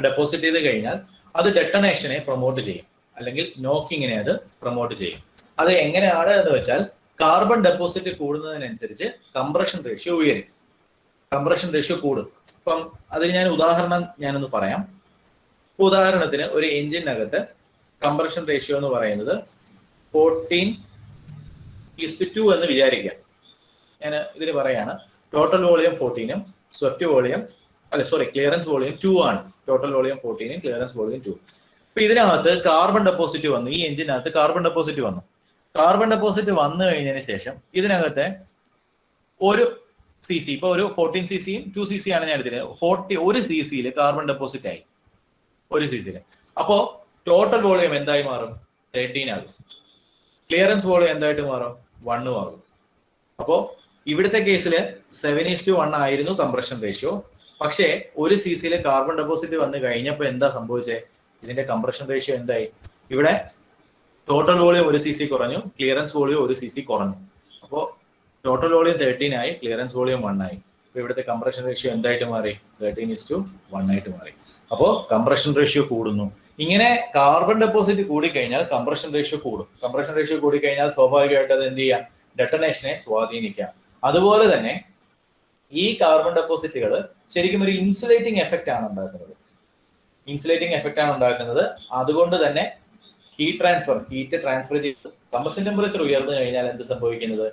ഡെപ്പോസിറ്റ് ചെയ്ത് കഴിഞ്ഞാൽ അത് ഡെട്ടനേഷനെ പ്രൊമോട്ട് ചെയ്യും, അല്ലെങ്കിൽ നോക്കിങ്ങിനെ അത് പ്രൊമോട്ട് ചെയ്യും. അത് എങ്ങനെയാണ് എന്ന് വെച്ചാൽ കാർബൺ ഡെപ്പോസിറ്റ് കൂടുന്നതിനനുസരിച്ച് കംപ്രഷൻ റേഷ്യോ ഉയരും, കംപ്രഷൻ റേഷ്യോ കൂടും. അപ്പം അതിന് ഞാനൊന്ന് പറയാം. ഉദാഹരണത്തിന് ഒരു എഞ്ചിനകത്ത് കംപ്രഷൻ റേഷ്യോ എന്ന് പറയുന്നത് 14:2 എന്ന് വിചാരിക്കാം. ഞാൻ ഇതിന് പറയാണ് ടോട്ടൽ വോളിയം 14ഉം സ്വെപ്റ്റ് വോളിയം ക്ലിയറൻസ് വോളിയം 2 ആണ്. ടോട്ടൽ വോളിയം 14ഉം ക്ലിയറൻസ് വോളിയം 2. അപ്പൊ ഇതിനകത്ത് കാർബൺ ഡെപ്പോസിറ്റ് വന്നു, ഈ എഞ്ചിനകത്ത് കാർബൺ ഡെപ്പോസിറ്റ് വന്നു. കാർബൺ ഡെപ്പോസിറ്റ് വന്നു കഴിഞ്ഞതിന് ശേഷം ഇതിനകത്തെ ഒരു cc, ഇപ്പൊ ഒരു 14 cc 2 cc ആണ് ഞാൻ എടുത്തത്. ഒരു cc കാർബൺ ഡെപ്പോസിറ്റ് ആയി, ഒരു cc. അപ്പോ ടോട്ടൽ വോളിയം എന്തായി മാറും? 13 ആകും. ക്ലിയറൻസ് വോളിയം എന്തായിട്ട് മാറും? 1 ആകും. അപ്പോ ഇവിടുത്തെ കേസിൽ 7:1 ആയിരുന്നു കംപ്രഷൻ റേഷ്യോ. പക്ഷേ ഒരു cc കാർബൺ ഡെപ്പോസിറ്റ് വന്നു കഴിഞ്ഞപ്പോൾ എന്താ സംഭവിച്ചത്? ഇതിന്റെ കംപ്രഷൻ റേഷ്യോ എന്തായി? ഇവിടെ ടോട്ടൽ വോളിയം ഒരു cc കുറഞ്ഞു, ക്ലിയറൻസ് വോളിയം ഒരു cc കുറഞ്ഞു. അപ്പോൾ ടോട്ടൽ വോളിയം 13 ആയി, ക്ലിയറൻസ് വോളിയം 1 ആയി. അപ്പൊ ഇവിടുത്തെ കംപ്രഷൻ റേഷ്യോ എന്തായിട്ട് മാറി? 13:1 ആയിട്ട് മാറി. അപ്പോൾ കംപ്രഷൻ റേഷ്യോ കൂടുന്നു. ഇങ്ങനെ കാർബൺ ഡെപ്പോസിറ്റ് കൂടിക്കഴിഞ്ഞാൽ കംപ്രഷൻ റേഷ്യോ കൂടും. കംപ്രഷൻ റേഷ്യോ കൂടിക്കഴിഞ്ഞാൽ സ്വാഭാവികമായിട്ട് അത് എന്ത് ചെയ്യാം? ഡെട്ടനേഷനെ സ്വാധീനിക്കാം. അതുപോലെ തന്നെ ഈ കാർബൺ ഡെപ്പോസിറ്റുകൾ ശരിക്കും ഒരു ഇൻസുലേറ്റിംഗ് എഫക്റ്റ് ആണ് ഉണ്ടാക്കുന്നത്. അതുകൊണ്ട് തന്നെ ഹീറ്റ് ട്രാൻസ്ഫർ ചെയ്ത് കമ്പഷൻ ടെമ്പറേച്ചർ ഉയർന്നു കഴിഞ്ഞാൽ എന്ത് സംഭവിക്കുന്നത്?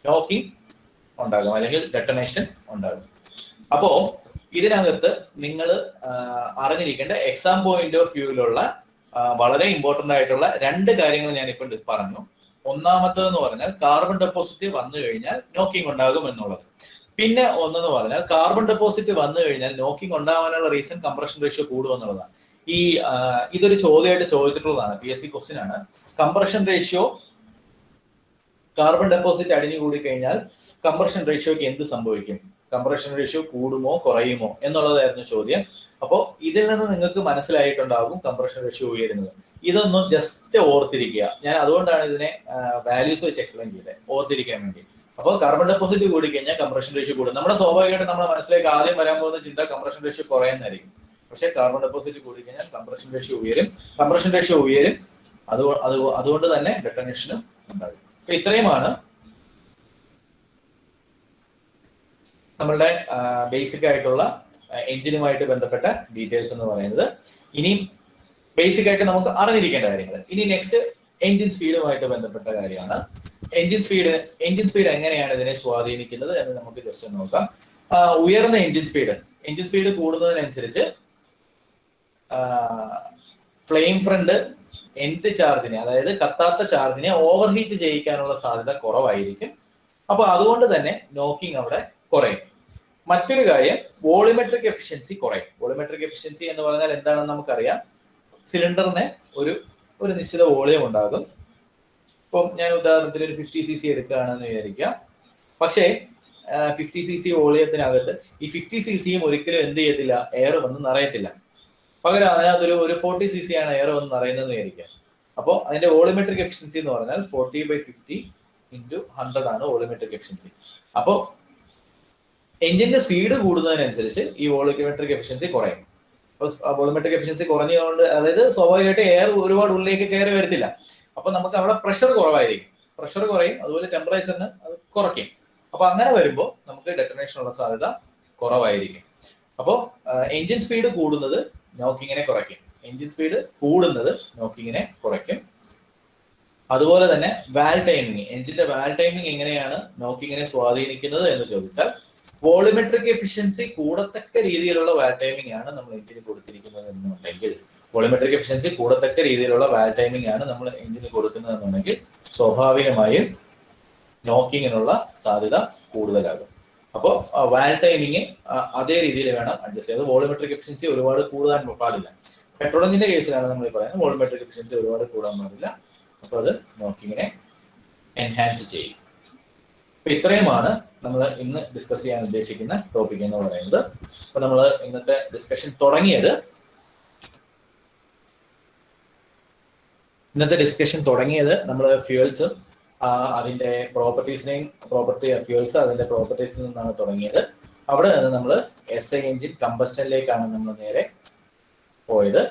നോക്കിംഗ് ഉണ്ടാകും, അല്ലെങ്കിൽ ഡെട്ടനേഷൻ ഉണ്ടാകും. അപ്പോ ഇതിനകത്ത് നിങ്ങൾ അറിഞ്ഞിരിക്കേണ്ട എക്സാം പോയിന്റ് ഓഫ് വ്യൂവിലുള്ള വളരെ ഇമ്പോർട്ടന്റ് ആയിട്ടുള്ള 2 കാര്യങ്ങൾ ഞാനിപ്പോൾ പറഞ്ഞു. ഒന്നാമത്തേന്ന് പറഞ്ഞാൽ കാർബൺ ഡെപ്പോസിറ്റ് വന്നു കഴിഞ്ഞാൽ നോക്കിംഗ് ഉണ്ടാകും എന്നുള്ളത്. പിന്നെ ഒന്നെന്ന് പറഞ്ഞാൽ കാർബൺ ഡെപ്പോസിറ്റ് വന്നു കഴിഞ്ഞാൽ നോക്കിംഗ് ഉണ്ടാവാനുള്ള റീസൺ കംപ്രഷൻ റേഷ്യോ കൂടും എന്നുള്ളതാണ്. ഇതൊരു ചോദ്യമായിട്ട് ചോദിച്ചിട്ടുള്ളതാണ്, PSC ക്വസ്റ്റ്യൻ ആണ്. കംപ്രഷൻ റേഷ്യോ, കാർബൺ ഡെപ്പോസിറ്റ് അടിഞ്ഞു കൂടി കഴിഞ്ഞാൽ കംപ്രഷൻ റേഷ്യോക്ക് എന്ത് സംഭവിക്കും? കംപ്രഷൻ റേഷ്യോ കൂടുമോ കുറയുമോ എന്നുള്ളതായിരുന്നു ചോദ്യം. അപ്പോൾ ഇതിൽ നിന്ന് നിങ്ങൾക്ക് മനസ്സിലായിട്ടുണ്ടാകും കംപ്രഷൻ റേഷ്യോ ഉയരുന്നത്. ഇതൊന്നും ജസ്റ്റ് ഓർത്തിരിക്കുക. ഞാൻ അതുകൊണ്ടാണ് ഇതിനെ വാല്യൂസ് വെച്ച് എക്സ്പ്ലെയിൻ ചെയ്തത്, ഓർത്തിരിക്കാൻ വേണ്ടി. അപ്പോൾ കാർബൺ ഡെപ്പോസിറ്റ് കൂടി കഴിഞ്ഞാൽ കംപ്രഷൻ റേഷ്യോ കൂടും. നമ്മുടെ സ്വാഭാവികമായിട്ട് നമ്മുടെ മനസ്സിലേക്ക് ആദ്യം വരാൻ പോകുന്ന ചിന്ത കംപ്രഷൻ റേഷ്യോ കുറയുന്നതായിരിക്കും. പക്ഷേ കാർബൺ ഡെപ്പോസിറ്റ് കൂടി കഴിഞ്ഞാൽ കംപ്രഷൻ റേഷ്യോ ഉയരും. അതുകൊണ്ട് തന്നെ ഡെട്ടനേഷനും ഉണ്ടാകും. അപ്പൊ ഇത്രയുമാണ് നമ്മളുടെ ബേസിക് ആയിട്ടുള്ള എഞ്ചിനുമായിട്ട് ബന്ധപ്പെട്ട ഡീറ്റെയിൽസ് എന്ന് പറയുന്നത്. ഇനിയും ബേസിക് ആയിട്ട് നമുക്ക് അറിഞ്ഞിരിക്കേണ്ട കാര്യങ്ങൾ. ഇനി നെക്സ്റ്റ് എഞ്ചിൻ സ്പീഡുമായിട്ട് ബന്ധപ്പെട്ട കാര്യമാണ്. എഞ്ചിൻ സ്പീഡ് എങ്ങനെയാണ് ഇതിനെ സ്വാധീനിക്കുന്നത് എന്ന് നമുക്ക് ജസ്റ്റ് നോക്കാം. ഉയർന്ന എഞ്ചിൻ സ്പീഡ് കൂടുന്നതിനനുസരിച്ച് ഫ്ലെയിം ഫ്രണ്ട് എൻഡ് ചാർജിനെ, അതായത് കത്താത്ത ചാർജിനെ ഓവർ ഹീറ്റ് ചെയ്യിക്കാനുള്ള സാധ്യത കുറവായിരിക്കും. അപ്പൊ അതുകൊണ്ട് തന്നെ നോക്കിംഗ് അവിടെ കുറയും. മറ്റൊരു കാര്യം, വോളിമെട്രിക് എഫിഷ്യൻസി കുറയും. വോളിമെട്രിക് എഫിഷ്യൻസി എന്ന് പറഞ്ഞാൽ എന്താണെന്ന് നമുക്കറിയാം. സിലിണ്ടറിന് ഒരു നിശ്ചിത വോളിയം ഉണ്ടാകും. ഇപ്പം ഞാൻ ഉദാഹരണത്തിന് ഒരു 50 cc എടുക്കുകയാണെന്ന് വിചാരിക്കാം. പക്ഷേ 50 cc വോളിയത്തിനകത്ത് ഈ 50 cc ഒരിക്കലും എന്ത് ചെയ്യത്തില്ല? എയർ വന്ന് നിറയത്തില്ല. പകരം അതിനകത്തൊരു 40 cc ആണ് എയർ വന്ന് നിറയുന്നതെന്ന് വിചാരിക്കാം. അപ്പോൾ അതിന്റെ വോളിമെട്രിക് എഫിഷ്യൻസി എന്ന് പറഞ്ഞാൽ 40/50 × 100 ആണ് വോളിമെട്രിക് എഫിഷ്യൻസി. അപ്പോൾ എഞ്ചിന്റെ സ്പീഡ് കൂടുന്നതിനനുസരിച്ച് ഈ വോളിമെട്രിക് എഫിഷ്യൻസി കുറയും. വോളിമെട്രിക് എഫിഷ്യൻസി കുറഞ്ഞുകൊണ്ട്, അതായത് സ്വാഭാവികമായിട്ട് എയർ ഒരുപാട് ഉള്ളിലേക്ക് കയറി വരത്തില്ല. അപ്പൊ നമുക്ക് അവിടെ പ്രഷർ കുറവായിരിക്കും, പ്രഷർ കുറയും, അതുപോലെ ടെമ്പറേച്ചറിന് അത് കുറയ്ക്കും. അപ്പൊ അങ്ങനെ വരുമ്പോൾ നമുക്ക് ഡെറ്റനേഷനുള്ള സാധ്യത കുറവായിരിക്കും. അപ്പോൾ എഞ്ചിൻ സ്പീഡ് കൂടുന്നത് നോക്കിങ്ങിനെ കുറയ്ക്കും, എഞ്ചിൻ സ്പീഡ് കൂടുന്നത് നോക്കിങ്ങിനെ കുറയ്ക്കും. അതുപോലെ തന്നെ വാൽ ടൈമിങ്, എഞ്ചിന്റെ വാൽ ടൈമിങ് എങ്ങനെയാണ് നോക്കിങ്ങിനെ സ്വാധീനിക്കുന്നത് എന്ന് ചോദിച്ചാൽ, വോളിമെട്രിക് എഫിഷ്യൻസി കൂടത്തക്ക രീതിയിലുള്ള വാൽ ടൈമിംഗ് ആണ് നമ്മൾ എഞ്ചിന് കൊടുത്തിരിക്കുന്നത് എന്നുണ്ടെങ്കിൽ, വോളിമെട്രിക് എഫിഷ്യൻസി കൂടത്തക്ക രീതിയിലുള്ള വാൽ ടൈമിംഗ് ആണ് നമ്മൾ എഞ്ചിന് കൊടുക്കുന്നത് എന്നുണ്ടെങ്കിൽ സ്വാഭാവികമായും നോക്കിങ്ങിനുള്ള സാധ്യത കൂടുതലാകും. അപ്പോൾ വാൽ ടൈമിങ് അതേ രീതിയിൽ വേണം അഡ്ജസ്റ്റ് ചെയ്ത്. വോളിമെട്രിക് എഫിഷ്യൻസി ഒരുപാട് കൂടാൻ പാടില്ല. പെട്രോൾ എഞ്ചിന്റെ കേസിലാണ് നമ്മൾ പറയുന്നത് വോളിമെട്രിക് എഫിഷ്യൻസി ഒരുപാട് കൂടാൻ പാടില്ല. അപ്പോൾ അത് നോക്കിങ്ങിനെ എൻഹാൻസ് ചെയ്യും. അപ്പൊ ഇത്രയുമാണ് നമ്മൾ ഇന്ന് ഡിസ്കസ് ചെയ്യാൻ ഉദ്ദേശിക്കുന്ന ടോപ്പിക് എന്ന് പറയുന്നത്. അപ്പൊ നമ്മൾ ഇന്നത്തെ ഡിസ്കഷൻ തുടങ്ങിയത് നമ്മൾ ഫ്യൂവൽസ് അതിന്റെ ഫ്യൂവൽസ് അതിന്റെ പ്രോപ്പർട്ടീസിൽ നിന്നാണ് തുടങ്ങിയത്. അവിടെ നിന്ന് നമ്മൾ SI എഞ്ചിൻ കമ്പസ്റ്റനിലേക്കാണ് നമ്മൾ നേരെ പോയത്.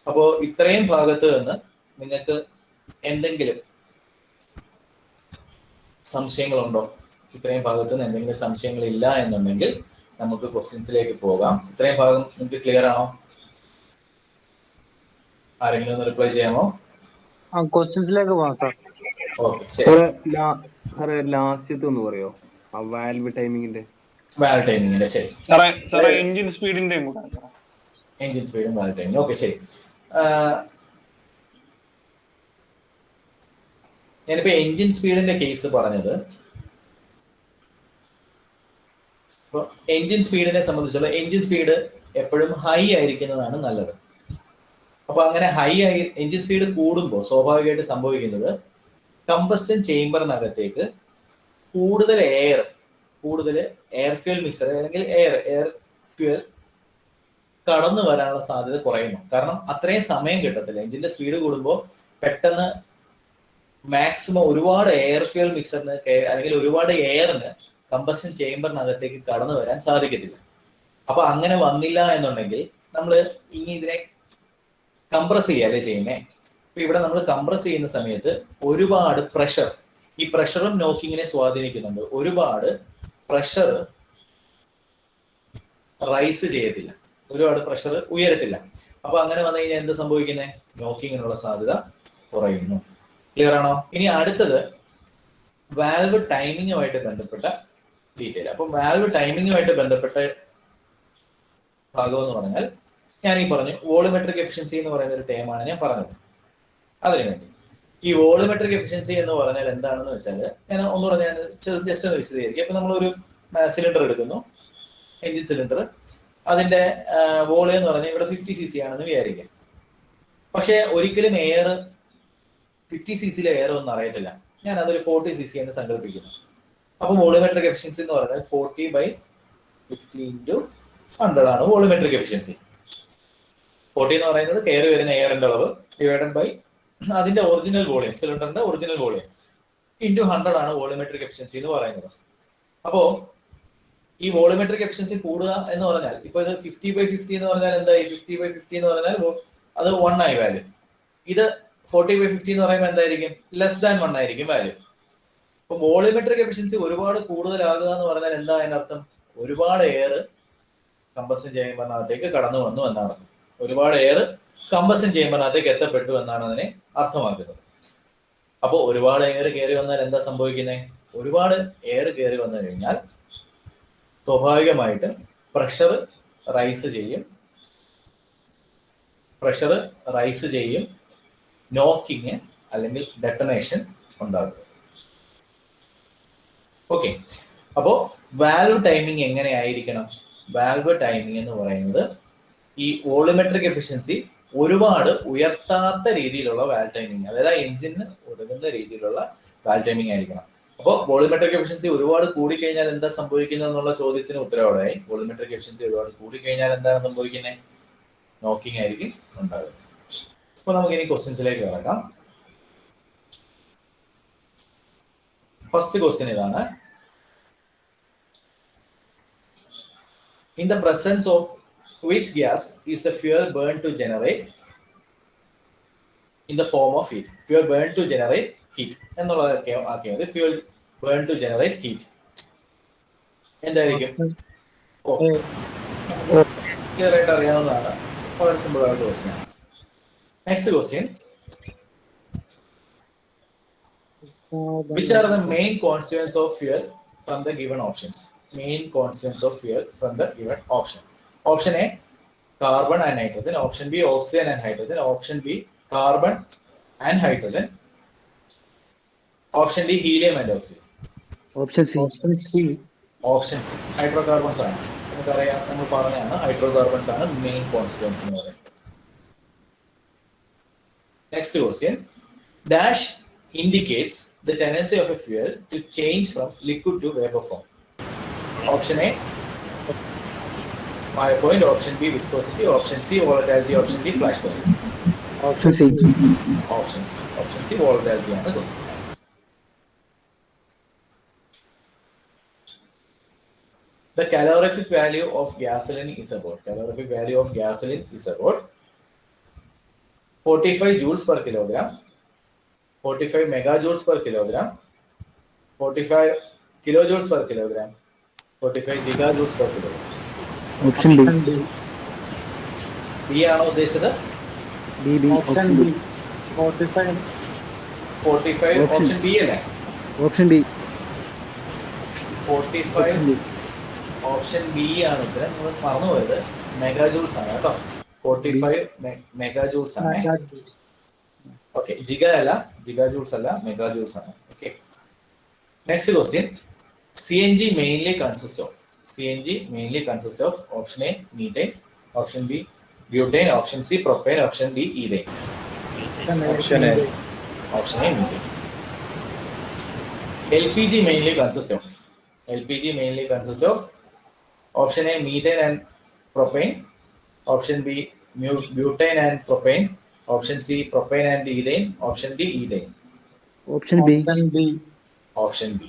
അപ്പോൾ ഇത്രയും ഭാഗത്ത് നിന്ന് നിങ്ങൾക്ക് എന്തെങ്കിലും സംശയങ്ങളുണ്ടോ? ഇത്രയും ഭാഗത്ത് നിന്ന് എന്തെങ്കിലും സംശയങ്ങൾ ഇല്ല എന്നുണ്ടെങ്കിൽ നമുക്ക് ക്വസ്റ്റ്യൻസിലേക്ക് പോകാം. ഇത്രയും ഭാഗം നിങ്ങൾക്ക് ക്ലിയർ ആണോ? ആരെങ്കിലും ഒന്ന് റിപ്ലൈ ചെയ്യാമോ? ക്വസ്റ്റ്യൻസിലേക്ക് പോകാം സാർ. ഓക്കെ, ശരി. ലാസ്റ്റ് ഒന്ന് പറയോ വാൽവ് ടൈമിങ്ങിന്റെ? വാൽവ് ടൈമിങ്ങിന്റെ, ശരി. എഞ്ചിൻ സ്പീഡിന്റെ എഞ്ചിൻ സ്പീഡും വാൽവ് ടൈമിങ്, ഓക്കെ, ശരി. ഞാനിപ്പോ എഞ്ചിൻ സ്പീഡിന്റെ കേസ് പറഞ്ഞത്, ഇപ്പൊ എഞ്ചിൻ സ്പീഡിനെ സംബന്ധിച്ചുള്ള എഞ്ചിൻ സ്പീഡ് എപ്പോഴും ഹൈ ആയിരിക്കുന്നതാണ് നല്ലത്. അപ്പൊ അങ്ങനെ ഹൈ ആയി എഞ്ചിൻ സ്പീഡ് കൂടുമ്പോൾ സ്വാഭാവികമായിട്ട് സംഭവിക്കുന്നത് കമ്പസ്റ്റൻ ചേംബറിനകത്തേക്ക് കൂടുതൽ എയർ ഫ്യൂൽ മിക്സർ അല്ലെങ്കിൽ എയർ ഫ്യൂൽ കടന്നു വരാനുള്ള സാധ്യത കുറയുന്നു. കാരണം അത്രയും സമയം കിട്ടത്തില്ല. എഞ്ചിന്റെ സ്പീഡ് കൂടുമ്പോൾ പെട്ടെന്ന് മാക്സിമം ഒരുപാട് എയർ ഫ്യൂൽ മിക്സറിന് അല്ലെങ്കിൽ ഒരുപാട് എയറിന് കമ്പസ്റ്റൻ ചേംബറിനകത്തേക്ക് കടന്നു വരാൻ സാധിക്കത്തില്ല. അപ്പൊ അങ്ങനെ വന്നില്ല എന്നുണ്ടെങ്കിൽ നമ്മൾ ഇനി ഇതിനെ കംപ്രസ് ചെയ്യല്ലേ ചെയ്യുന്നേ. അപ്പൊ ഇവിടെ നമ്മൾ കംപ്രസ് ചെയ്യുന്ന സമയത്ത് ഒരുപാട് പ്രഷർ, ഈ പ്രഷറും നോക്കിങ്ങിനെ സ്വാധീനിക്കുന്നുണ്ട്. ഒരുപാട് പ്രഷർ റൈസ് ചെയ്യത്തില്ല, ഒരുപാട് പ്രഷർ ഉയരത്തില്ല. അപ്പൊ അങ്ങനെ വന്നു കഴിഞ്ഞാൽ എന്ത് സംഭവിക്കുന്നത്? നോക്കിങ്ങിനുള്ള സാധ്യത കുറയുന്നു. ക്ലിയർ ആണോ? ഇനി അടുത്തത് വാൽവ് ടൈമിങ്ങുമായിട്ട് ബന്ധപ്പെട്ട ഡീറ്റെയിൽ. അപ്പൊ വാൽവ് ടൈമിങ്ങുമായിട്ട് ബന്ധപ്പെട്ട ഭാഗം എന്ന് പറഞ്ഞാൽ ഞാൻ ഈ പറഞ്ഞു വോളിമെട്രിക് എഫിഷ്യൻസി എന്ന് പറയുന്ന ഒരു ടേമാണ് ഞാൻ പറഞ്ഞത്. അതിനുവേണ്ടി ഈ വോളിമെട്രിക് എഫിഷ്യൻസി എന്ന് പറഞ്ഞാൽ എന്താണെന്ന് വെച്ചാൽ ഞാൻ ഒന്നുകൂടെ ഞാൻ ജസ്റ്റ് ഒന്ന് വിശദീകരിക്കും. അപ്പൊ നമ്മളൊരു സിലിണ്ടർ എടുക്കുന്നു, എഞ്ചിൻ സിലിണ്ടർ. അതിന്റെ വോളിയം എന്ന് പറഞ്ഞാൽ ഇവിടെ 50 cc ആണെന്ന് വിചാരിക്കാം. പക്ഷെ ഒരിക്കലും എയർ 50 cc എയർ ഒന്നും അറിയത്തില്ല. ഞാൻ അതൊരു 40 cc എന്ന് സങ്കല്പിക്കുന്നു. അപ്പൊ വോളിമെട്രിക് എഫിഷ്യൻസി എന്ന് പറഞ്ഞാൽ 40/50 × 100 ആണ് വോളിമെട്രിക് എഫിഷ്യൻസി. 40 എന്ന് പറയുന്നത് കയറി വരുന്ന എയറിന്റെ അളവ് ഡിവൈഡഡ് ബൈ അതിന്റെ ഒറിജിനൽ വോളിയം, സിലിണ്ടറിന്റെ ഒറിജിനൽ വോളിയം ഇൻറ്റു 100 ആണ് വോളിമെട്രിക് എഫിഷ്യൻസി എന്ന് പറയുന്നത്. അപ്പോ ഈ വോളിമെട്രിക് എഫിഷ്യൻസി കൂടുക എന്ന് പറഞ്ഞാൽ ഇപ്പൊ ഇത് 50/50 എന്ന് പറഞ്ഞാൽ എന്തായി? 50/50 എന്ന് പറഞ്ഞാൽ അത് 1 ആയി വാല്യൂ. ഇത് 40/50 എന്ന് പറയുമ്പോൾ എന്തായിരിക്കും? <<1 ആയിരിക്കും വാല്യൂ. അപ്പൊ വോളിമെട്രിക് എഫിഷ്യൻസി ഒരുപാട് കൂടുതലാകുക എന്ന് പറഞ്ഞാൽ എന്താ അതിനർത്ഥം? ഒരുപാട് എയർ കമ്പസ്റ്റൻ ചേംബറിനകത്തേക്ക് കടന്നു വന്നു എന്നാണ്. ഒരുപാട് എയർ കമ്പസ്റ്റൻ ചേംബറിനകത്തേക്ക് എത്തപ്പെട്ടു എന്നാണ് അതിനെ അർത്ഥമാക്കുന്നത്. അപ്പോൾ ഒരുപാട് എയർ കയറി വന്നാൽ എന്താ സംഭവിക്കുന്നത്? ഒരുപാട് എയർ കയറി വന്നു കഴിഞ്ഞാൽ സ്വാഭാവികമായിട്ടും പ്രഷർ റൈസ് ചെയ്യും, നോക്കിങ് അല്ലെങ്കിൽ ഡെട്ടനേഷൻ ഉണ്ടാകും. ഓക്കെ, അപ്പോ വാൽവ് ടൈമിംഗ് എങ്ങനെ ആയിരിക്കണം? വാൽവ് ടൈമിംഗ് എന്ന് പറയുന്നത് ഈ വോളിമെട്രിക് എഫിഷ്യൻസി ഒരുപാട് ഉയർത്താത്ത രീതിയിലുള്ള വാൽവ് ടൈമിംഗ്, അതായത് എഞ്ചിന് ഒതുങ്ങുന്ന രീതിയിലുള്ള വാൽവ് ടൈമിംഗ് ആയിരിക്കണം. അപ്പോൾ വോളിമെട്രിക് എഫിഷ്യൻസി ഒരുപാട് കൂടിക്കഴിഞ്ഞാൽ എന്താ സംഭവിക്കുന്നത് എന്നുള്ള ചോദ്യത്തിന് ഉത്തരവായി. വോളിമെട്രിക് എഫിഷ്യൻസി ഒരുപാട് കൂടിക്കഴിഞ്ഞാൽ എന്താണ് സംഭവിക്കുന്നത്? നോക്കിങ് ആയിരിക്കും ഉണ്ടാകുന്നത്. അപ്പൊ നമുക്ക് ഇനി ക്വസ്റ്റ്യൻസിലേക്ക് കിടക്കാം. ഫസ്റ്റ് ക്വസ്റ്റ്യൻ ഇതാണ്. In the presence of which gas is the fuel burned to generate in the form of heat? Fuel burned to generate heat. എന്നുള്ളതൊക്കെ ആക്കിയത് fuel burned to generate heat. എന്തായിരിക്കും? Oxygen. ക്ലിയർ ആയിട്ട് അറിയാവുന്നതാണ്. വളരെ simple ആയിട്ട് question ആണ്. Next question. Which are the main constituents of fuel from the given options? Main constituents of fuel from the given option. Option A, carbon and nitrogen. Option B, oxygen and hydrogen. Option B, carbon and hydrogen. Option D, helium and oxygen. Option C. Option C, hydrocarbons ആണ്. നമുക്കറിയാം, നമ്മൾ പറഞ്ഞതാണ് hydrocarbons ആണ് main constituents എന്ന് പറയുന്നത്. Next question. Dash indicates the tendency of a fuel to change from liquid to vapor form. Option A, fire point. Option B, viscosity. Option C, volatility. Option D, flash point. Option C. Option C. Option C, volatility ആണ് question. The calorific value of gasoline is about. Calorific value of gasoline is about 45 joules per kilogram, 45 megajoules per kilogram, 45 kilojoules per kilogram, 45 gigajoules per kilogram. Option B. B ആണോ ഉദ്ദേശിച്ചത്? B. Option B. 45 option B അല്ലേ? Option B. 45 option B ആണ് ഉത്തരം. നിങ്ങൾ മറന്നുപോയത് മെഗാജൂൾസ് ആണ് കേട്ടോ. 45 മെഗാജൂൾസ് ആണ്. Okay, ജിഗാജൂൾസ് അല്ല, മെഗാജൂൾസ് ആണ്. Okay, next question. CNG mainly consists of option A, methane. Option B, butane. Option C, propane. Option D, ethane. Option A, methane. LPG mainly consists of option A, methane and propane. Option B, butane and propane. Option C, propane and ethane. Option D, ethane. Option B. Option B,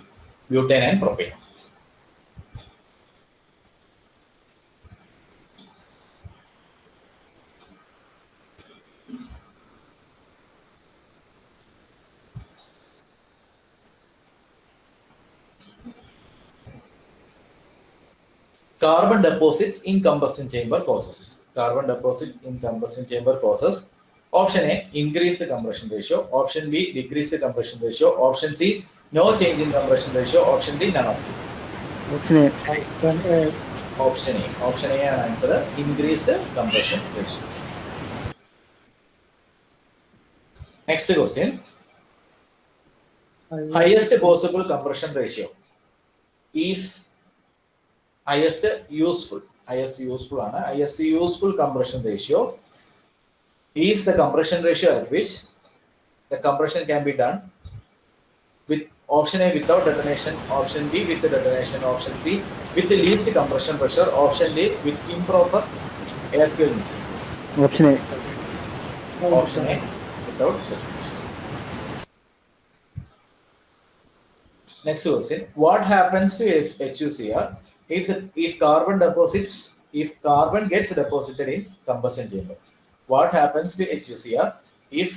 butane and propane. Carbon deposits in combustion chamber causes. Option A, increase the compression ratio. Option B, decrease the compression ratio. Option C, no change in compression ratio. Option D, none of this. Option A. Option A ആണ് answer. Increase the compression ratio. Next question. Highest possible compression ratio is highest useful compression ratio is the compression ratio at which the compression can be done with option A without detonation, option B with the detonation, option C with the least compression pressure, option D with improper air fuel mixing. Option A. Option A without detonation. Next question. What happens to HUCR if carbon gets deposited in combustion chamber? What happens to HUCR if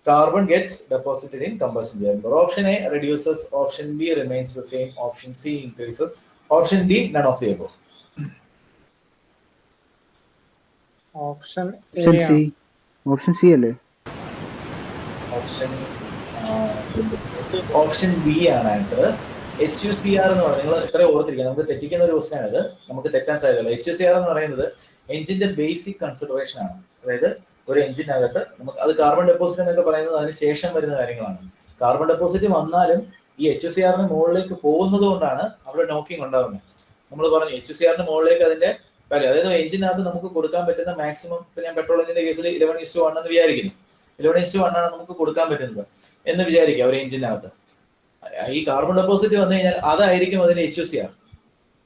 carbon gets deposited in combustion chamber? Option A, reduces. Option B, remains the same. Option C, increases. Option D, none of the above. Option C. Option C അല്ലേ? Option B ആണ് answer. HUCR എന്ന് പറയുന്നത് നിങ്ങൾ ഇത്ര ഓർത്തിരിക്കുക. നമുക്ക് തെറ്റിക്കുന്ന ഒരു question ആണ്. നമുക്ക് തെറ്റാൻ സാധ്യതയില്ല. HUCR എന്ന് പറയുന്നത് എഞ്ചിന്റെ ബേസിക് കൺസിഡറേഷൻ ആണ്. അതായത് ഒരു എഞ്ചിനകത്ത് നമുക്ക് അത് കാർബൺ ഡെപ്പോസിറ്റ് എന്നൊക്കെ പറയുന്നത് അതിന് ശേഷം വരുന്ന കാര്യങ്ങളാണ്. കാർബൺ ഡെപ്പോസിറ്റ് വന്നാലും ഈ HUCRന് മുകളിലേക്ക് പോകുന്നത് കൊണ്ടാണ് അവിടെ നോക്കിംഗ് ഉണ്ടാകുന്നത്. നമ്മൾ പറഞ്ഞു HUCRന് മുകളിലേക്ക് അതിന്റെ വാല്യൂ, അതായത് എഞ്ചിനകത്ത് നമുക്ക് കൊടുക്കാൻ പറ്റുന്ന മാക്സിമം, ഇപ്പൊ ഞാൻ പെട്രോൾ എഞ്ചിന്റെ കേസിൽ 11:1 എന്ന് വിചാരിക്കുന്നു. 11:1 ആണ് നമുക്ക് കൊടുക്കാൻ പറ്റുന്നത് എന്ന് വിചാരിക്കുക ഒരു എഞ്ചിനകത്ത്. ഈ കാർബൺ ഡെപ്പോസിറ്റ് വന്നു കഴിഞ്ഞാൽ അതായിരിക്കും അതിന്റെ HUCR,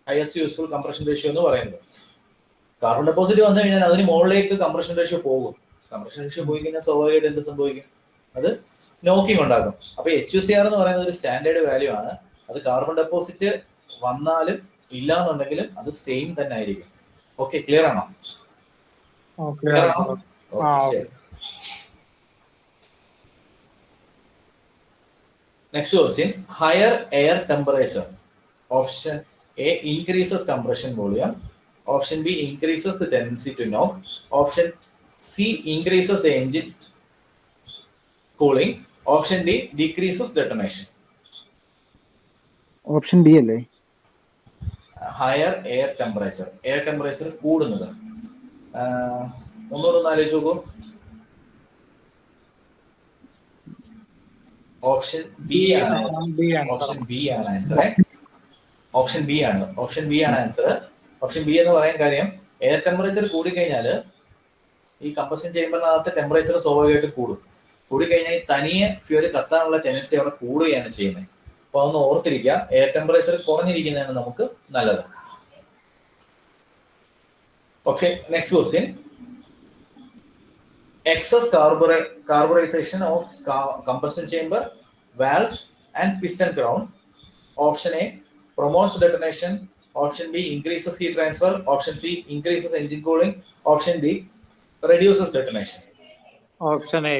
highest useful compression ratio എന്ന് പറയുന്നത്. കാർബൺ ഡെപ്പോസിറ്റ് വന്നു കഴിഞ്ഞാൽ അതിന് മുകളിലേക്ക് കംപ്രഷൻ റേഷ്യോ പോകും. കംപ്രഷൻ റേഷ്യോ പോയി കഴിഞ്ഞാൽ സ്വാഭാവികമായിട്ട് എന്ത് സംഭവിക്കും? അത് നോക്കിംഗ് ഉണ്ടാകും. അപ്പൊ HUCR എന്ന് പറയുന്നത് ഒരു സ്റ്റാൻഡേർഡ് വാല്യൂ ആണ്. അത് കാർബൺ ഡെപ്പോസിറ്റ് വന്നാലും ഇല്ല എന്നുണ്ടെങ്കിലും അത് സെയിം തന്നെ ആയിരിക്കും. ഓക്കെ, ക്ലിയർ ആണോ? ക്ലിയർ ആണോ? ഓക്കെ, ശരി. Next question, higher air temperature. Option A increases compression volume, option B increases the tendency to knock, option C increases the engine cooling, option D decreases detonation. Option B അല്ലേ? Higher air temperature, air temperature കൂടുന്നത്. ഒന്നുകൂടെ ഒന്ന് ആലോചിച്ച് നോക്കൂ. Option B ആണ്. Option B ആണ് answer. Option B ആണ്. Option B ആണ് ആൻസർ. ഓപ്ഷൻ ബി എന്ന് പറയാൻ കാര്യം, എയർ ടെമ്പറേച്ചർ കൂടിക്കഴിഞ്ഞാൽ ഈ കമ്പഷൻ ചേമ്പറിനകത്ത് ടെമ്പറേച്ചർ സ്വാഭാവികമായിട്ട് കൂടും. കൂടിക്കഴിഞ്ഞാൽ തനിയെ ഫ്യൂൽ കത്താനുള്ള ടെൻഡൻസി അവിടെ കൂടുകയാണ് ചെയ്യുന്നത്. അപ്പൊ അതൊന്ന് ഓർത്തിരിക്കുക, എയർ ടെമ്പറേച്ചർ കുറഞ്ഞിരിക്കുന്നതാണ് നമുക്ക് നല്ലത്. Okay, next question, excess carburization of combustion chamber, valves and piston ground. Option A promotes detonation, option B increases heat transfer, option C increases engine cooling, option D reduces detonation. Option A.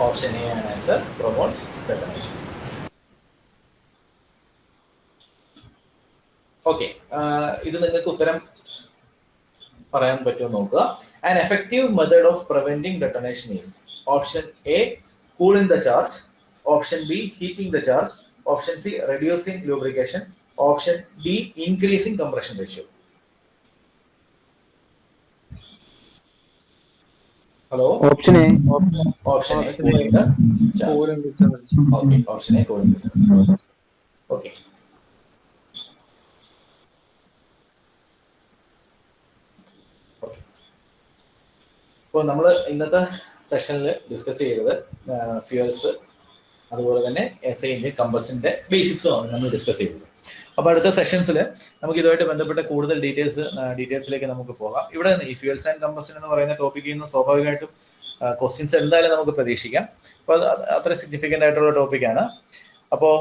Option A ആണ് answer, promotes detonation. Okay, ഇത് നിങ്ങൾക്ക് ഉത്തരം പറയാൻ പറ്റുമോ നോക്കുക. An effective method of preventing detonation is option A cooling the charge, option B heating the charge, option C reducing lubrication, option D increasing compression ratio. Hello? Option A. Option A cooling the charge. Okay, option A cooling the charge. Okay. ഇപ്പോൾ നമ്മൾ ഇന്നത്തെ സെഷനിൽ discuss ചെയ്തത് fuels, അതുപോലെ തന്നെ SI engine കമ്പഷന്റെ ബേസിക്സുമാണ് നമ്മൾ discuss ചെയ്തത്. അപ്പോൾ അടുത്ത സെഷൻസിൽ നമുക്ക് ഇതുമായിട്ട് ബന്ധപ്പെട്ട കൂടുതൽ ഡീറ്റെയിൽസിലേക്ക് നമുക്ക് പോകാം. ഇവിടെ ഈ ഫ്യൂൽസ് ആൻഡ് കമ്പഷൻ എന്ന് പറയുന്ന ടോപ്പിക്കിൽ നിന്ന് സ്വാഭാവികമായിട്ടും ക്വസ്റ്റ്യൻസ് എന്തായാലും നമുക്ക് പ്രതീക്ഷിക്കാം. അപ്പോൾ അത് അത്ര സിഗ്നിഫിക്കൻ്റ് ആയിട്ടുള്ള ടോപ്പിക്കാണ്. അപ്പോൾ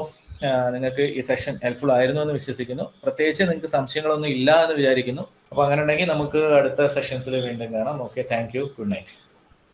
നിങ്ങൾക്ക് ഈ സെഷൻ ഹെൽപ്ഫുൾ ആയിരുന്നു എന്ന് വിശ്വസിക്കുന്നു. പ്രത്യേകിച്ച് നിങ്ങൾക്ക് സംശയങ്ങളൊന്നും ഇല്ല എന്ന് വിചാരിക്കുന്നു. അപ്പോൾ അങ്ങനെ ഉണ്ടെങ്കിൽ നമുക്ക് അടുത്ത സെഷൻസിൽ വീണ്ടും കാണാം. Okay, thank you, good night.